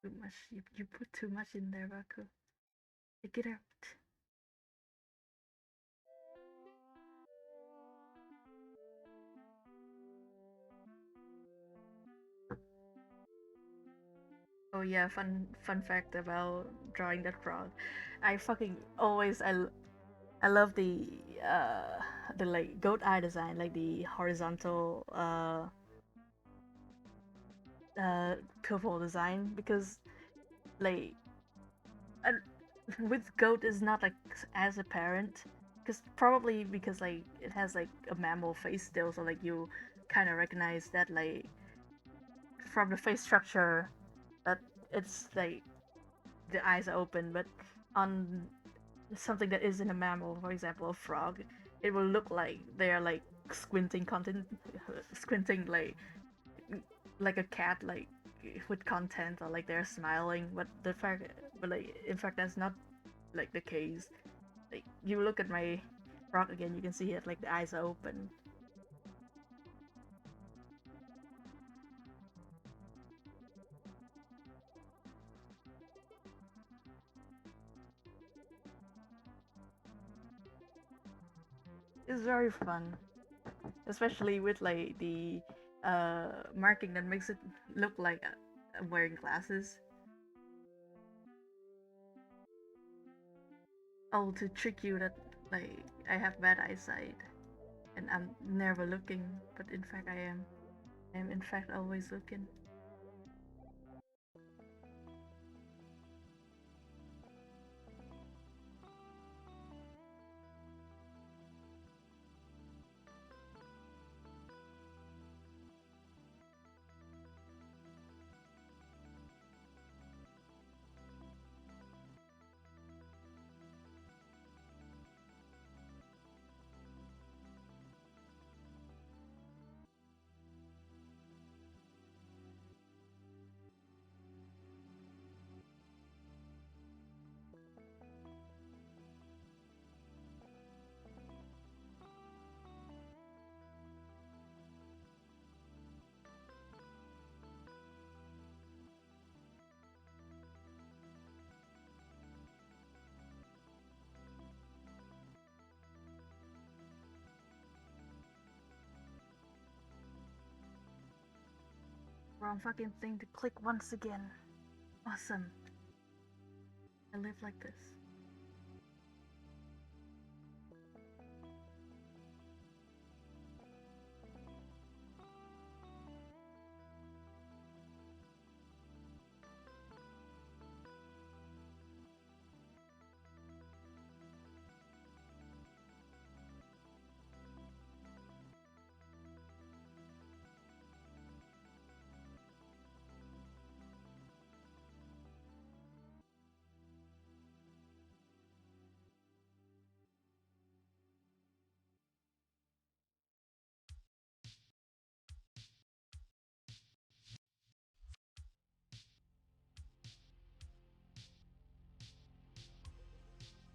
Too much. You put too much in there, Baku. Take it out. Oh yeah, fun fact about drawing that frog. I fucking always I love the like goat eye design, like the horizontal pupil design, because like I, with goat is not like as apparent, because probably because like it has like a mammal face still, so like you kind of recognize that like from the face structure that it's like the eyes are open, but on something that isn't a mammal, for example a frog, it will look like they're like squinting content squinting like a cat, like with content, or like they're smiling, but like in fact that's not like the case. Like you look at my frog again, you can see it like the eyes are open. It's very fun, especially with like the marking that makes it look like I'm wearing glasses. Oh, to trick you that like I have bad eyesight and I'm never looking, but in fact I am. I am in fact always looking. wrong fucking thing to click once again. Awesome. I live like this.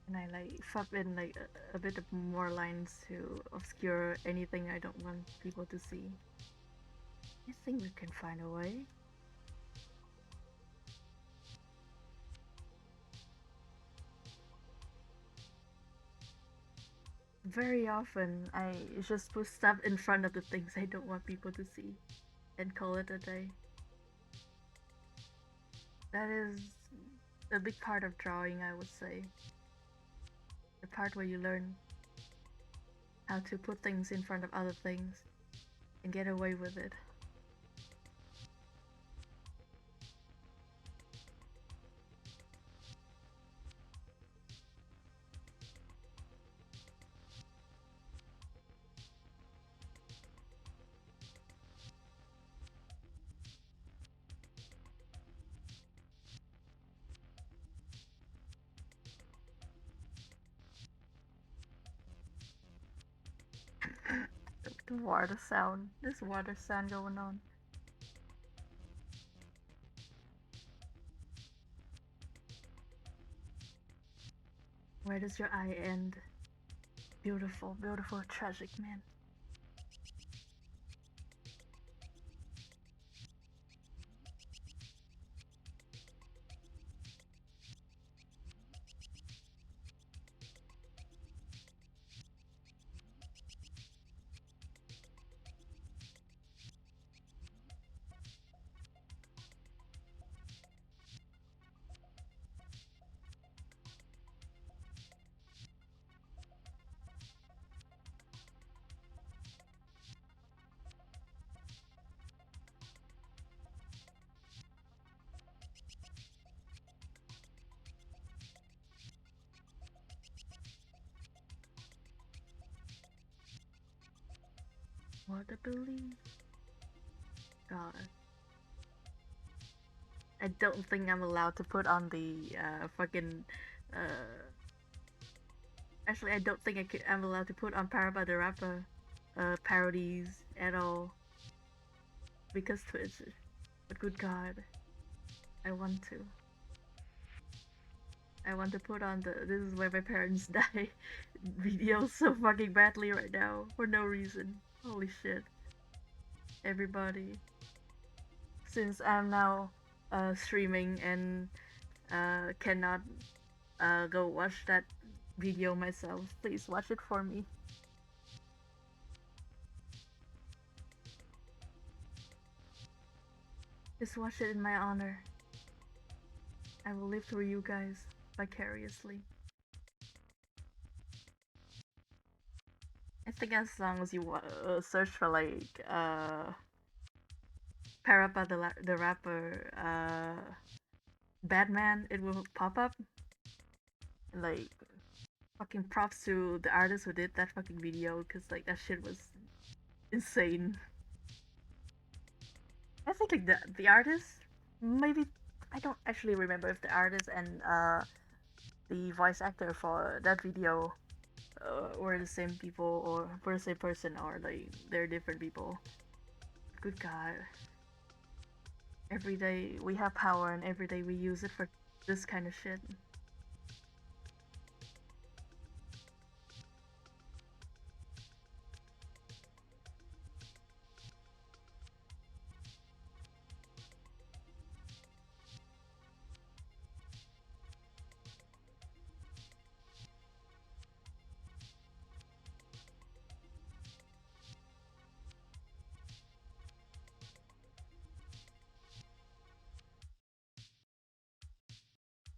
And I like fub in like a bit of more lines to obscure anything I don't want people to see. I think we can find a way. Very often I just put stuff in front of the things I don't want people to see and call it a day. That is a big part of drawing, I would say. The part where you learn how to put things in front of other things and get away with it. The water sound. There's water sound going on. Where does your eye end? Beautiful, beautiful, tragic man. What a belief. God. I don't think I'm allowed to put on the fucking actually I don't think I'm allowed to put on Parappa the Rapper parodies at all because Twitch. But good God, I want to. I want to put on the "This is where my parents die" video so fucking badly right now for no reason. Holy shit. Everybody. Since I'm now streaming and cannot go watch that video myself, please watch it for me. Just watch it in my honor. I will live through you guys vicariously. I think as long as you search for like Parappa the Rapper Batman, it will pop up. Like fucking props to the artist who did that fucking video, cause like that shit was insane. I think like the artist, maybe I don't actually remember if the artist and the voice actor for that video were the same people or were the same person or like they're different people. Good God. Every day we have power and every day we use it for this kind of shit.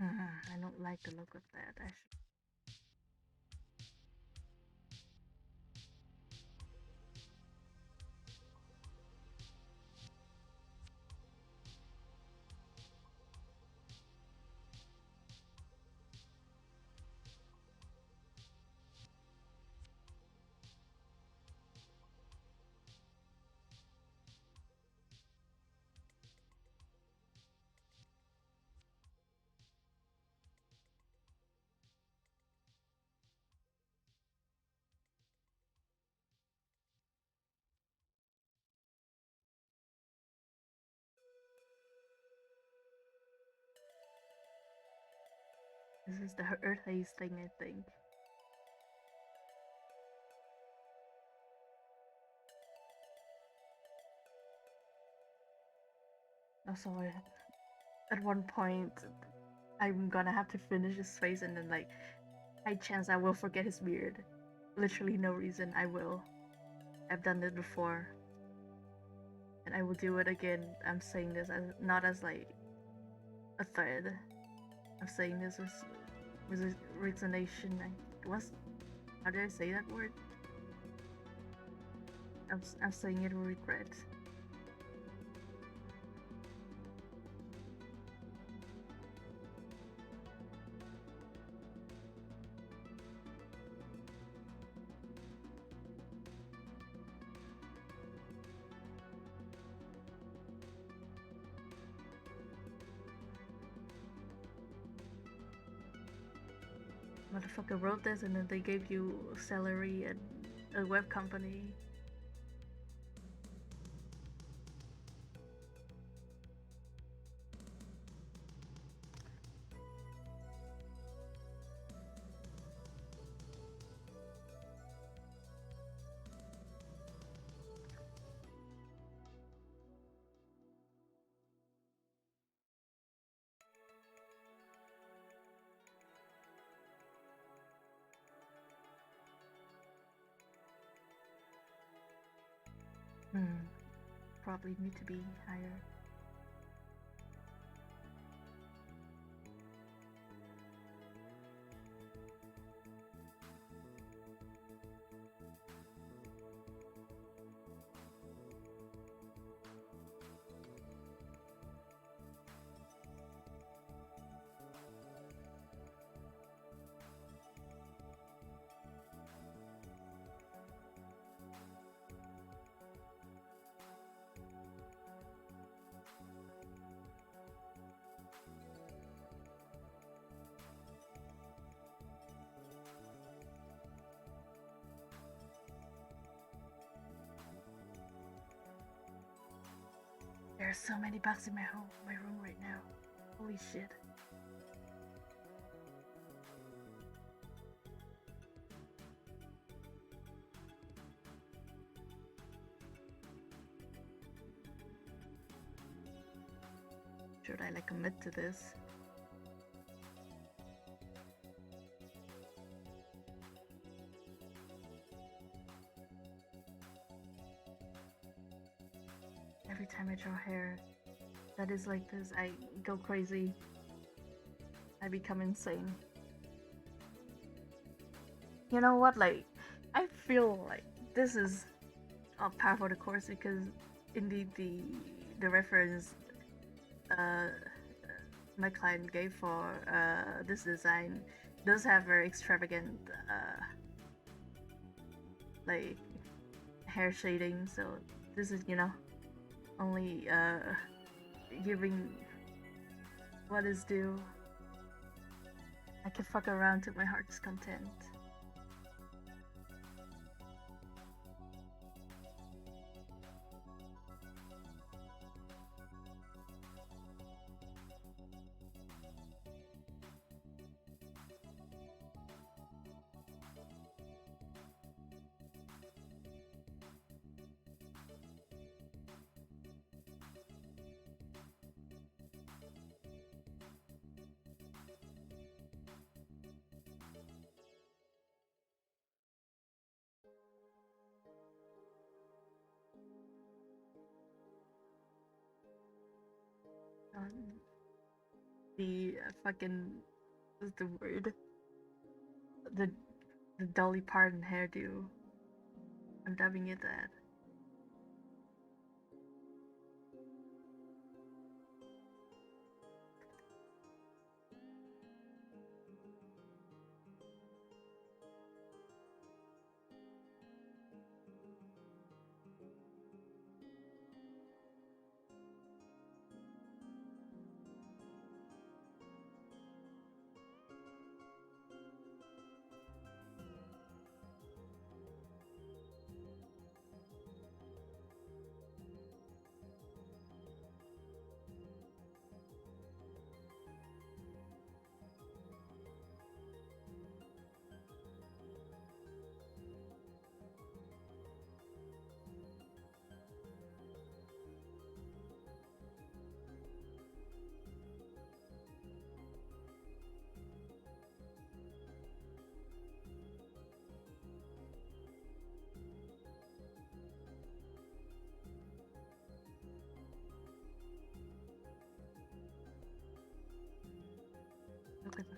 I don't like the look of that. This is the Earth Haze thing, I think. Also, at one point, I'm gonna have to finish his face, and then, like, high chance I will forget his beard. Literally no reason, I will. I've done it before. And I will do it again. I'm saying this as not as like a thread. I'm saying this with a resignation. How did I say that word? I'm saying it with regret. Motherfucker wrote this and then they gave you salary at a web company. Probably need to be higher. There are so many bugs in my room right now. Holy shit. Should I like commit to this? Every time I draw hair that is like this, I go crazy. I become insane. You know what? Like, I feel like this is par for the course because indeed the reference my client gave for this design does have very extravagant like hair shading. So this is, you know, only giving what is due. I can fuck around to my heart's content. the fucking, what's the word? The Dolly Parton hairdo. I'm dubbing it that.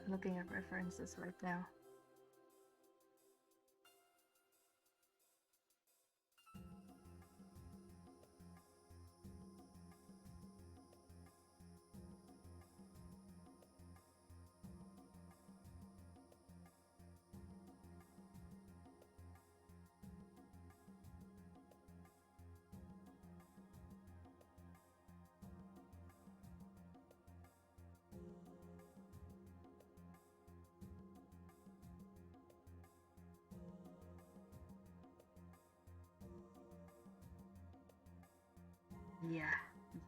Looking at references right now.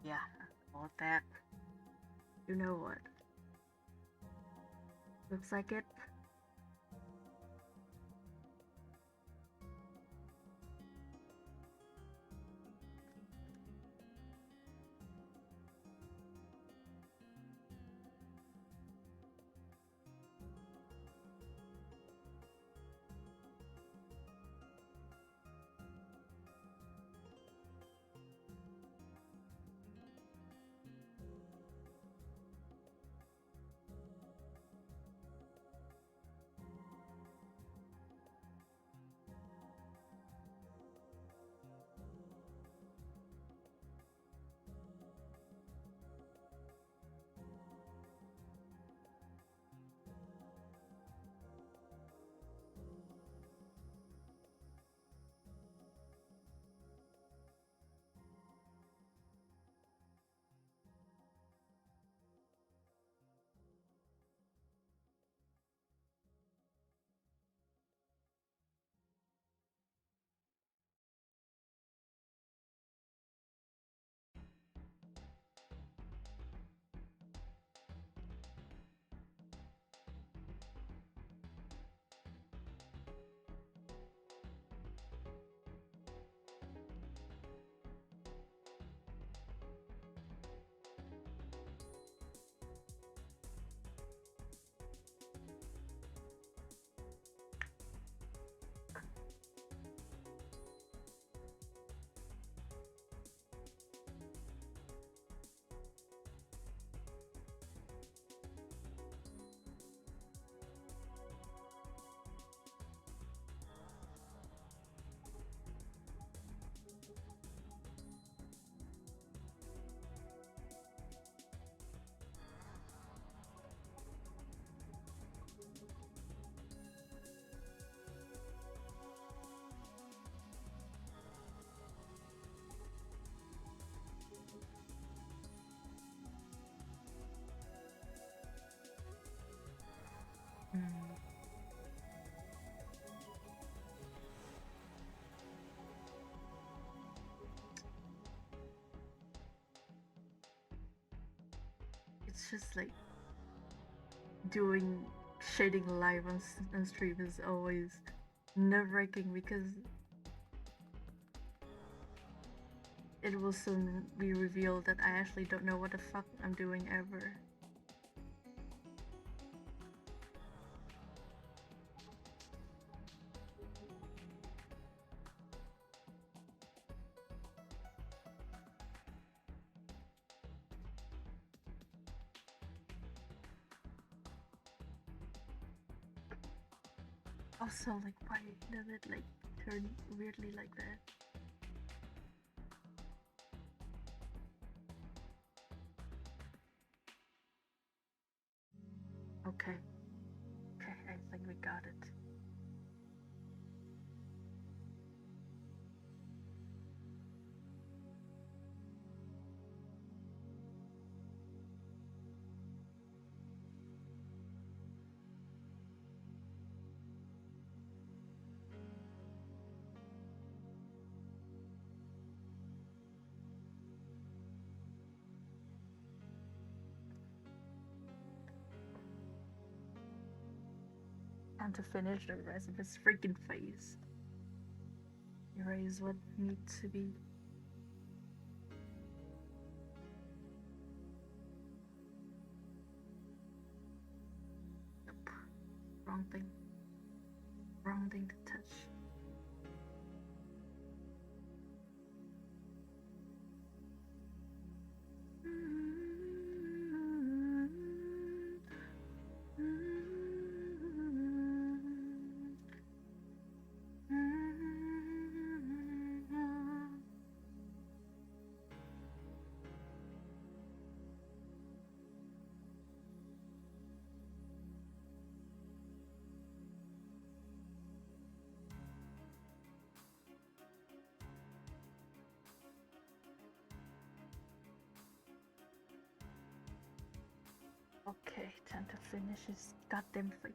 Yeah, all that. You know what? Looks like it. Mm. It's just like doing shading live on stream is always nerve-wracking because it will soon be revealed that I actually don't know what the fuck I'm doing ever. Also, like, why does it like turn weirdly like that? Okay. Okay, I think we got it. Time to finish the rest of his freaking face. Erase what needs to be. Nope. Wrong thing. Wrong thing to touch. Okay, time to finish his goddamn face.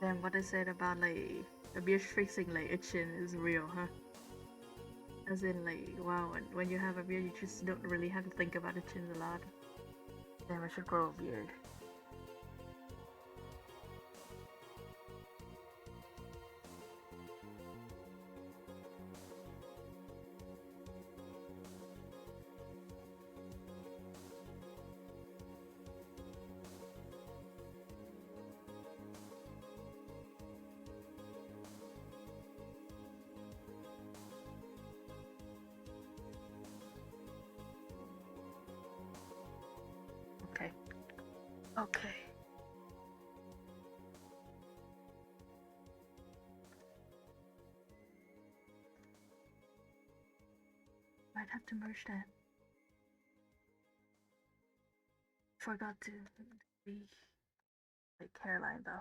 Then what I said about like a beard fixing like a chin is real, huh? As in like, wow, when you have a beard, you just don't really have to think about the chin a lot. Damn, I should grow a beard. Okay. Okay. Might have to merge that. Forgot to be like hairline though.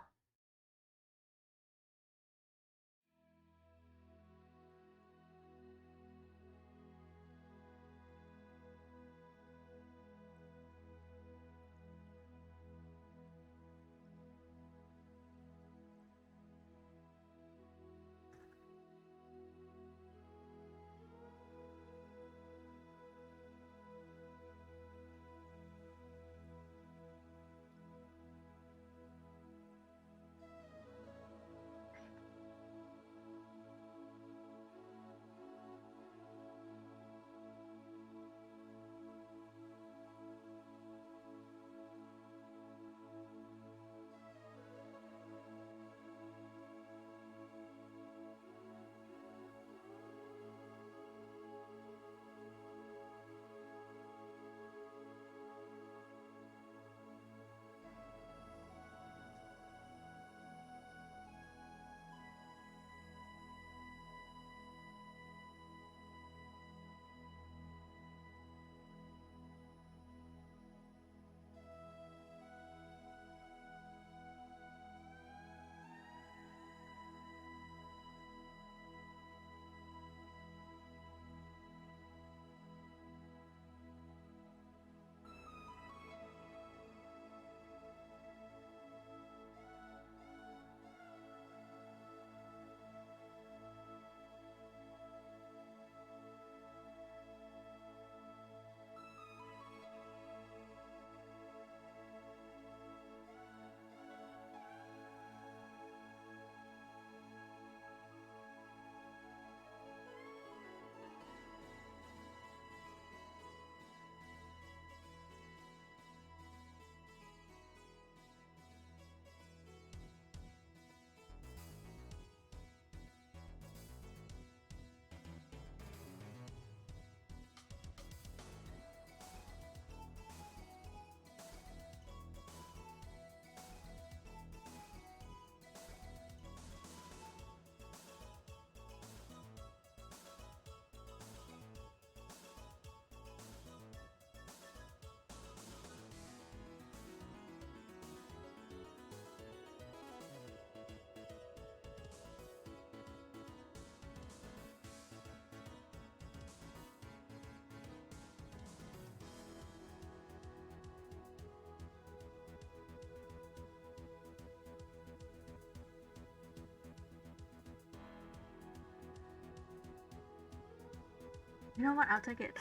You know what? I'll take it.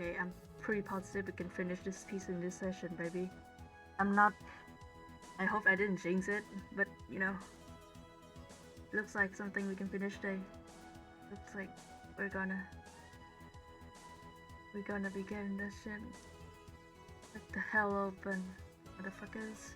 Okay, I'm pretty positive we can finish this piece in this session, baby. I'm not. I hope I didn't jinx it, but you know, looks like something we can finish today. Looks like we're gonna we're gonna be getting this shit. Let the hell open, motherfuckers.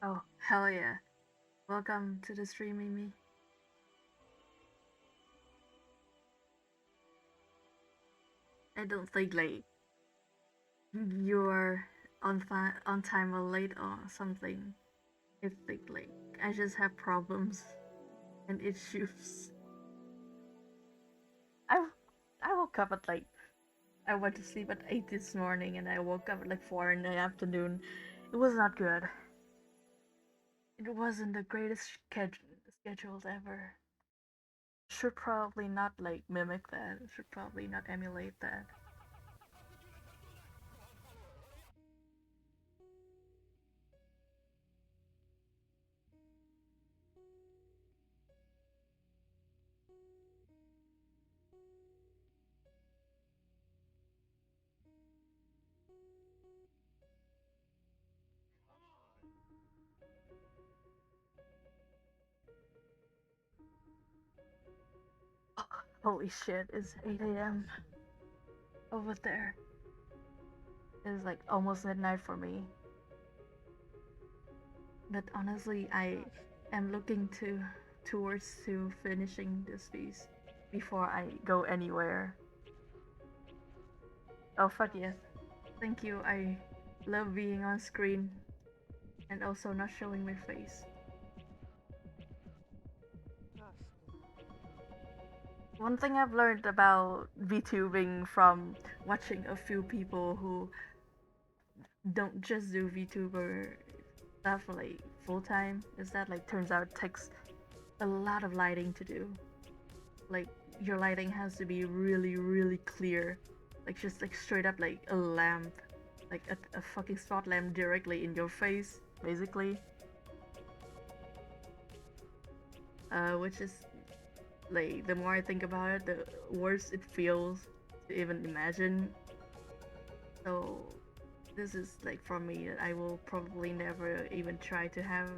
Oh, hell yeah. Welcome to the stream, Mimi. I don't think like you're on time or late or something. I think like I just have problems and issues. I I woke up at like I went to sleep at 8 this morning and I woke up at like 4 in the afternoon. It was not good. it wasn't the greatest schedule ever. Should probably not like mimic that. Should probably not emulate that. Holy shit, it's 8 a.m. over there. It's like almost midnight for me. But honestly, I am looking towards to finishing this piece before I go anywhere. Oh fuck yes. Thank you. I love being on screen and also not showing my face. One thing I've learned about VTubing from watching a few people who don't just do VTuber stuff like full time is that like turns out it takes a lot of lighting to do. Like your lighting has to be really really clear, like just like straight up like a lamp, like a fucking spot lamp directly in your face, basically. Which is like the more I think about it, the worse it feels to even imagine. So this is like for me that I will probably never even try to have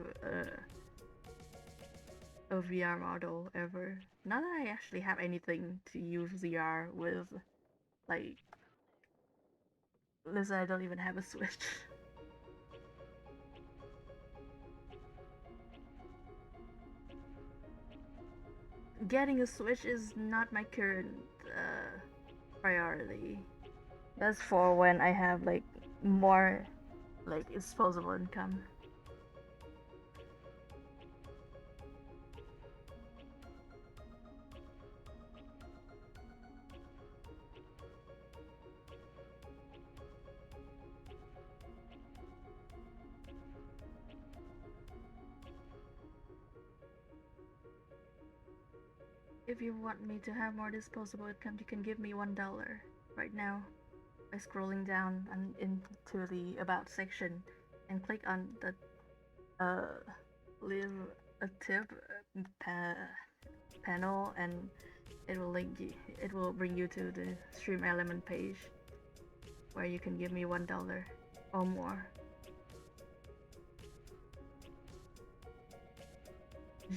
a VR model ever. Not that I actually have anything to use VR with. Like, listen, I don't even have a Switch. Getting a Switch is not my current priority. That's for when I have like more like disposable income. If you want me to have more disposable income, you can give me $1 right now by scrolling down and into the about section and click on the leave a tip panel, and it will link you. It will bring you to the stream element page where you can give me $1 or more.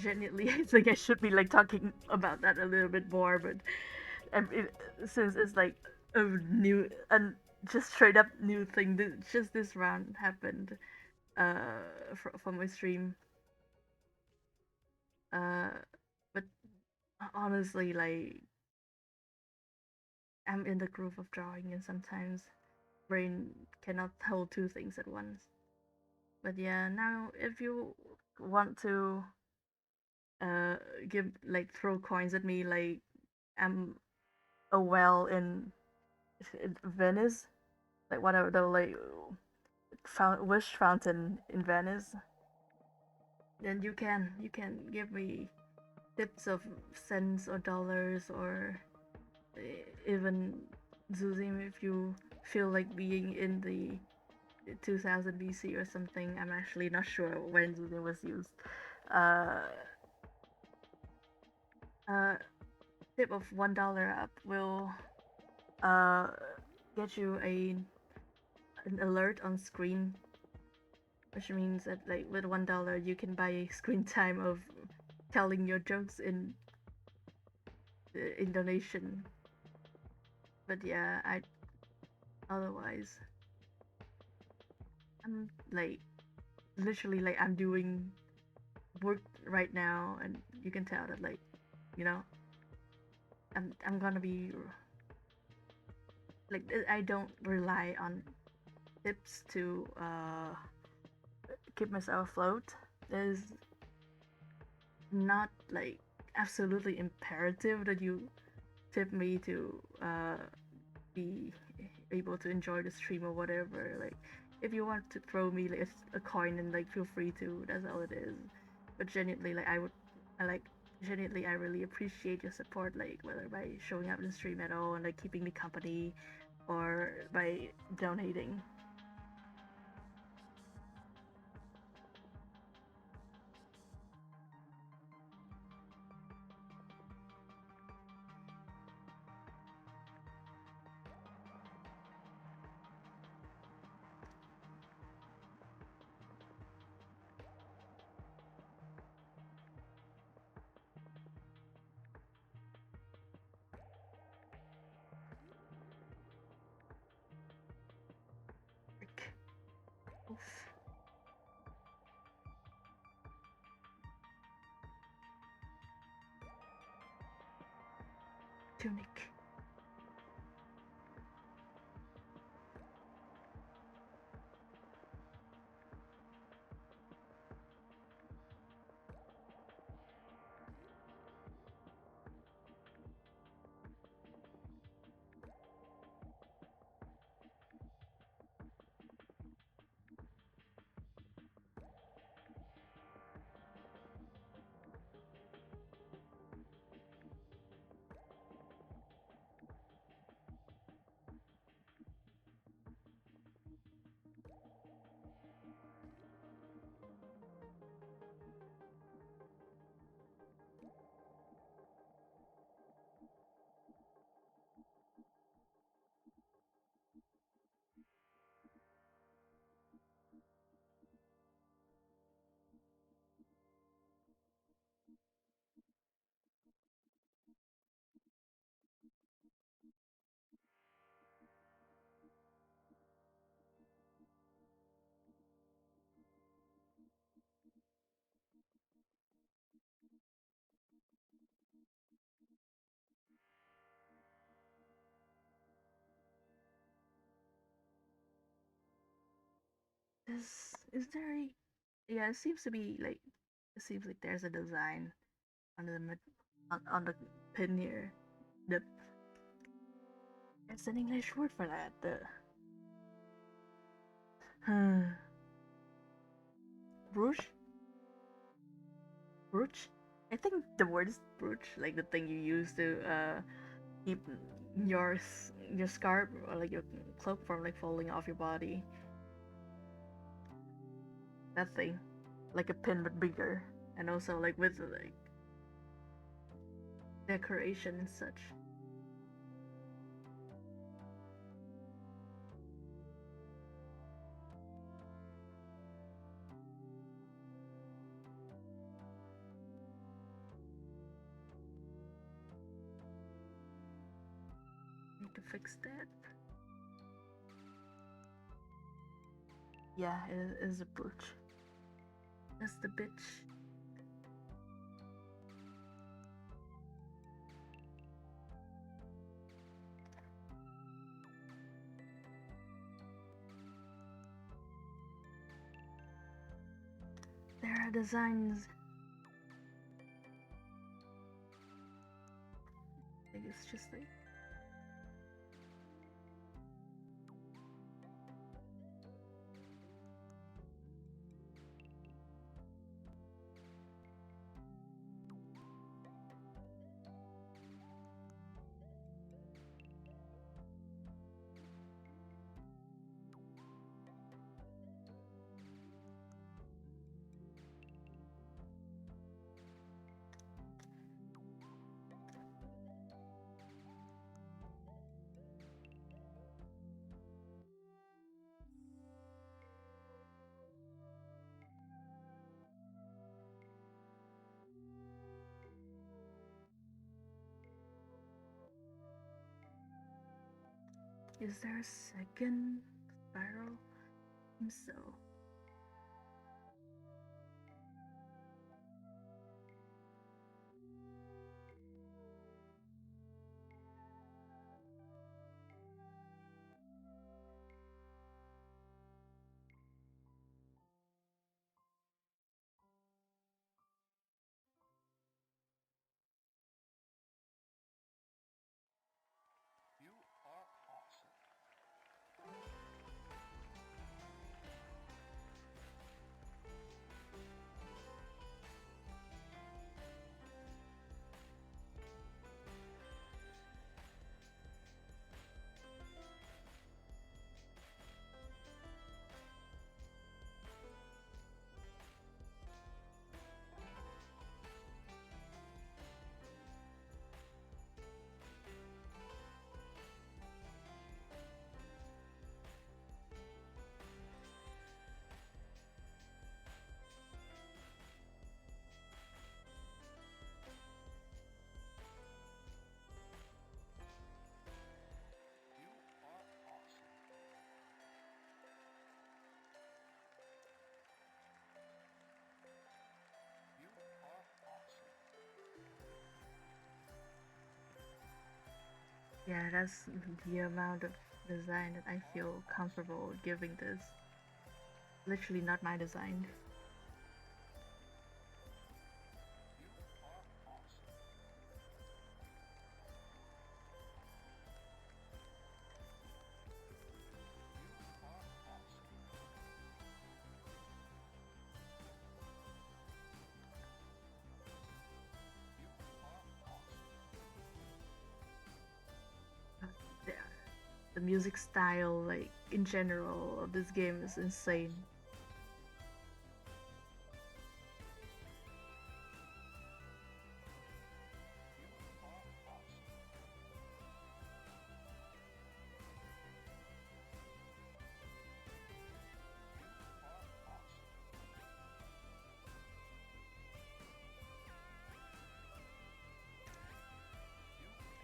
Genuinely, I think I should be like talking about that a little bit more, but since it's like a new and just straight up new thing, just this round happened from my stream. Uh, but honestly, like I'm in the groove of drawing, and sometimes brain cannot hold two things at once. But yeah, now if you want to uh give like throw coins at me, like I'm a well in Venice, like whatever the like wish fountain in Venice, then you can give me tips of cents or dollars or even Zuzim if you feel like being in the 2000 BC or something. I'm actually not sure when Zuzim was used. Uh, uh, tip of $1 up will uh get you an alert on screen, which means that like with $1 you can buy screen time of telling your jokes in Indonesian. But yeah, I otherwise I'm like literally like I'm doing work right now, and you can tell that like you know I'm gonna be like I don't rely on tips to keep myself afloat. There's not like absolutely imperative that you tip me to be able to enjoy the stream or whatever. Like if you want to throw me like a coin and like feel free to. That's all it is. But genuinely, like I like genuinely, I really appreciate your support. Like whether by showing up in the stream at all and like keeping me company, or by donating. Like, oof. Tunic. Is there a, yeah, it seems to be like, it seems like there's a design on the on the pin here. The There's an English word for that. The brooch, brooch. I think the word is brooch, like the thing you use to keep your scarf or like your cloak from like falling off your body. That thing, like a pin but bigger, and also like with like decoration and such. Need to fix that. Yeah, it is a brooch. That's the bitch. There are designs. Like it's just like is there a second spiral? I think so. You are awesome. Yeah, that's the amount of design that I feel comfortable giving this. Literally not my design. Yeah, the music style, like in general, of this game is insane.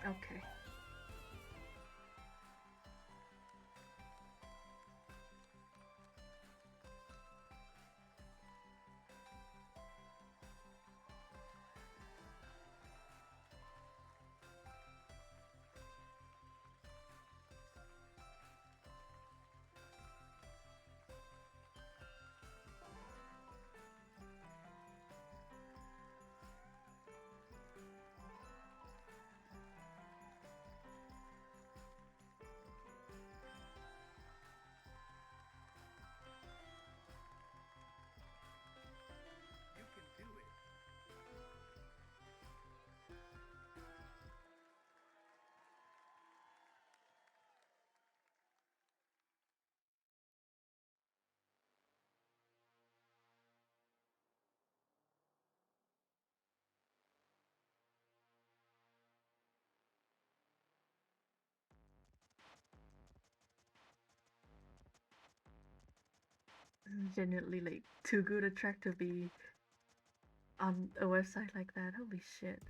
Okay. Genuinely like too good a track to be on a website like that. Holy shit.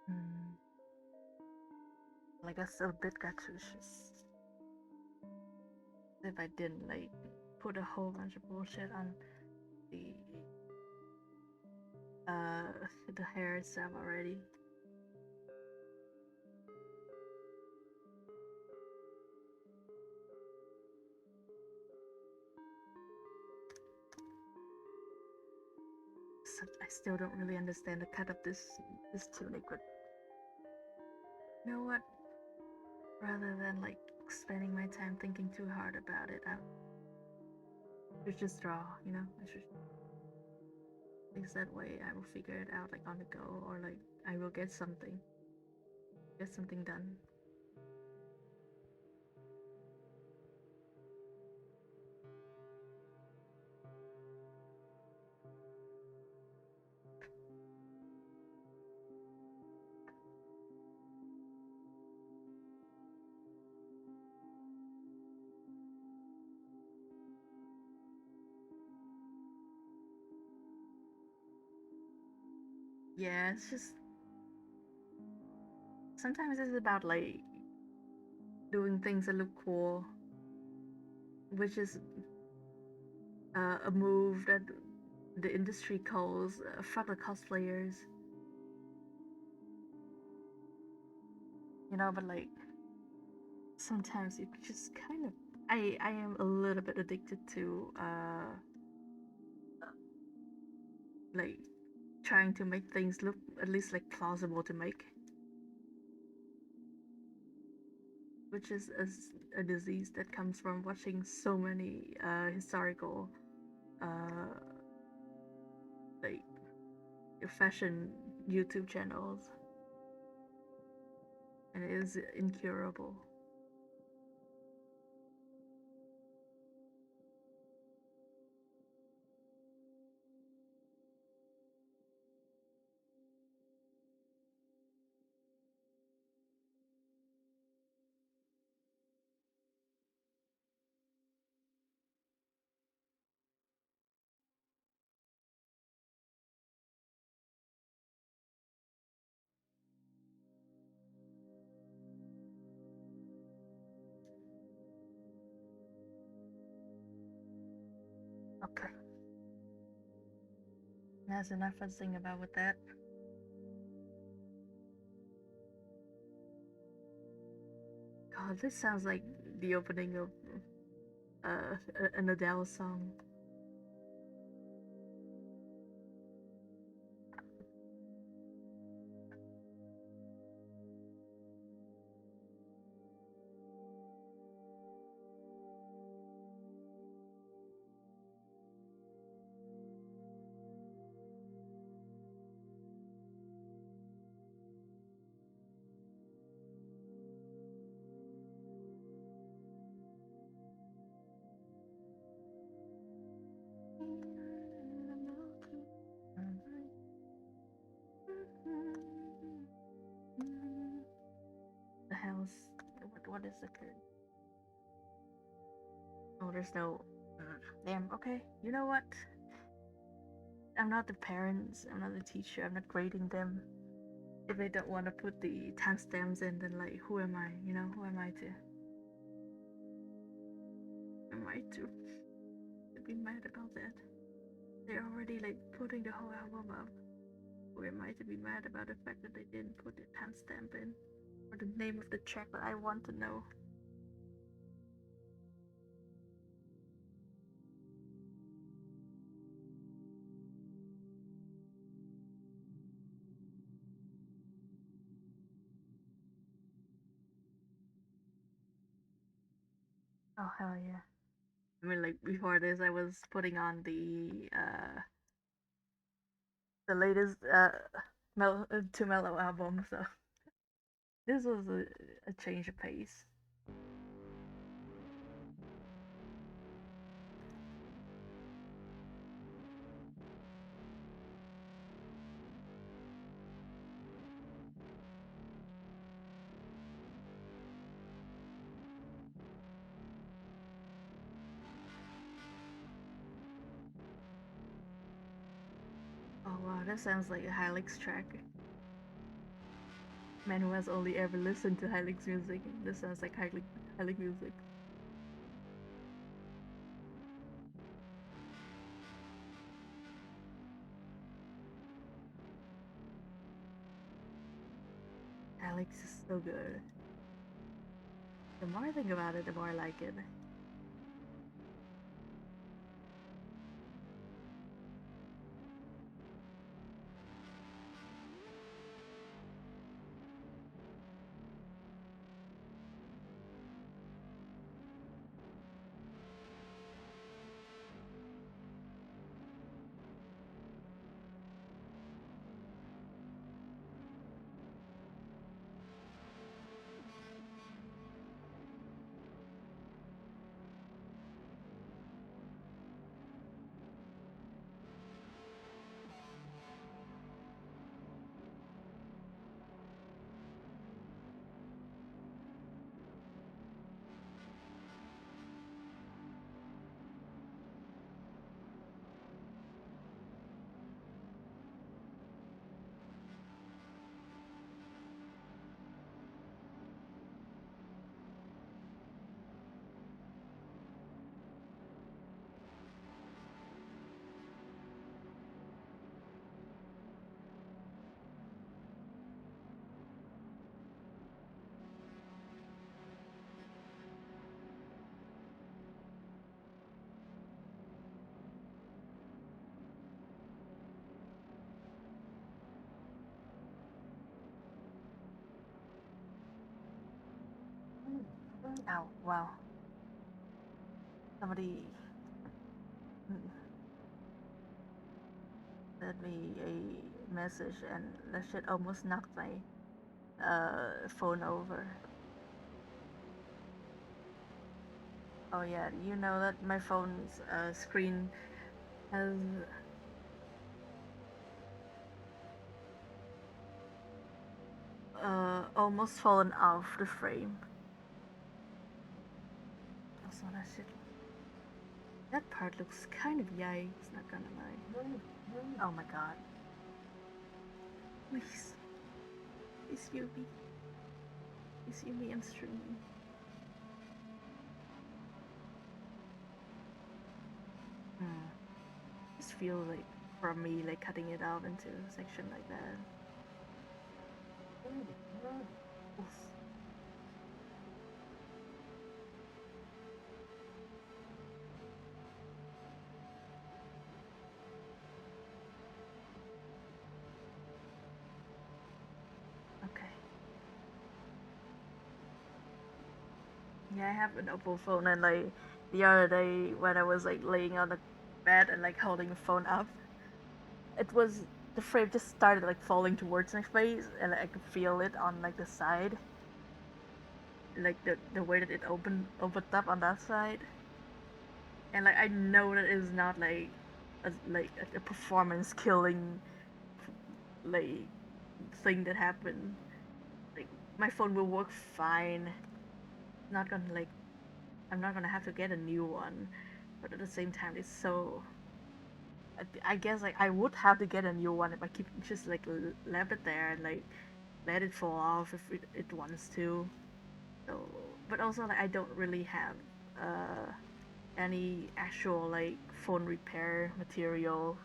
Mm. Like I still a bit gratuitous. If I didn't like put a whole bunch of bullshit on the uh the hair itself already. So I still don't really understand the cut of this tunic, but you know what? Rather than like spending my time thinking too hard about it, I should just draw, you know? I should at least that way I will figure it out like on the go, or like I will get something done. Yeah, it's just sometimes it's about like doing things that look cool, which is a move that the industry calls fuck the cosplayers. But like sometimes you just kind of I am a little bit addicted to like trying to make things look at least like plausible to make, which is a disease that comes from watching so many historical uh like fashion YouTube channels, and it is incurable. Okay, that's enough fussing about with that. God, this sounds like the opening of an Adele song. The house. What is the code? Oh, there's no. Damn. Okay. You know what? I'm not the parents. I'm not the teacher. I'm not grading them. If they don't want to put the timestamps in, then like, who am I? Who am I to? Am I to be mad about that? They're already like putting the whole album up. Who am I to be mad about the fact that they didn't put the timestamp in or the name of the track that I want to know? Oh hell yeah! I mean, like before this, I was putting on the latest To Mellow album, so this was a change of pace. Oh wow, that sounds like a Hylix track. Man who has only ever listened to Hylix music, this sounds like Hylix music. Hylix is so good. The more I think about it, the more I like it. Ow, wow. Somebody sent me a message and that shit almost knocked my phone over. Oh yeah, you know that my phone's screen has almost fallen off the frame. Also, that part looks kind of yikes, not gonna lie. Oh my god. Please. Please view me. Please view me, I'm streaming. Just feel like, from me, like cutting it out into a section like that. Oof. Okay. Yeah, I have an Oppo phone, and like the other day when I was like laying on the bed and like holding the phone up, the frame just started like falling towards my face, and like, I could feel it on like the side, like the way that it opened up on that side, and like I know that is not like a performance killing like thing that happened. Like my phone will work fine. Not gonna like I'm not gonna have to get a new one, but at the same time, it's so. I guess like I would have to get a new one if I keep just like left it there and like let it fall off if it wants to. So, but also like I don't really have any actual like phone repair material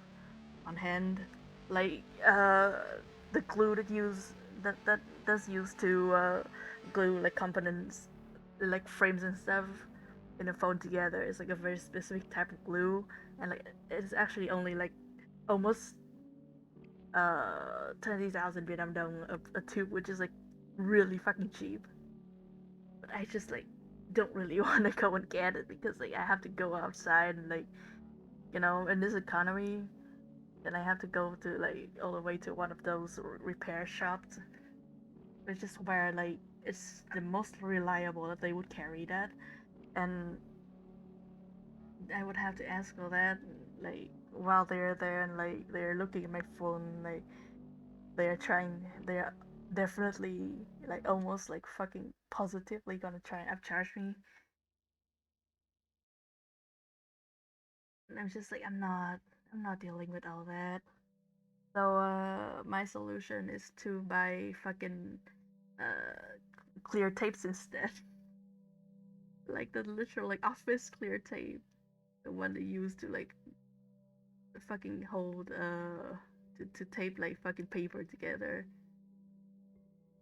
on hand. Like the glue that does use to glue like components, like frames and stuff in a phone together is like a very specific type of glue, and like it's actually only like almost 20,000 Vietnam dong a tube, which is like really fucking cheap. But I just like don't really want to go and get it because like I have to go outside and like in this economy, then I have to go to like all the way to one of those repair shops, which is where like it's the most reliable that they would carry that, and I would have to ask all that like while they're there and like they're looking at my phone, like they're definitely like almost like fucking positively gonna try and upcharge me. And I'm just like I'm not dealing with all that. So my solution is to buy fucking uh clear tapes instead. Like the literal like office clear tape. The one they use to like fucking hold to tape like fucking paper together.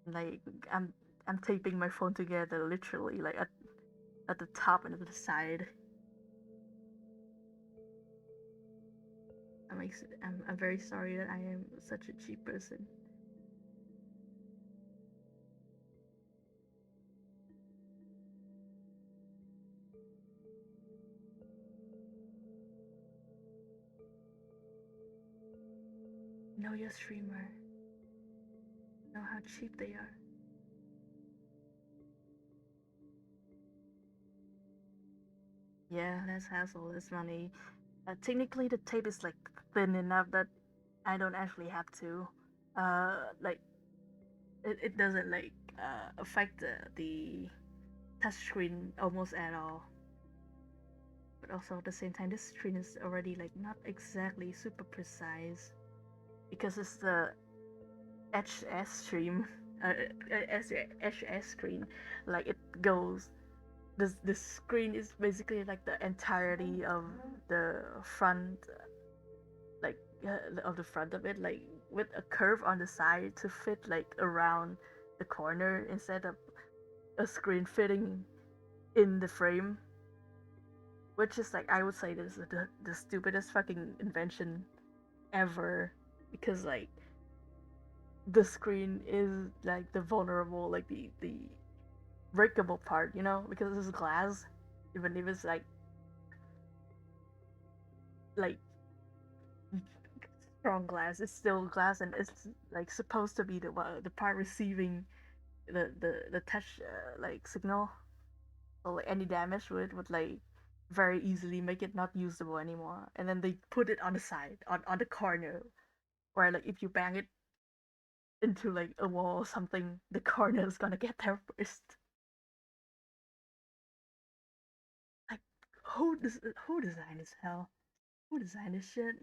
Like I'm I'm taping my phone together literally like at the top and at the side. I'm very sorry that I am such a cheap person. Know your streamer. Know how cheap they are. Yeah, less hassle, less money. Technically, the tape is like thin enough that I don't actually have to. Like it doesn't like affect the touchscreen almost at all. But also at the same time, this screen is already like not exactly super precise because it's the HS stream, HS screen. Like it goes. The screen is basically like the entirety of the front, like of the front of it, like with a curve on the side to fit like around the corner instead of a screen fitting in the frame, which is like I would say this is the stupidest fucking invention ever because like the screen is like the vulnerable like the breakable part, you know, because it's glass. Even if it's like strong glass, it's still glass, and it's like supposed to be the part receiving the touch like signal. So like any damage to it would like very easily make it not usable anymore. And then they put it on the side, on the corner, where like if you bang it into like a wall or something, the corner is gonna get there first. Like who designed this hell? Who designed this shit?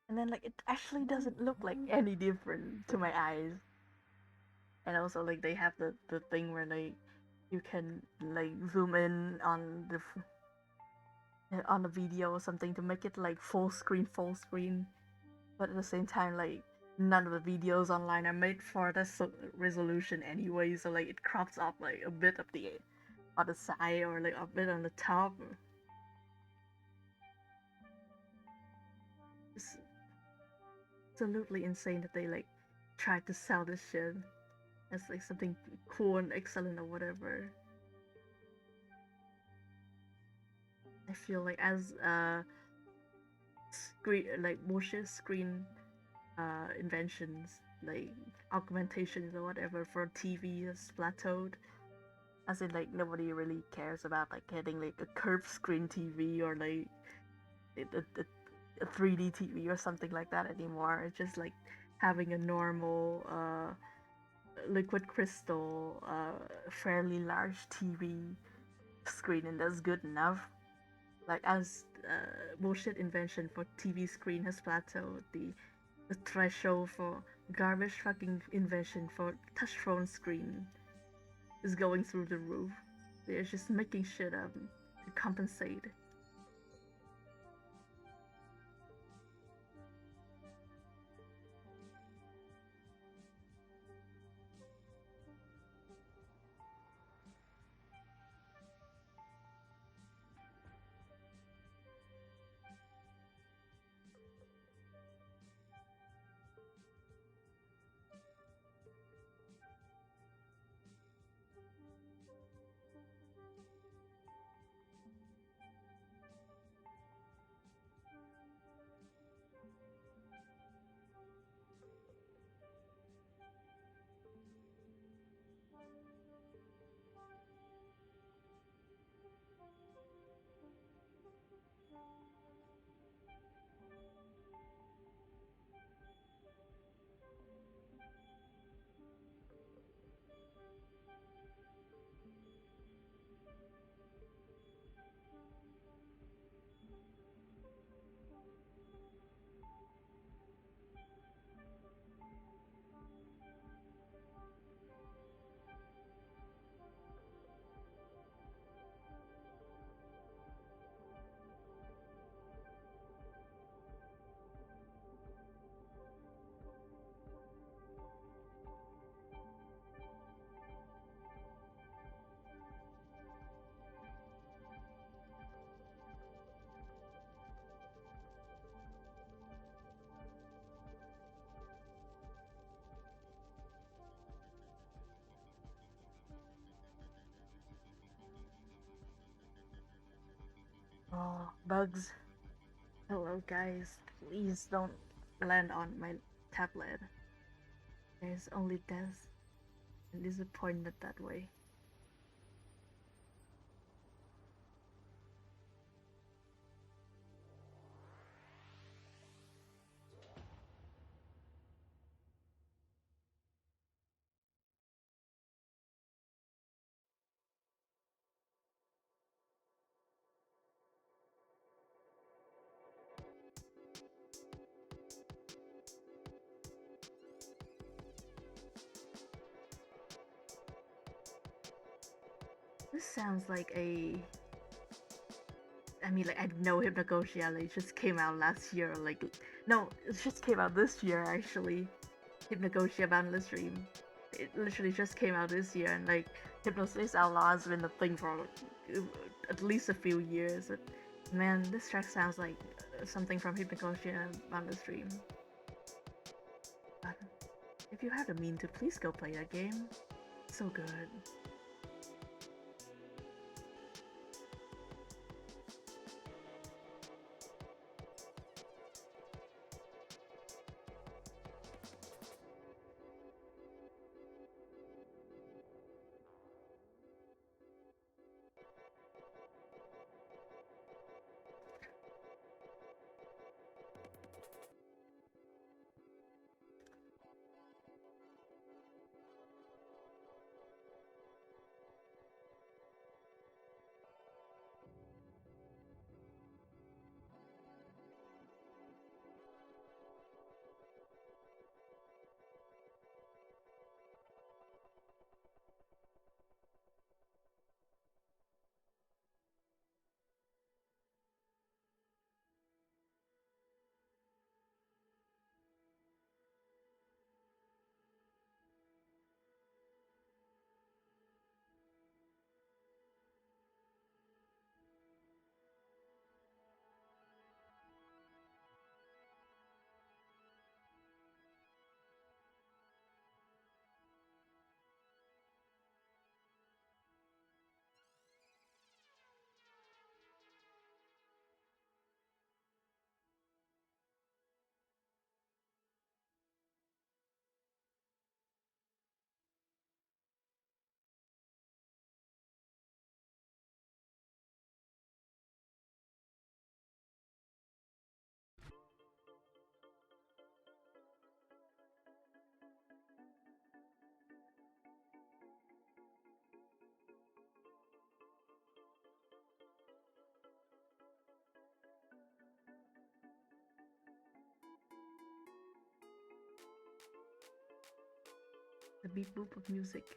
And then like it actually doesn't look like any different to my eyes. And also like they have the thing where like you can like zoom in on the video or something to make it like full screen, but at the same time like none of the videos online are made for this resolution anyway, so like it crops up like a bit of the on the side or like a bit on the top. It's absolutely insane that they like tried to sell this shit as like something cool and excellent or whatever. I feel like as screen like motion screen inventions like augmentations or whatever for TV has plateaued. As in like nobody really cares about like getting like a curved screen TV or like a 3D TV or something like that anymore. It's just like having a normal liquid crystal fairly large TV screen, and that's good enough. Like as bullshit invention for TV screen has plateaued, the threshold for garbage fucking invention for touch phone screen is going through the roof. They're just making shit up to compensate. Oh, bugs. Hello, guys. Please don't land on my tablet. There's only death and disappointment that way. This sounds like a. I mean, like I know Hypnagogia like just came out last year. Like, no, it just came out this year actually. Hypnagogia Boundless Dream. It literally just came out this year, and like Hypnosis Out Loud has been a thing for at least a few years. But, man, this track sounds like something from Hypnagogia on the stream. But if you have the mean to, please go play that game. It's so good. The beep boop of music.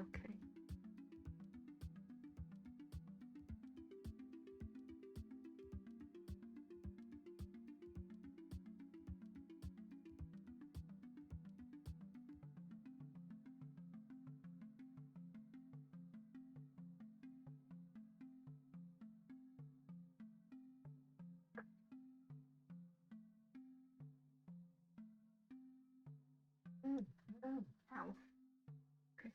Okay. Ow. Okay.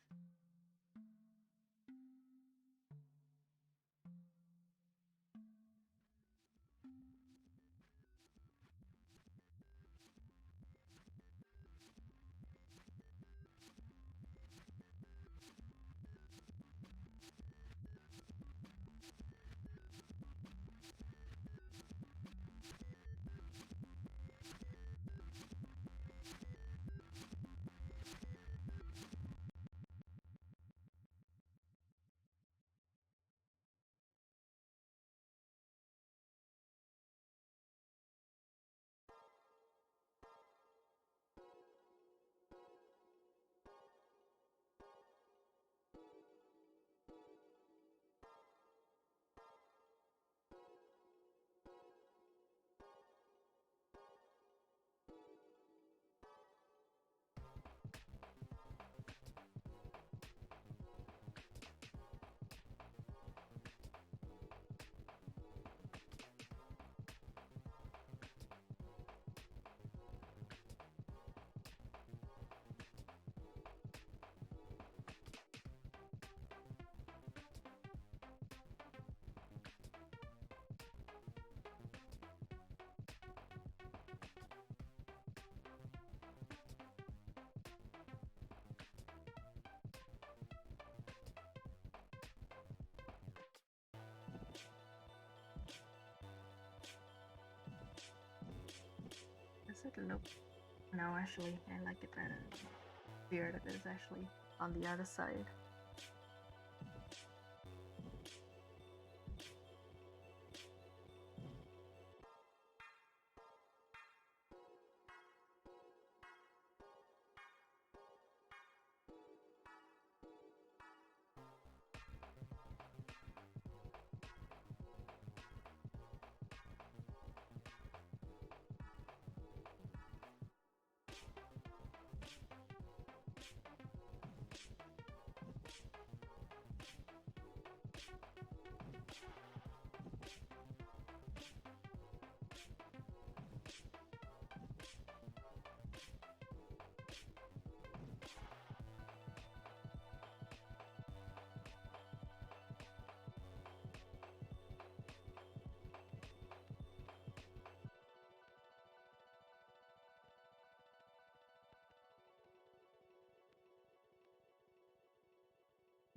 Is it low? No, actually, I like it better. Weird it is actually on the other side.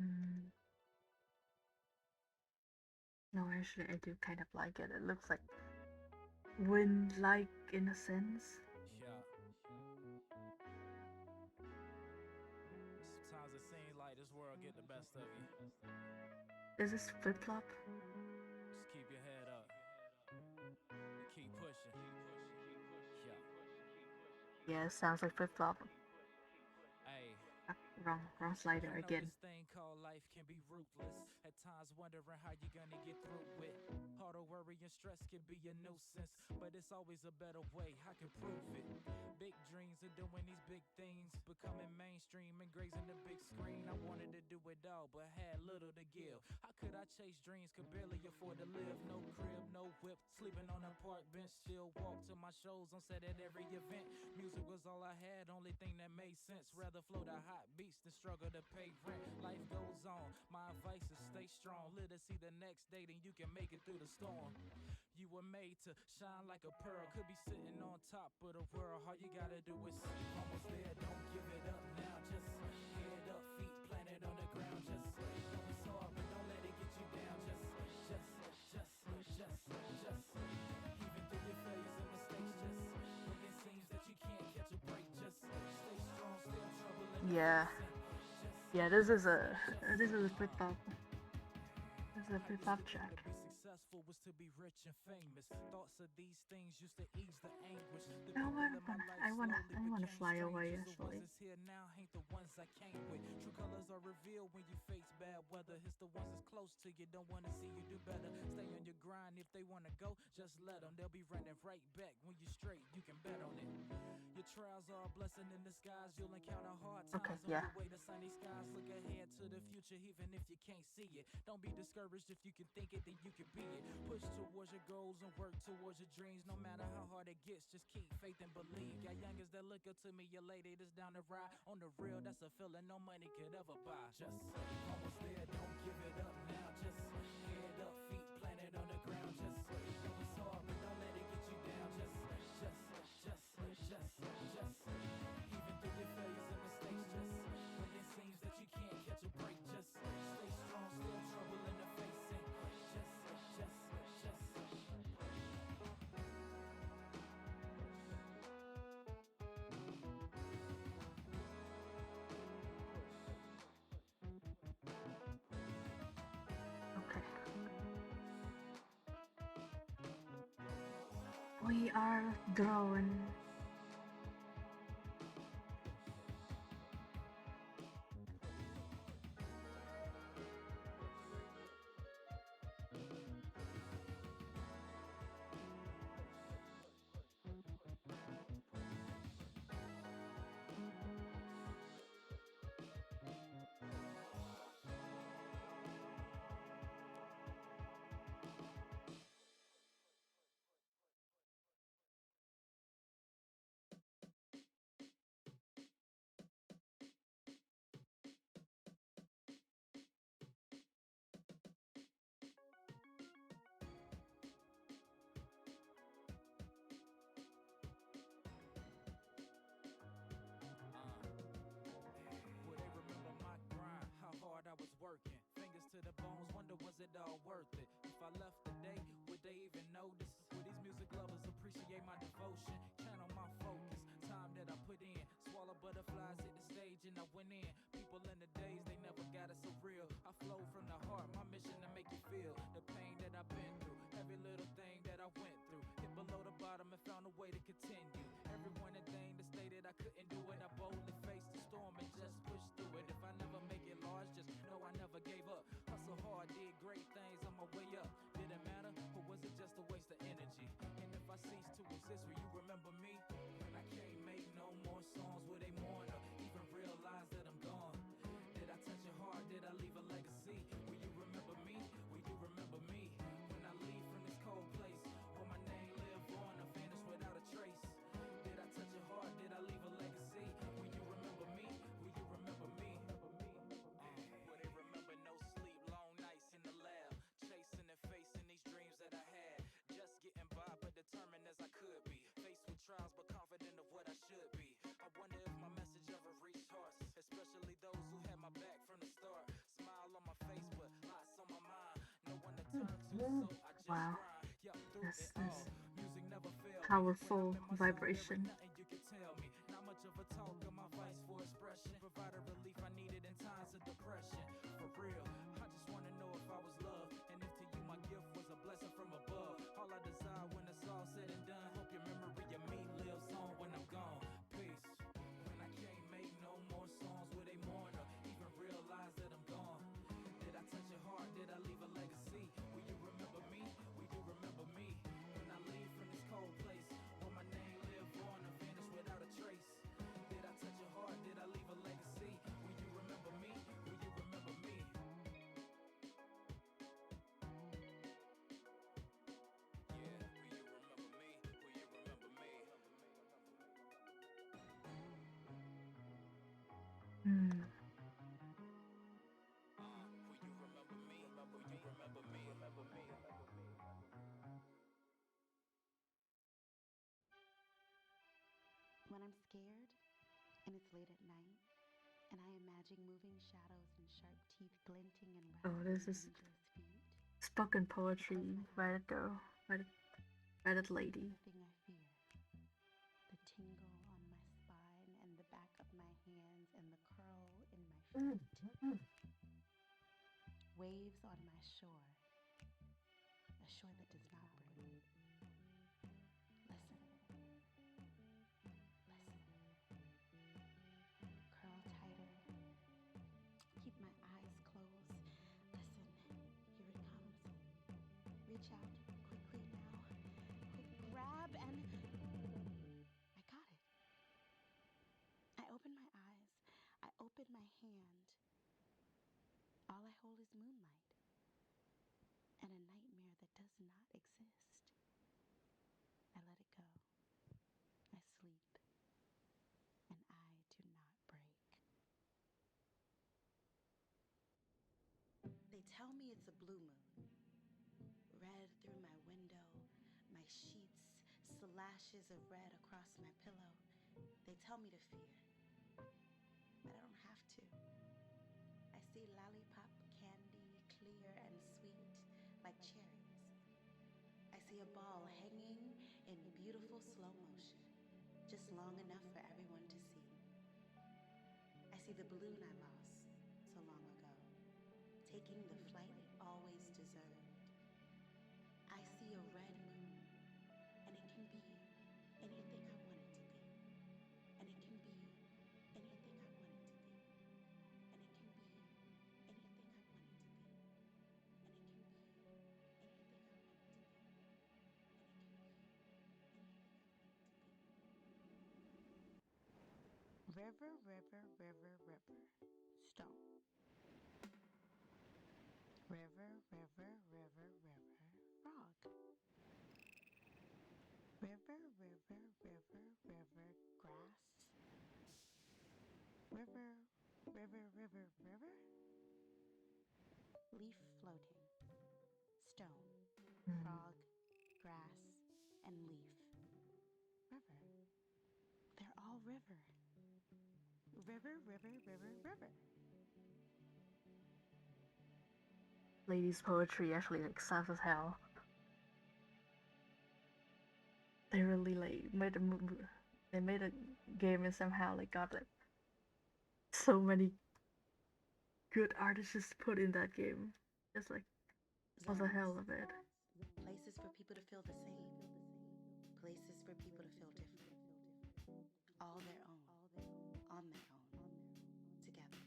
Mm. No, actually, I do kind of like it. It looks like wind-like in a sense. Yeah. Sometimes it seems like this world get the best of you. Is this flip-flop? Just keep your head up and keep pushing. Yeah. Yeah, it sounds like flip-flop. Hey. Ah, wrong slider I know again. this thing called life can be ruthless. At times wondering how you're gonna get through it. All the worry and stress can be a nuisance, but it's always a better way. I can prove it. Big dreams of doing these big things, becoming mainstream and grazing the big screen. I wanted to do it all, but had little to give. How could I chase dreams? Could barely afford to live. No crib, no whip, sleeping on a park bench. Still walk to my shows on set at every event. Music was all I had, only thing that made sense. Rather flow to hot beats than struggle to pay rent. Life goes on, my advice is stay strong. Live to see the next day, then you can make it through the storm. You were made to shine like a pearl. Could be sitting on top of the world. All you gotta do is see. Almost there, don't give it up now. Just head up, feet planted on the ground. Just know it's hard, but don't let it get you down. Just. Even through your failures and mistakes, just when it seems that you can't catch a break, just stay strong, still trouble in the Yeah, face. yeah. This is a flip-flop. This is a I used flip-flop to think track. to be successful was to be rich and famous. Thoughts of these things used to ease the anguish. The No, people in my life slowly I wanna became fly away strangers. The ones actually. that's here now ain't the ones I came with. True colors are revealed when you face bad weather. It's the ones that's close to you, don't wanna see you do better. Stay on your grind. If they wanna go, just let them. They'll be running right back when you straight. You can bet on it. Your trials are a blessing in disguise. You'll encounter hard Okay, times on yeah. your way to sunny skies. Look ahead to the future, even if you can't see it. Don't be discouraged. If you can think it, then you can be it. Push towards your goals and work towards your dreams. No matter how hard it gets, just keep faith and believe. Got youngers that look up to me, your lady that's down the ride. On the real, that's a feeling no money could ever buy. Just almost there, don't give it up now. Just head up, feet planted on the ground. Just know it's hard, but don't let it get you down. Just. Even through your failures and mistakes, just when it seems that you can't catch a break, just stay strong, still trouble in the face, and just. Okay. We are drawing. Will they remember my grind, how hard I was working? Fingers to the bones, wonder was it all worth it? If I left today, would they even notice? Would these music lovers appreciate my devotion? Channel my focus, time that I butterflies hit the stage and I went in. People in the days, they never got it so real. I flow from the heart, my mission to make you feel the pain that I've been through. Every little thing that I went through. Hit below the bottom and found a way to continue. Every one thing that stated I couldn't do it, I boldly faced the storm and just pushed through it. If I never make it large, just know I never gave up. Hustle hard, did great things on my way up. Did it matter, or was it just a waste of energy? And if I cease to exist, will you remember me? When I can't make no more songs, will they mourn or even realize that I'm gone? Did I touch your heart? Did I leave a legacy? Will you remember me? Will you remember me? When I leave from this cold place, will my name live on or vanish without a trace? Did I touch your heart? Did I leave a legacy? Will you remember me? Will you remember me? Will they remember no sleep, long nights in the lab, chasing and facing these dreams that I had, just getting by but determined as I could be, faced with trials but confident of what I should be. I wonder if my message ever reached hearts, especially those who had my back from the start. Smile on my face but lots on my mind, no one to turn to, so I just Wow, grind. Yup, through this it is all, music never failed me. When powerful I'm in my zone, there vibration. ain't nothing you can tell me. Not much of a talker, my vice for expression, provided relief I needed in times of depression. For real, I just wanna know if I was loved, and if to you my gift was a blessing from above. All I desire when it's all said and done, hope your memory of me lives on when I'm gone. Peace. When I can't make no more songs, will they mourn or even realize that I'm gone? Did I touch your heart? Did I leave a legacy? Will you remember me? Will you remember me? When I leave from this cold place, will my name live on or vanish without a trace? Did I touch your heart? Did I leave a legacy? Will you remember me? Will you remember me? Yeah, will you remember me? Will you remember me? Hmm. Will you remember me? Will you remember me? Remember me? When I'm scared and it's late at night, and I imagine moving shadows and sharp teeth glinting and Oh, rattling this is beneath those feet, spoken I poetry close my by eyes. that girl, by that It's lady. the thing I fear. The tingle on my spine and the back of my hands and the curl in my feet. Waves on my shore, a shore that does not break. Listen, listen. Curl tighter. Keep my eyes closed. Listen, here it comes. Reach out quickly now. Quick grab and I got it. I open my eyes. I open my hand. All I hold is moonlight and a nightmare that does not exist. I let it go. I sleep and I do not break. They tell me it's a blue moon. Red through my window, my sheets, slashes of red across my pillow. They tell me to fear, but I don't have to. I see lollipop candy, clear and sweet, like cherries. I see a ball hanging in beautiful slow motion, just long enough for everyone to see. I see the balloon I lost so long ago, taking the flight it always deserved. I see a red moon, and it can be anything I want it to be. And it can be anything I want it to be. And it can be anything I want it to be. And it can be anything I want it to be. And it can be anything I want it to be. River, river, river, river, stone. River, river, river, river, frog. River, river, river, river, grass. River, river, river, river. Leaf floating. Stone, frog, grass, and leaf. River. They're all river. River, river, river, river. Lady's poetry actually like sounds as hell. They really like made a they made a game and somehow like got like so many good artists just put in that game. Just like for the hell of it. Places for people to feel the same, places for people to feel different, all their own, on their own, together.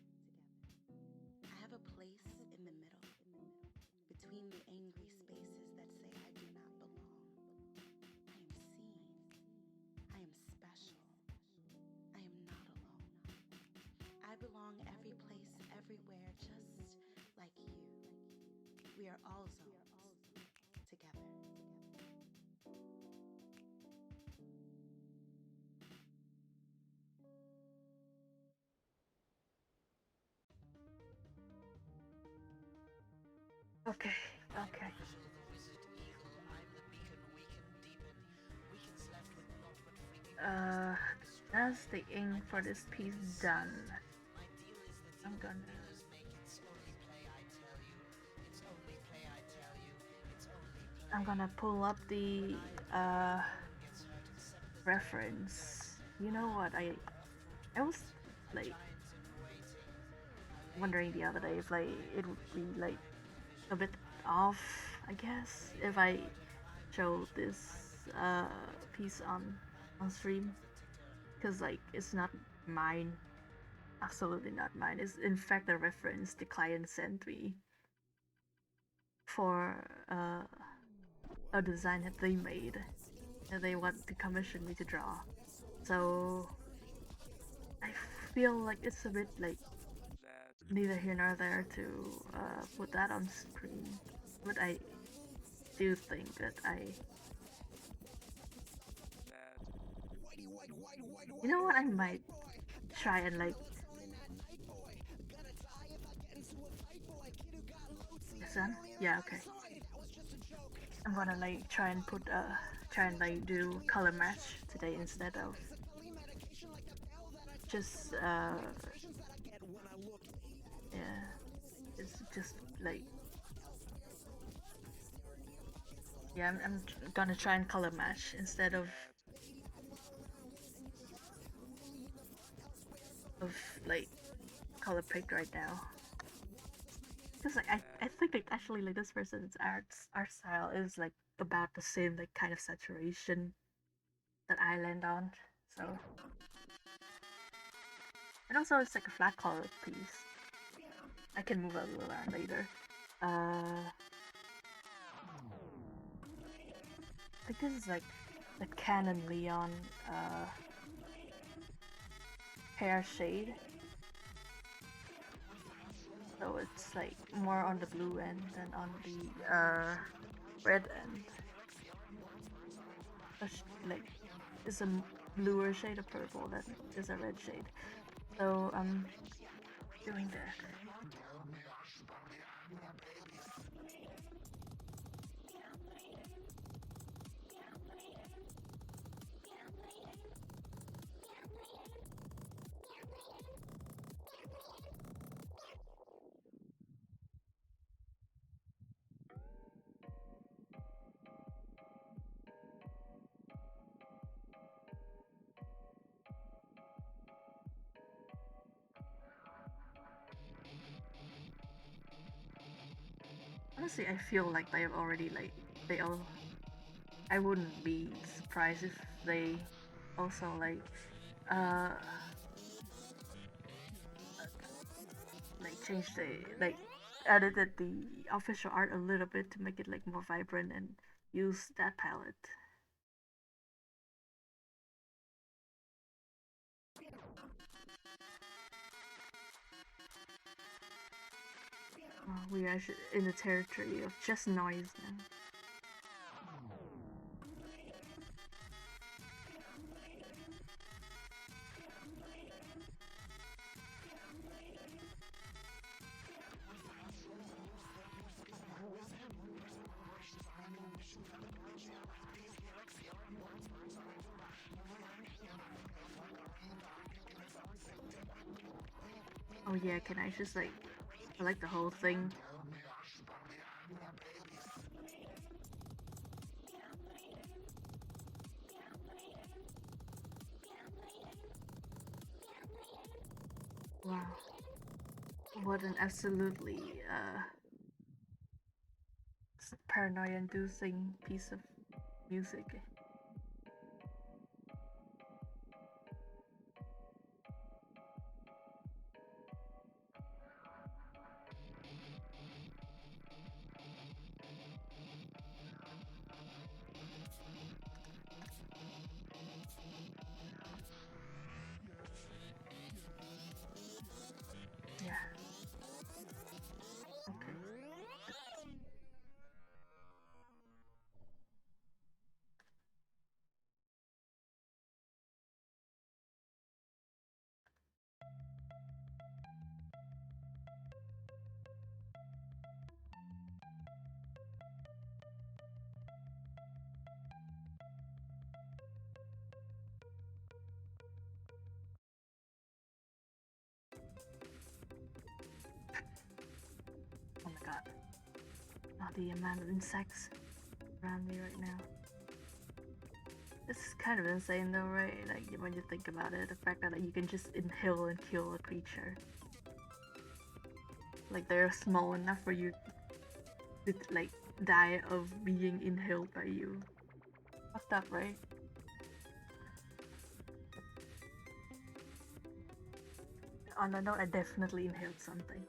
I have a place in the middle, between the angry spaces that say I do not belong. I am seen. I am special. I am not alone. I belong every place, everywhere, just like you. We are all zones, together. Okay, okay. That's the ink for this piece done. I'm gonna pull up the reference. You know what? I was like wondering the other day if like it would be like a bit off, I guess, if I showed this piece on stream, because like it's not mine, absolutely not mine. It's in fact a reference the client sent me for a design that they made that they want to commission me to draw. So I feel like it's a bit like neither here nor there to put that on screen, but I do think that you know what, I might try and like son? Yeah, okay. I'm gonna like try and like do color match today instead of just yeah, it's just like yeah, I'm gonna try and color match instead of like color picked right now. Because like I think like actually like this person's art style is like about the same like kind of saturation that I land on. So and also it's like a flat color piece. I can move a little around later. I think this is like the Canon Leon hair shade. So it's like more on the blue end than on the red end. Like it's a bluer shade of purple that is a red shade. So I'm doing that. Honestly, I feel like they've already like they all. I wouldn't be surprised if they also uh changed the edited the official art a little bit to make it like more vibrant and use that palette. We are in the territory of just noise now. Oh yeah, can I just like select the whole thing? Wow, what an absolutely paranoia-inducing piece of music. Yeah. Okay. Oh my god. Oh, the amount of insects around me right now. This is kind of insane though, right? Like when you think about it, the fact that like, you can just inhale and kill a creature. Like they're small enough for you to like die of being inhaled by you. Fucked up, right? On that note, I definitely inhaled something.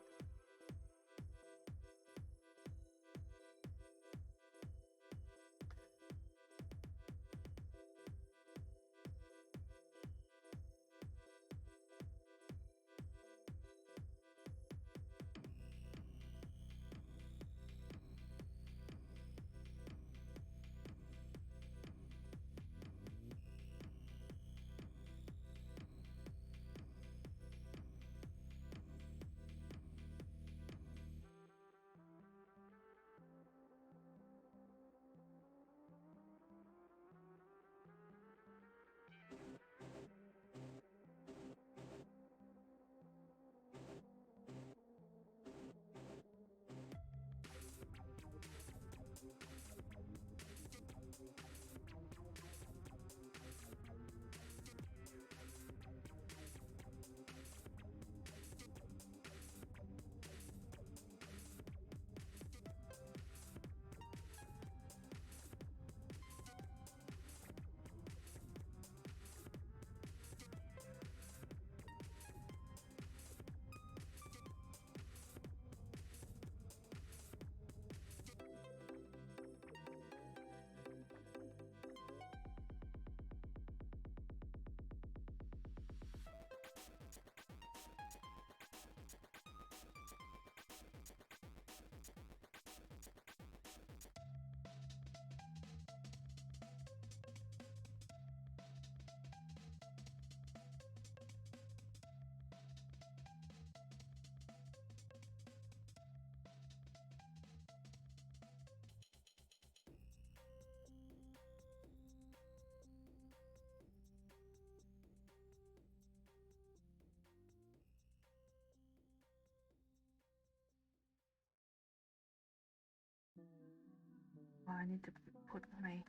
Oh, I need to put my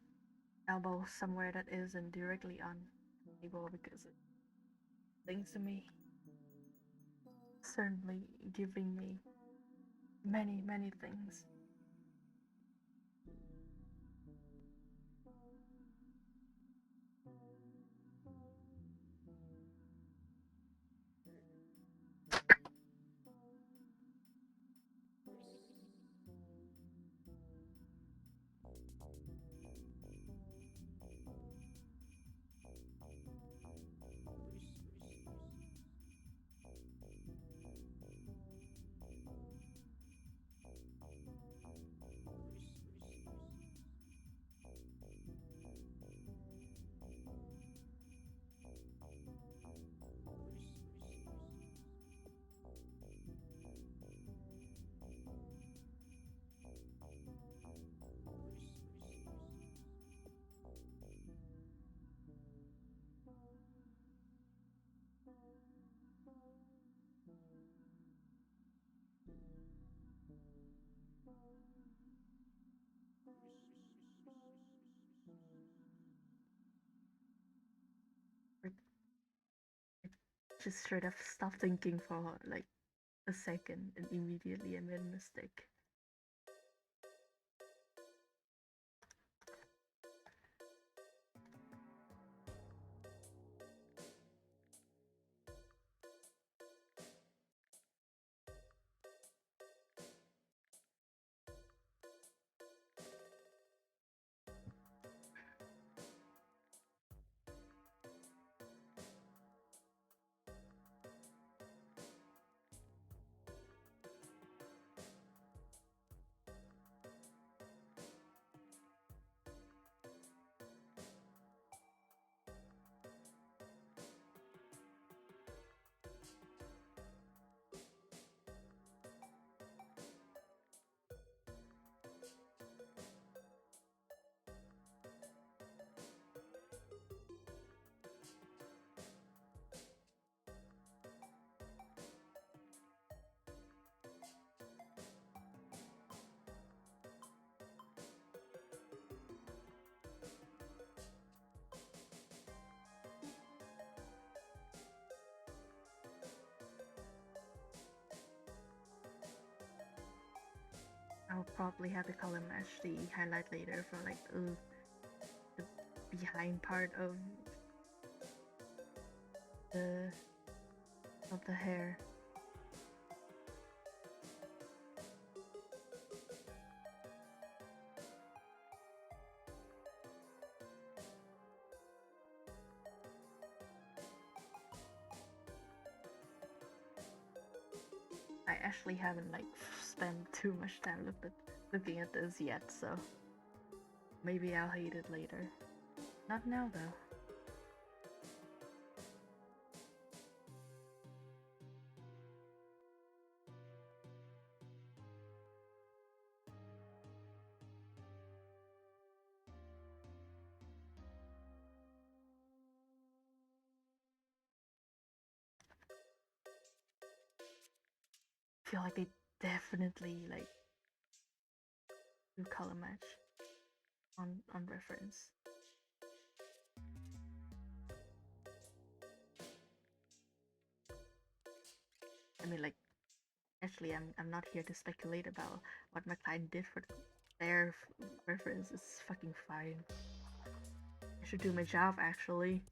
elbow somewhere that isn't directly on the table because it stings to me. Certainly giving me many, many things. Just straight up stop thinking for like a second and immediately I made a mistake. I'll probably have to color match the highlight later for like the behind part the of the hair. I actually haven't like spent too much time looking at this yet, so maybe I'll hate it later. Not now though. I feel like they definitely like do color match on reference. I mean, like, actually, I'm not here to speculate about what my client did for their reference. It's fucking fine. I should do my job actually.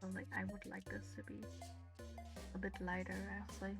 So like I would like this to be a bit lighter actually.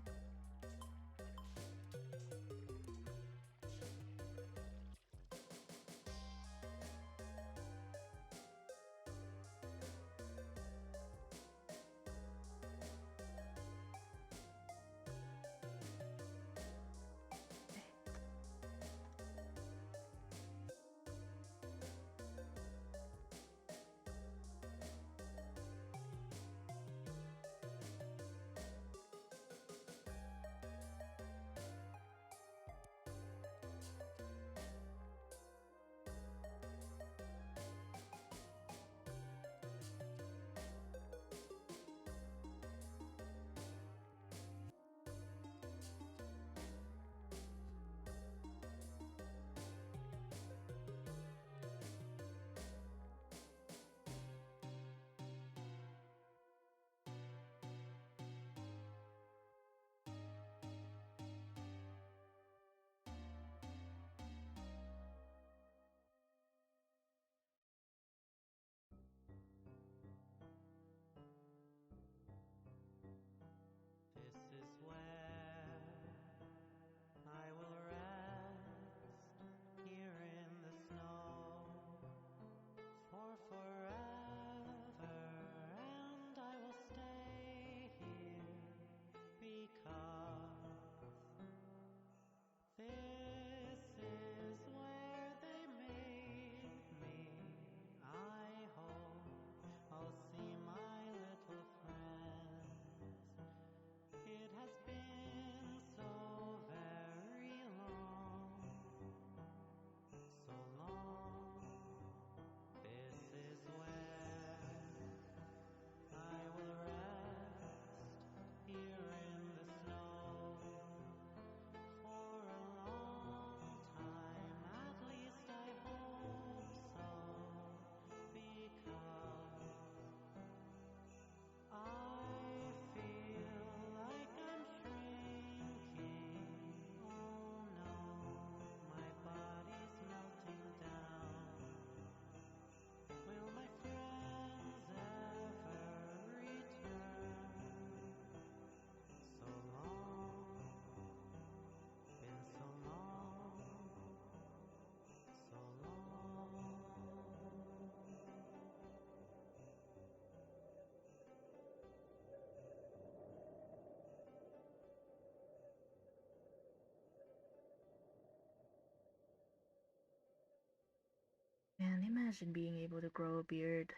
Imagine being able to grow a beard.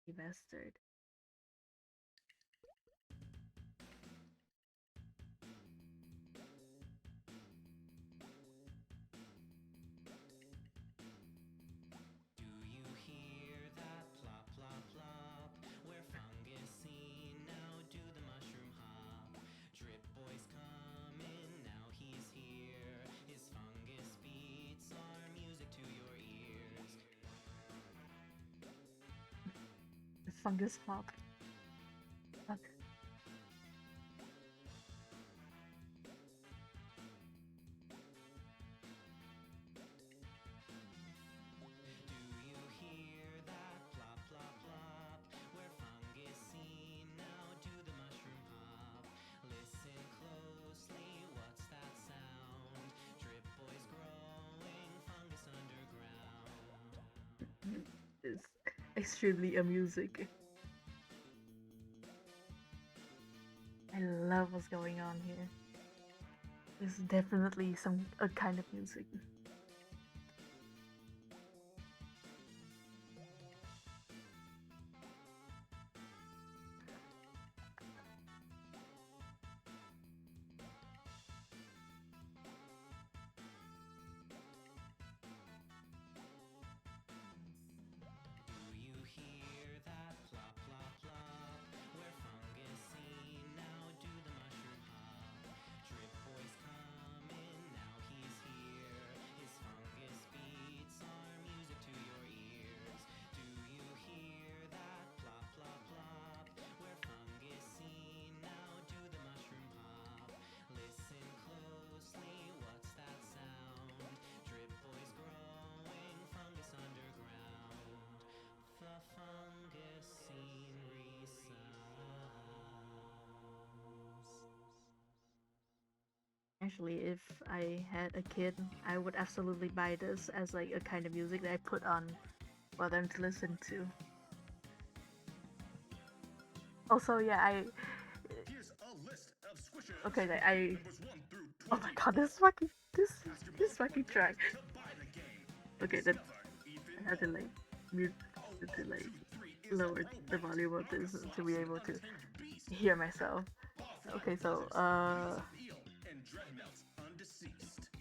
You bastard. Do you hear that plop, plop, plop? We're fungus seen, now do the mushroom hop. Drip boy's coming, now he's here. His fungus beats are music to your ears. The fungus hop. Fuck. Do you hear that plop, plop, plop? We're fungus seen, now do the mushroom hop. Listen closely, what's that sound? Drip boy's growing, fungus underground. It's extremely amusing. I love what's going on here. It's definitely a kind of music. Do you hear that plop, plop, plop? We're fungus seen, now do the mushroom hop. Drip boy's coming, now he's here. His fungus beats are music to your ears. Do you hear that plop, plop, plop? We're fungus seen, now do the mushroom hop. Listen closely, what's that sound? Drip boy's growing, fungus underground. The fungus scene resounds. Actually, if I had a kid, I would absolutely buy this as like a kind of music that I put on for them to listen to. Also, yeah, Here's a list of squishers. okay, Numbers 1 through 20. oh my god, this fucking track. To buy the game. Okay, then Discover even I had to more. like mute to like lower the volume of this to be able to hear myself. Okay, so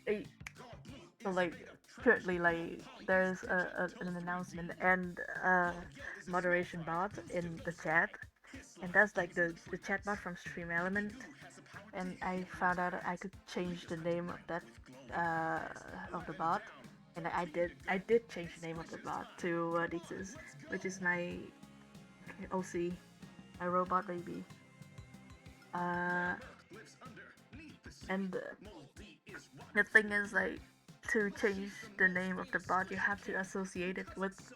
I, so like currently like there's an announcement and moderation bot in the chat, and that's like the chat bot from Stream Element, and I found out I could change the name of that of the bot, and I did change the name of the bot to Dixis, which is my OC, my robot baby. And the thing is like to change the name of the bot, you have to associate it with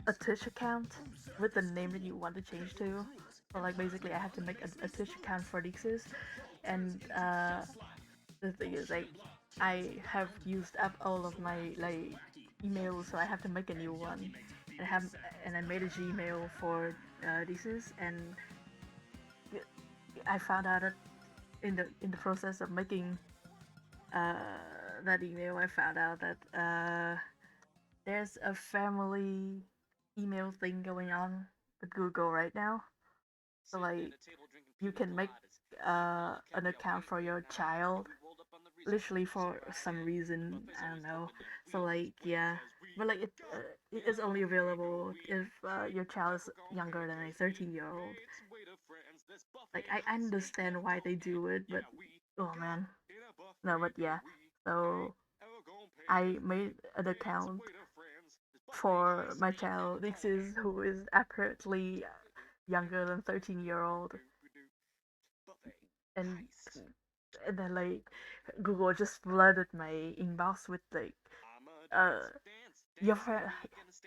a Twitch account with the name that you want to change to. So like basically, I have to make a Twitch account for Dixis, and the thing is like I have used up all of my like emails, so I have to make a new one. And I made a Gmail for Dixis, and I found out that in the process of making that email, I found out that there's a family email thing going on with Google right now. So like you can make an account for your child, literally for some reason, I don't know. So like yeah, but like it is only available if your child is younger than a 13-year-old. Like I understand why they do it, but oh man, no, but yeah. So I made an account for my child. This is who is apparently younger than 13-year-old, and and then like Google just flooded my inbox with like uh your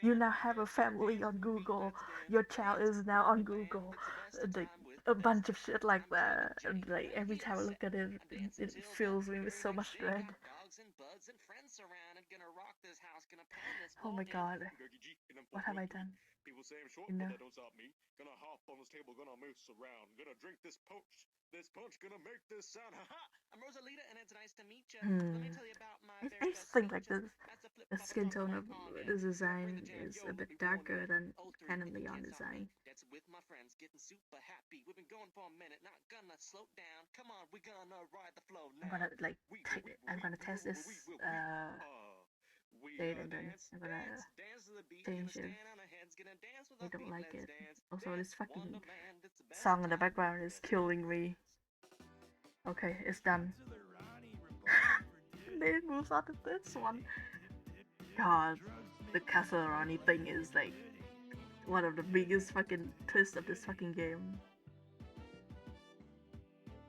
you now have a family on Google, your child is now on Google, like a bunch of shit like that. And like every time I look at it, it fills me with so much dread. Oh my god, what have I done? People say I'm short, You but know? that don't stop me. Gonna hop on this table, gonna mess around. Gonna drink this punch. This punch gonna make this sound. Ha ha! I'm Rosalita, and it's nice to meet you. Let me tell you about my I very just best think like speeches. this. That's a flip the skin tone of this design is a bit darker than Canon Leon design. That's with my friends, getting super happy. We've been going for a minute, not gonna slow down. Come on, we're gonna ride the flow now. I'm gonna test this state and then I'm gonna change it. I don't like it. Also, this fucking song in the background is killing me. Okay, it's done. Then it moves on to this one. God, the Castlevania thing is like one of the biggest fucking twists of this fucking game.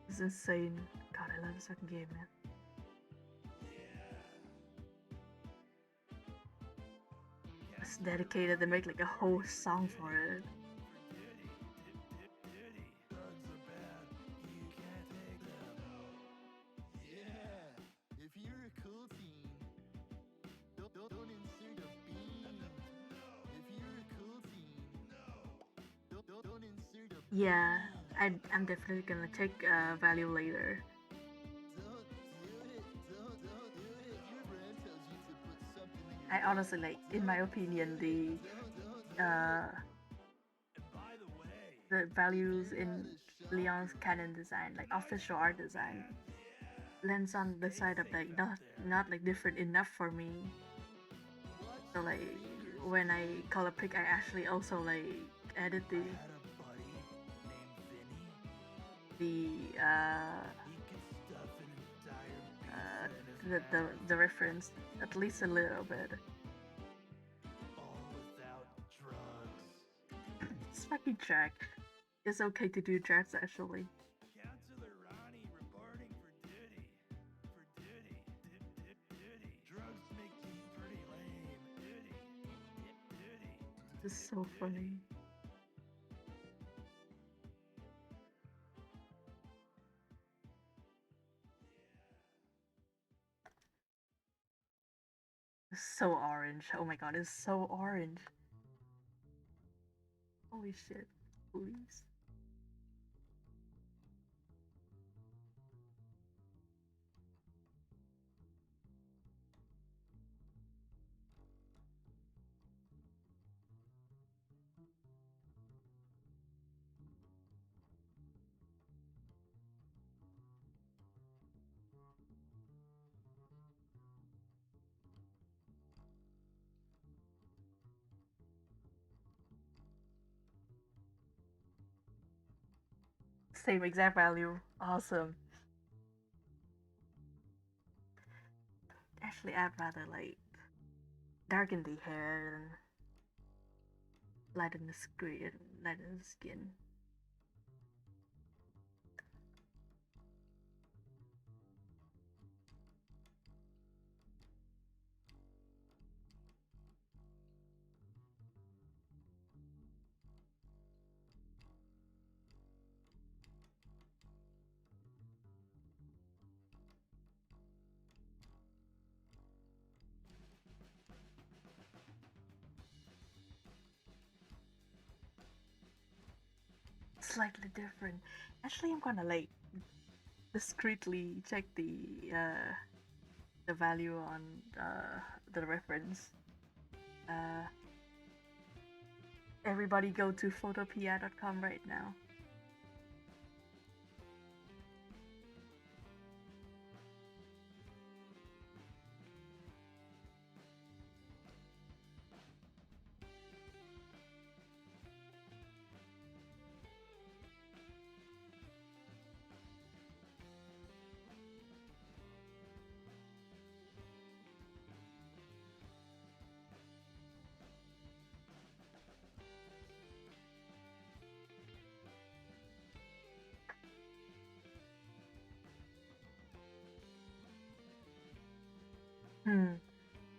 It's insane. God, I love this fucking game, man. It's dedicated. They make like a whole song for it. Yeah, I'm definitely gonna check value later. I honestly like, in my opinion, the values in Leon's canon design, like official art design, lands on the side of like not like different enough for me. So like when I color pick, I actually also like added the the reference at least a little bit. It's fucking track. It's okay to do tracks actually. Counselor Ronnie reporting for duty. For duty. Drugs make you pretty lame. Duty. It's so funny. It's so orange. Oh my god, it's so orange. Holy shit. Please. Same exact value. Awesome. Actually, I'd rather like darken the hair and lighten the screen, lighten the skin. Slightly different. Actually, I'm gonna like discreetly check the value on the reference. Everybody go to photopia.com right now.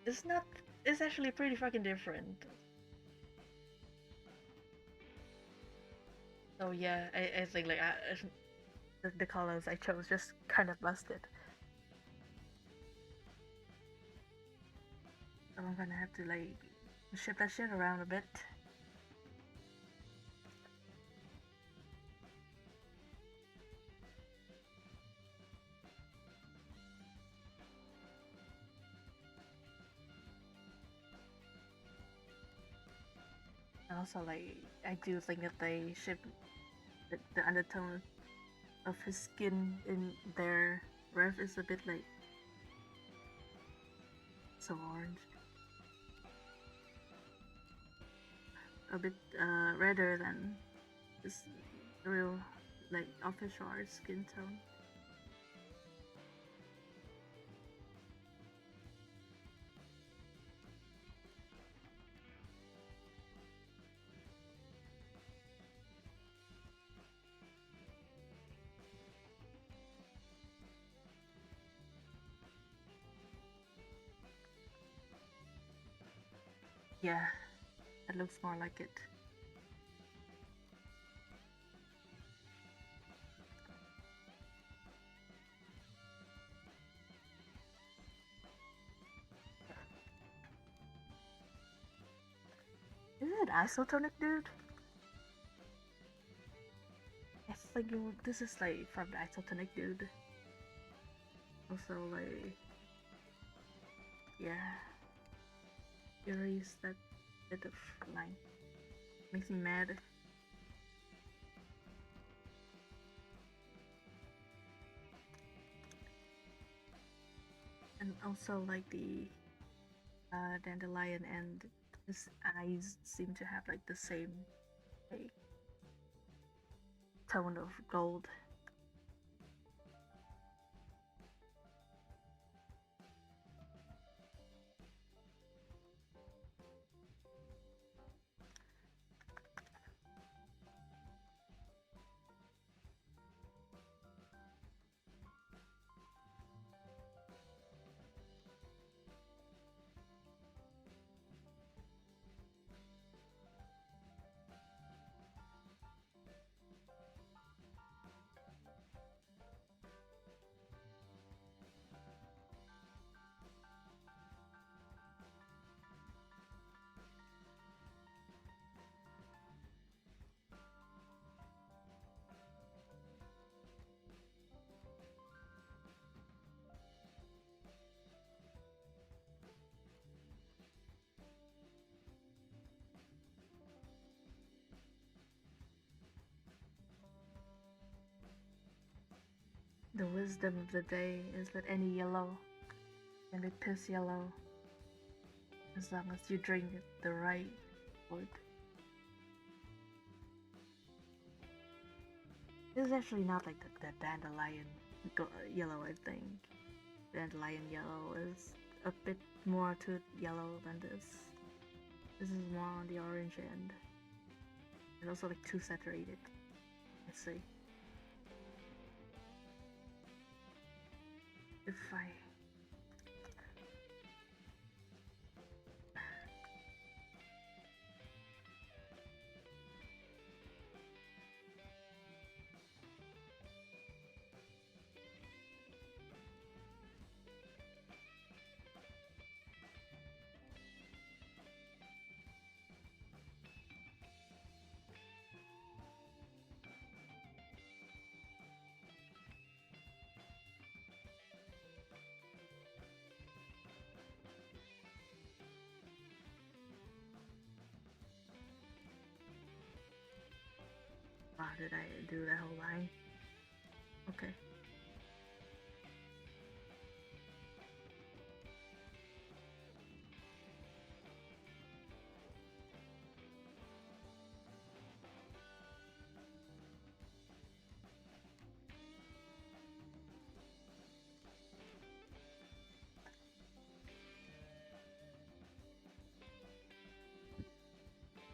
It's not. It's actually pretty fucking different. So yeah, I think like the colors I chose just kind of busted. So I'm gonna have to like shift that shit around a bit. Also, like, I do think that they should the undertone of his skin in their ref is a bit like so orange, a bit redder than his real like official art skin tone. Yeah, it looks more like it. Is it isotonic, dude? I think this is like from the isotonic, dude. Also, like, yeah, erase that bit of line. Makes me mad. And also, like, the dandelion and his eyes seem to have like the same like tone of gold. The wisdom of the day is that any yellow can be piss yellow as long as you drink the right wood. This is actually not like the dandelion yellow, I think. Dandelion yellow is a bit more to yellow than this. This is more on the orange end. It's also like too saturated. Let's see. If I did I do that whole line? Okay.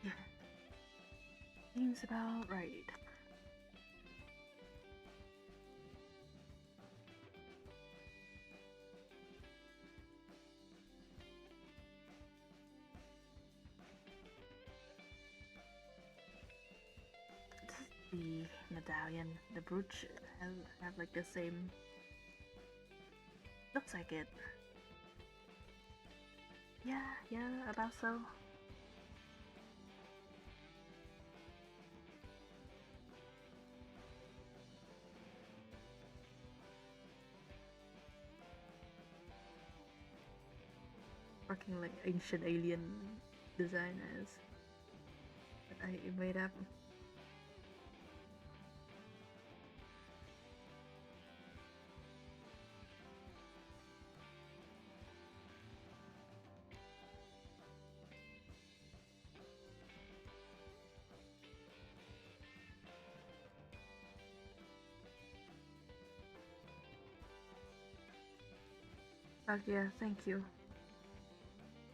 Yeah. Seems about right. The medallion, the brooch have like the same. Looks like it. Yeah, about so. Working like ancient alien designers. I made up. But yeah, thank you.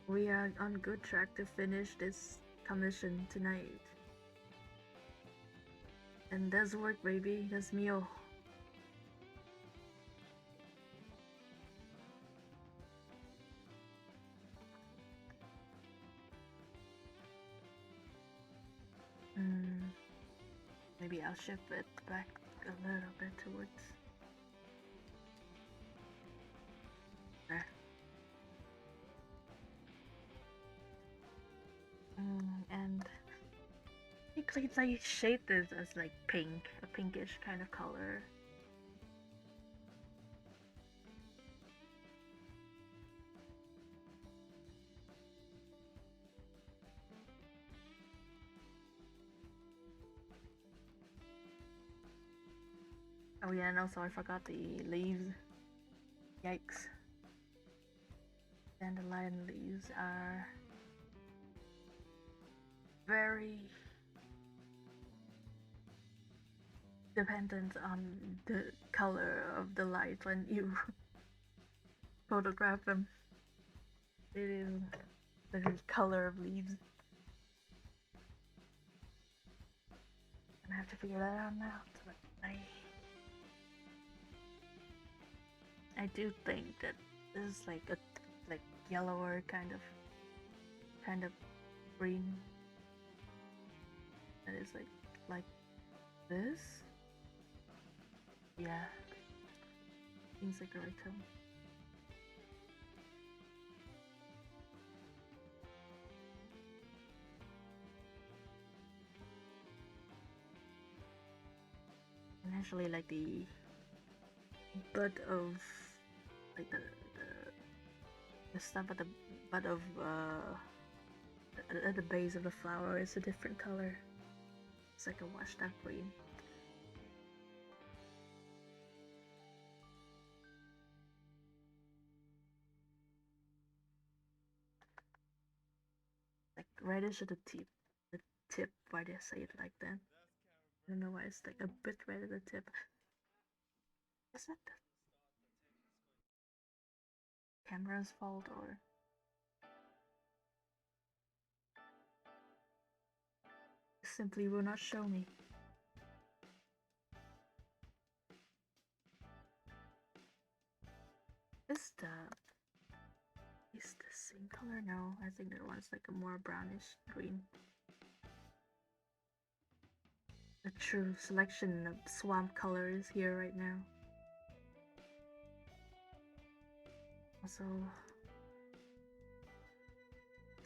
We are on good track to finish this commission tonight. And that's work, baby. That's meal. Maybe I'll shift it back a little bit towards there. And I think I shade this as like pink, a pinkish kind of color. Oh yeah, and also I forgot the leaves. Yikes. Dandelion leaves are very dependent on the color of the light when you photograph them. It is the color of leaves. I have to figure that out now. But I do think that this is like a yellower kind of green. That is like this. Yeah, seems like the right tone. And actually, like the bud of like the stuff at the bud of at the base of the flower is a different color. It's like a washed out green. Like reddish at the tip. The tip. Why did I say it like that? I don't know why it's like a bit red at the tip. Is that the camera's fault or? Simply will not show me. Is the same color? No, I think that one's like a more brownish green. The true selection of swamp color is here right now. Also,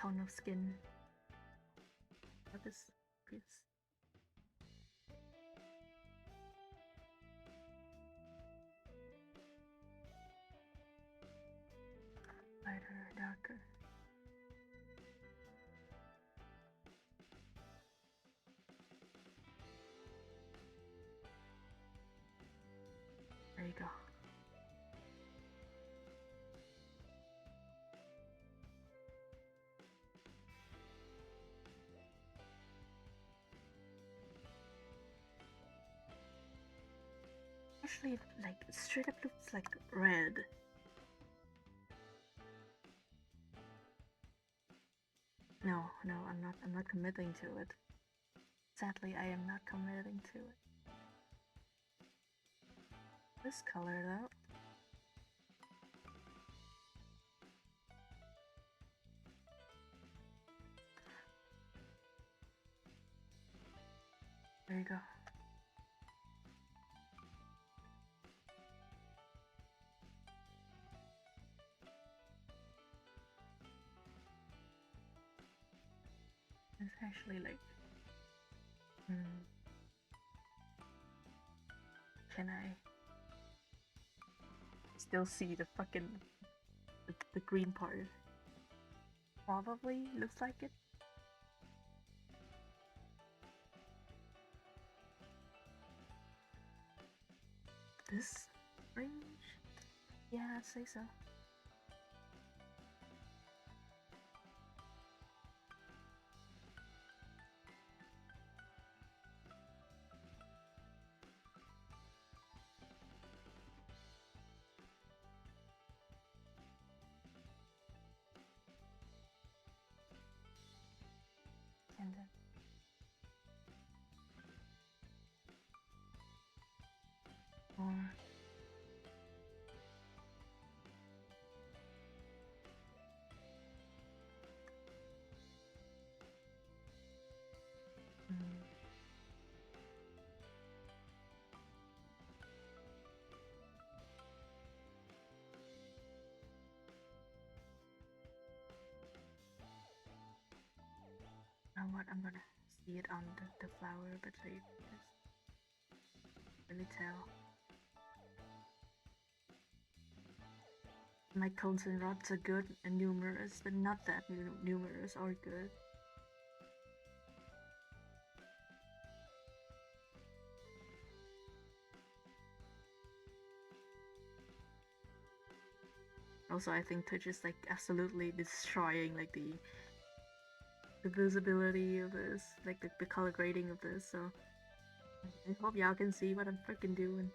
tone of skin. What is this? Lighter, darker. There you go. Actually, like straight up looks like red. No, I'm not committing to it. Sadly, I am not committing to it. This color though. There you go. It's actually like, can I still see the fucking the green part? Probably looks like it. this range? Yeah, I'd say so. And then more. Mm. Now what? I'm gonna see it on the flower a bit later. Really tell. My cones and rods are good and numerous, but not that numerous or good. Also, I think Twitch is like absolutely destroying like the visibility of this, like the color grading of this. So I hope y'all can see what I'm freaking doing.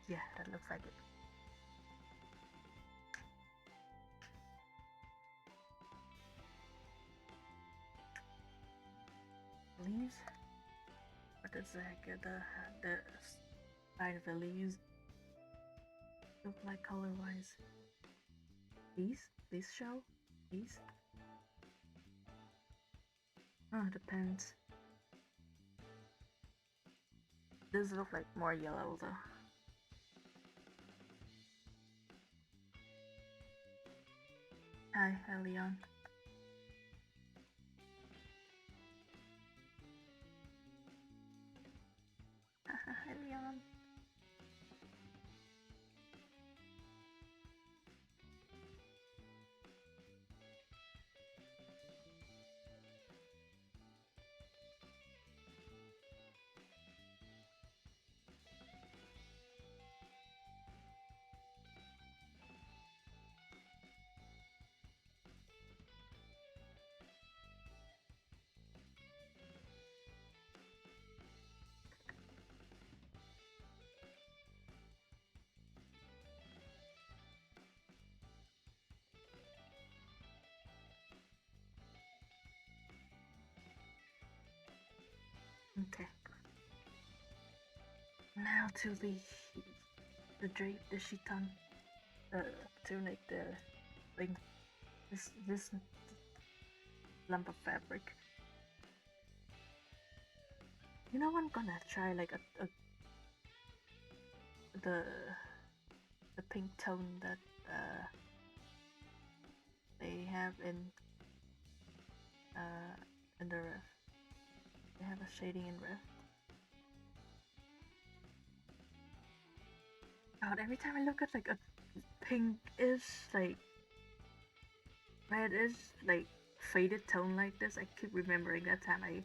Yeah, that looks like it. Leaves? What is the side of the leaves look like color wise? These show? These? Oh, depends. This look like more yellow though. Hi, Leon. Hi, Leon. Okay. Now to the drape, the chiton, tunic, the thing, this lump of fabric. You know, I'm gonna try like the pink tone that they have in the ref. They have a shading in ref. God, every time I look at like a pinkish, like reddish, like faded tone like this, I keep remembering that time I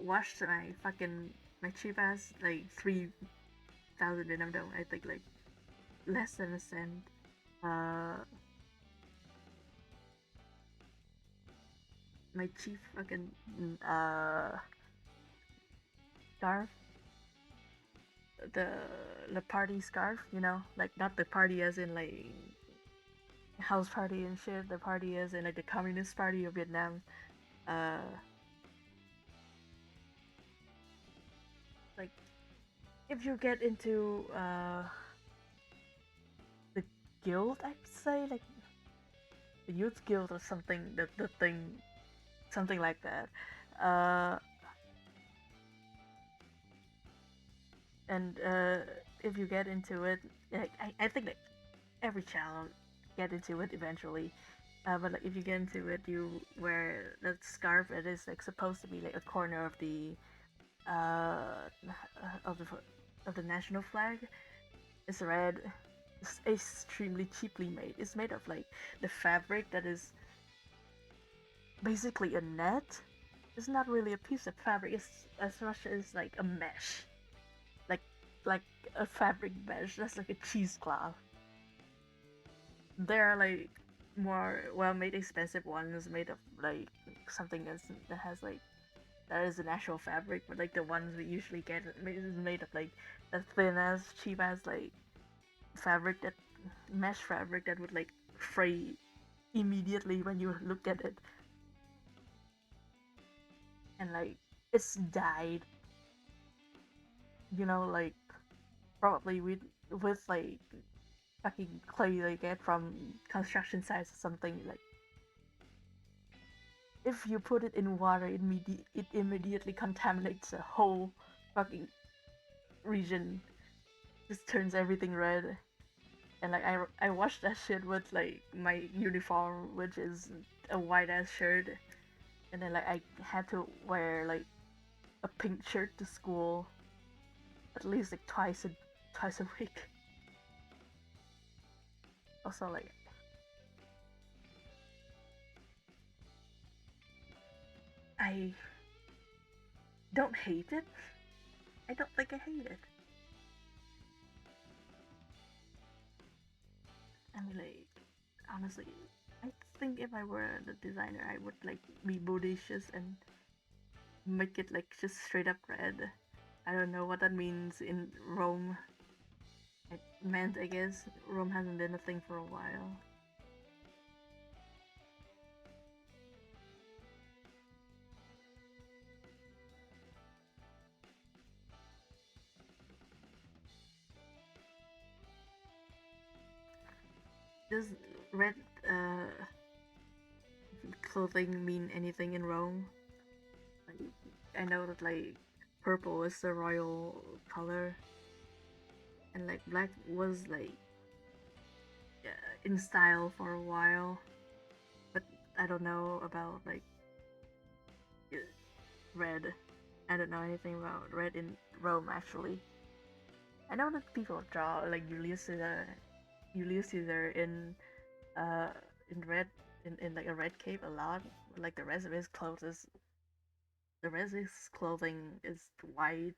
washed my cheap ass like 3,000 Vietnam dong. I think like less than a cent. Uh, my cheap fucking scarf, the the party scarf, you know, like not the party as in like house party and shit. The party as in like the Communist Party of Vietnam. Uh, like if you get into the guild, I'd say like the youth guild or something. The thing, something like that. Uh, and if you get into it, like, I think that every child get into it eventually. But like, if you get into it, you wear that scarf. It is like supposed to be like a corner uh, of the of the national flag. It's red. It's extremely cheaply made. It's made of like the fabric that is basically a net. It's not really a piece of fabric. It's as much as like a mesh, like like a fabric mesh. That's like a cheesecloth. There are like more well-made, expensive ones made of like something that has like that is an actual fabric, but like the ones we usually get is made of like a thin ass, cheap ass like fabric that mesh fabric that would like fray immediately when you look at it, and like it's dyed, you know, like probably with like fucking clay they get from construction sites or something. Like if you put it in water, it immediately contaminates the whole fucking region. Just turns everything red. And like I washed that shit with like my uniform, which is a white ass shirt, and then like I had to wear like a pink shirt to school at least like twice a week. Also like I don't hate it. I don't think I hate it. I mean like honestly, I think if I were the designer, I would like be bodacious and make it like just straight up red. I don't know what that means in Rome. It meant, I guess, Rome hasn't been a thing for a while. Does red clothing mean anything in Rome? Like, I know that like purple is the royal color, and like black was like in style for a while, but I don't know about like red. I don't know anything about red in Rome actually. I know that people draw like Julius Caesar uh in red in like a red cape a lot. Like the rest of his clothing is white.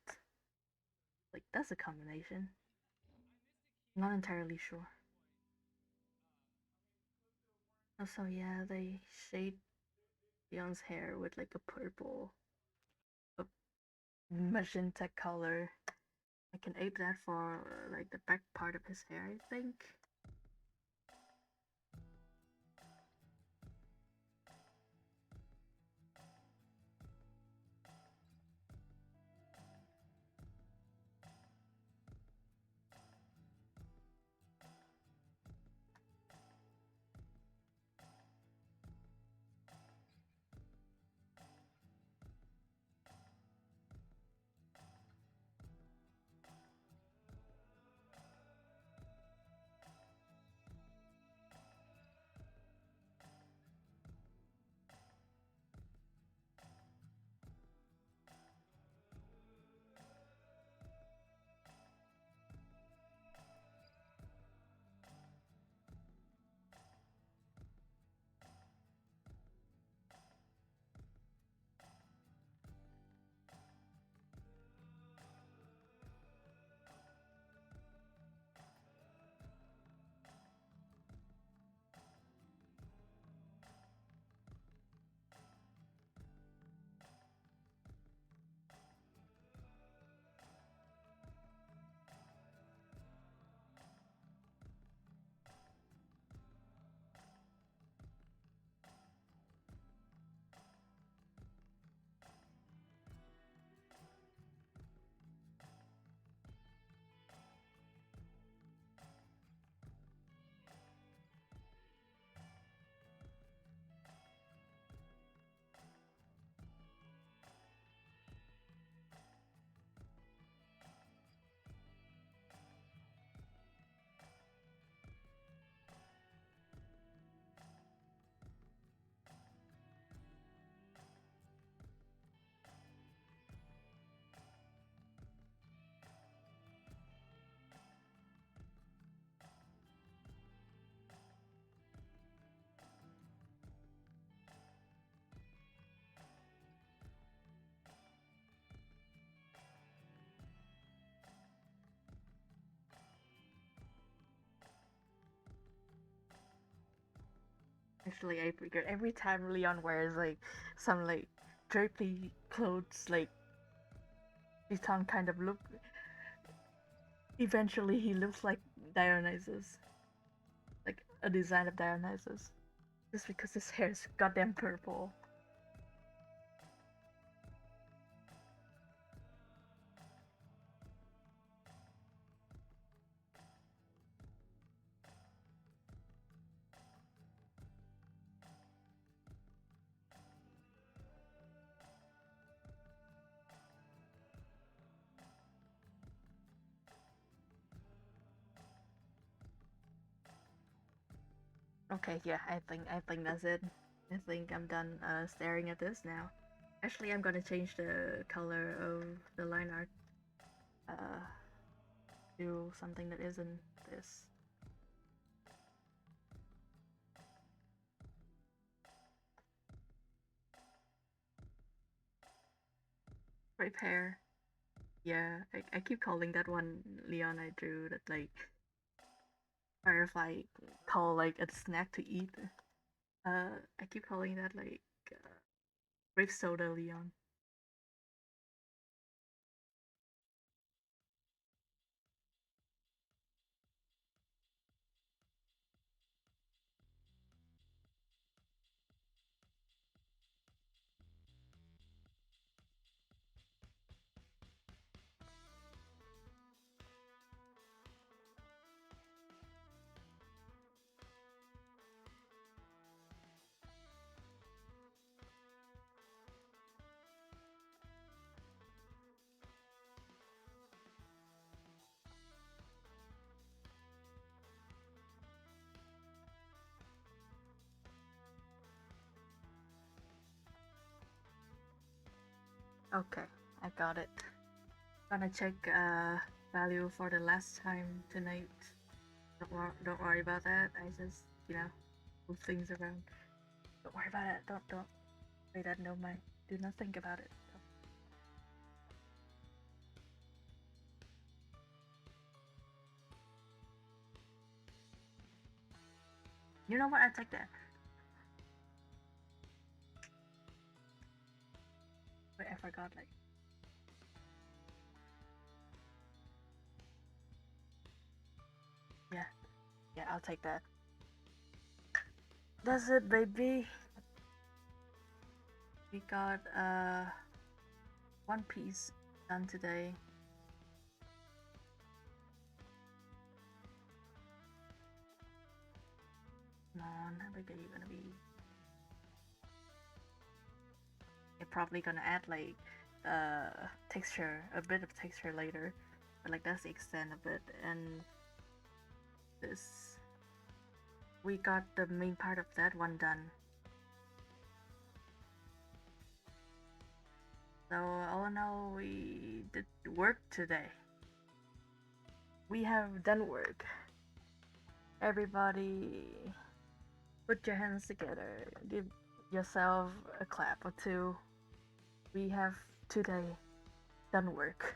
Like that's a combination. Not entirely sure. Also, yeah, they shade Dion's hair with like a purple, a magenta color. I can ape that for like the back part of his hair, I think. Actually, I figured every time Leon wears like some like drapey clothes, like Titan kind of look, eventually he looks like Dionysus, like a design of Dionysus, just because his hair is goddamn purple. Okay, yeah, I think that's it. I think I'm done staring at this now. Actually, I'm gonna change the color of the line art uh, to something that isn't this. Prepare. Yeah, I keep calling that one Leon I drew that like Firefly call like a snack to eat. I keep calling that like grape soda Leon. Okay, I got it. Gonna check value for the last time tonight. Don't worry about that. I just move things around. Don't worry about it. Don't pay that no mind. Do not think about it. You know what? I take that. Wait, I forgot. Like, yeah, yeah, I'll take that. That's it, baby. We got One Piece done today. Come on, how big are you gonna be? You're probably gonna add like texture, a bit of texture later, but like that's the extent of it. And this, we got the main part of that one done. So all in all, we did work today. We have done work. Everybody, put your hands together. Give yourself a clap or two. We have today done work.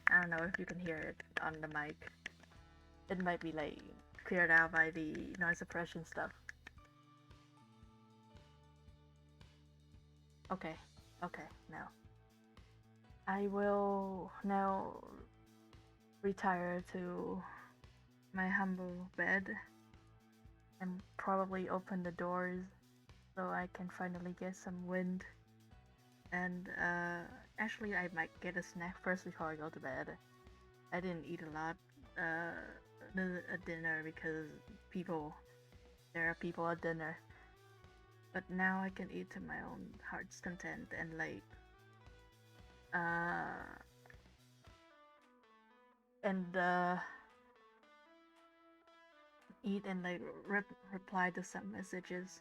I don't know if you can hear it on the mic. It might be like cleared out by the noise suppression stuff. Okay, okay, now. I will now retire to my humble bed and probably open the doors so I can finally get some wind. And actually, I might get a snack first before I go to bed. I didn't eat a lot at dinner because there are people at dinner. But now I can eat to my own heart's content and like and eat and like reply to some messages,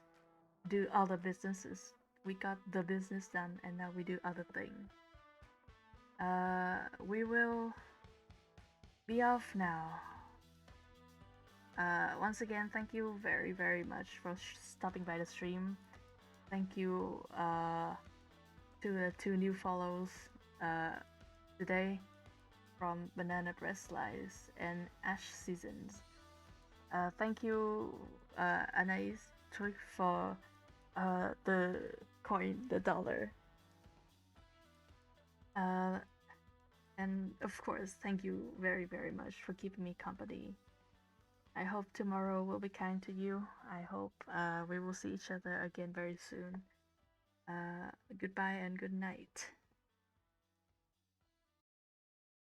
do other businesses. We got the business done and now we do other things. We will be off now. Once again, thank you very, very much for stopping by the stream. Thank you to the 2 new follows today from Banana Breast Slice and Ash Seasons. Thank you, Anais, trick for the coin, the dollar. And of course, thank you very, very much for keeping me company. I hope tomorrow will be kind to you. I hope we will see each other again very soon. Goodbye and good night.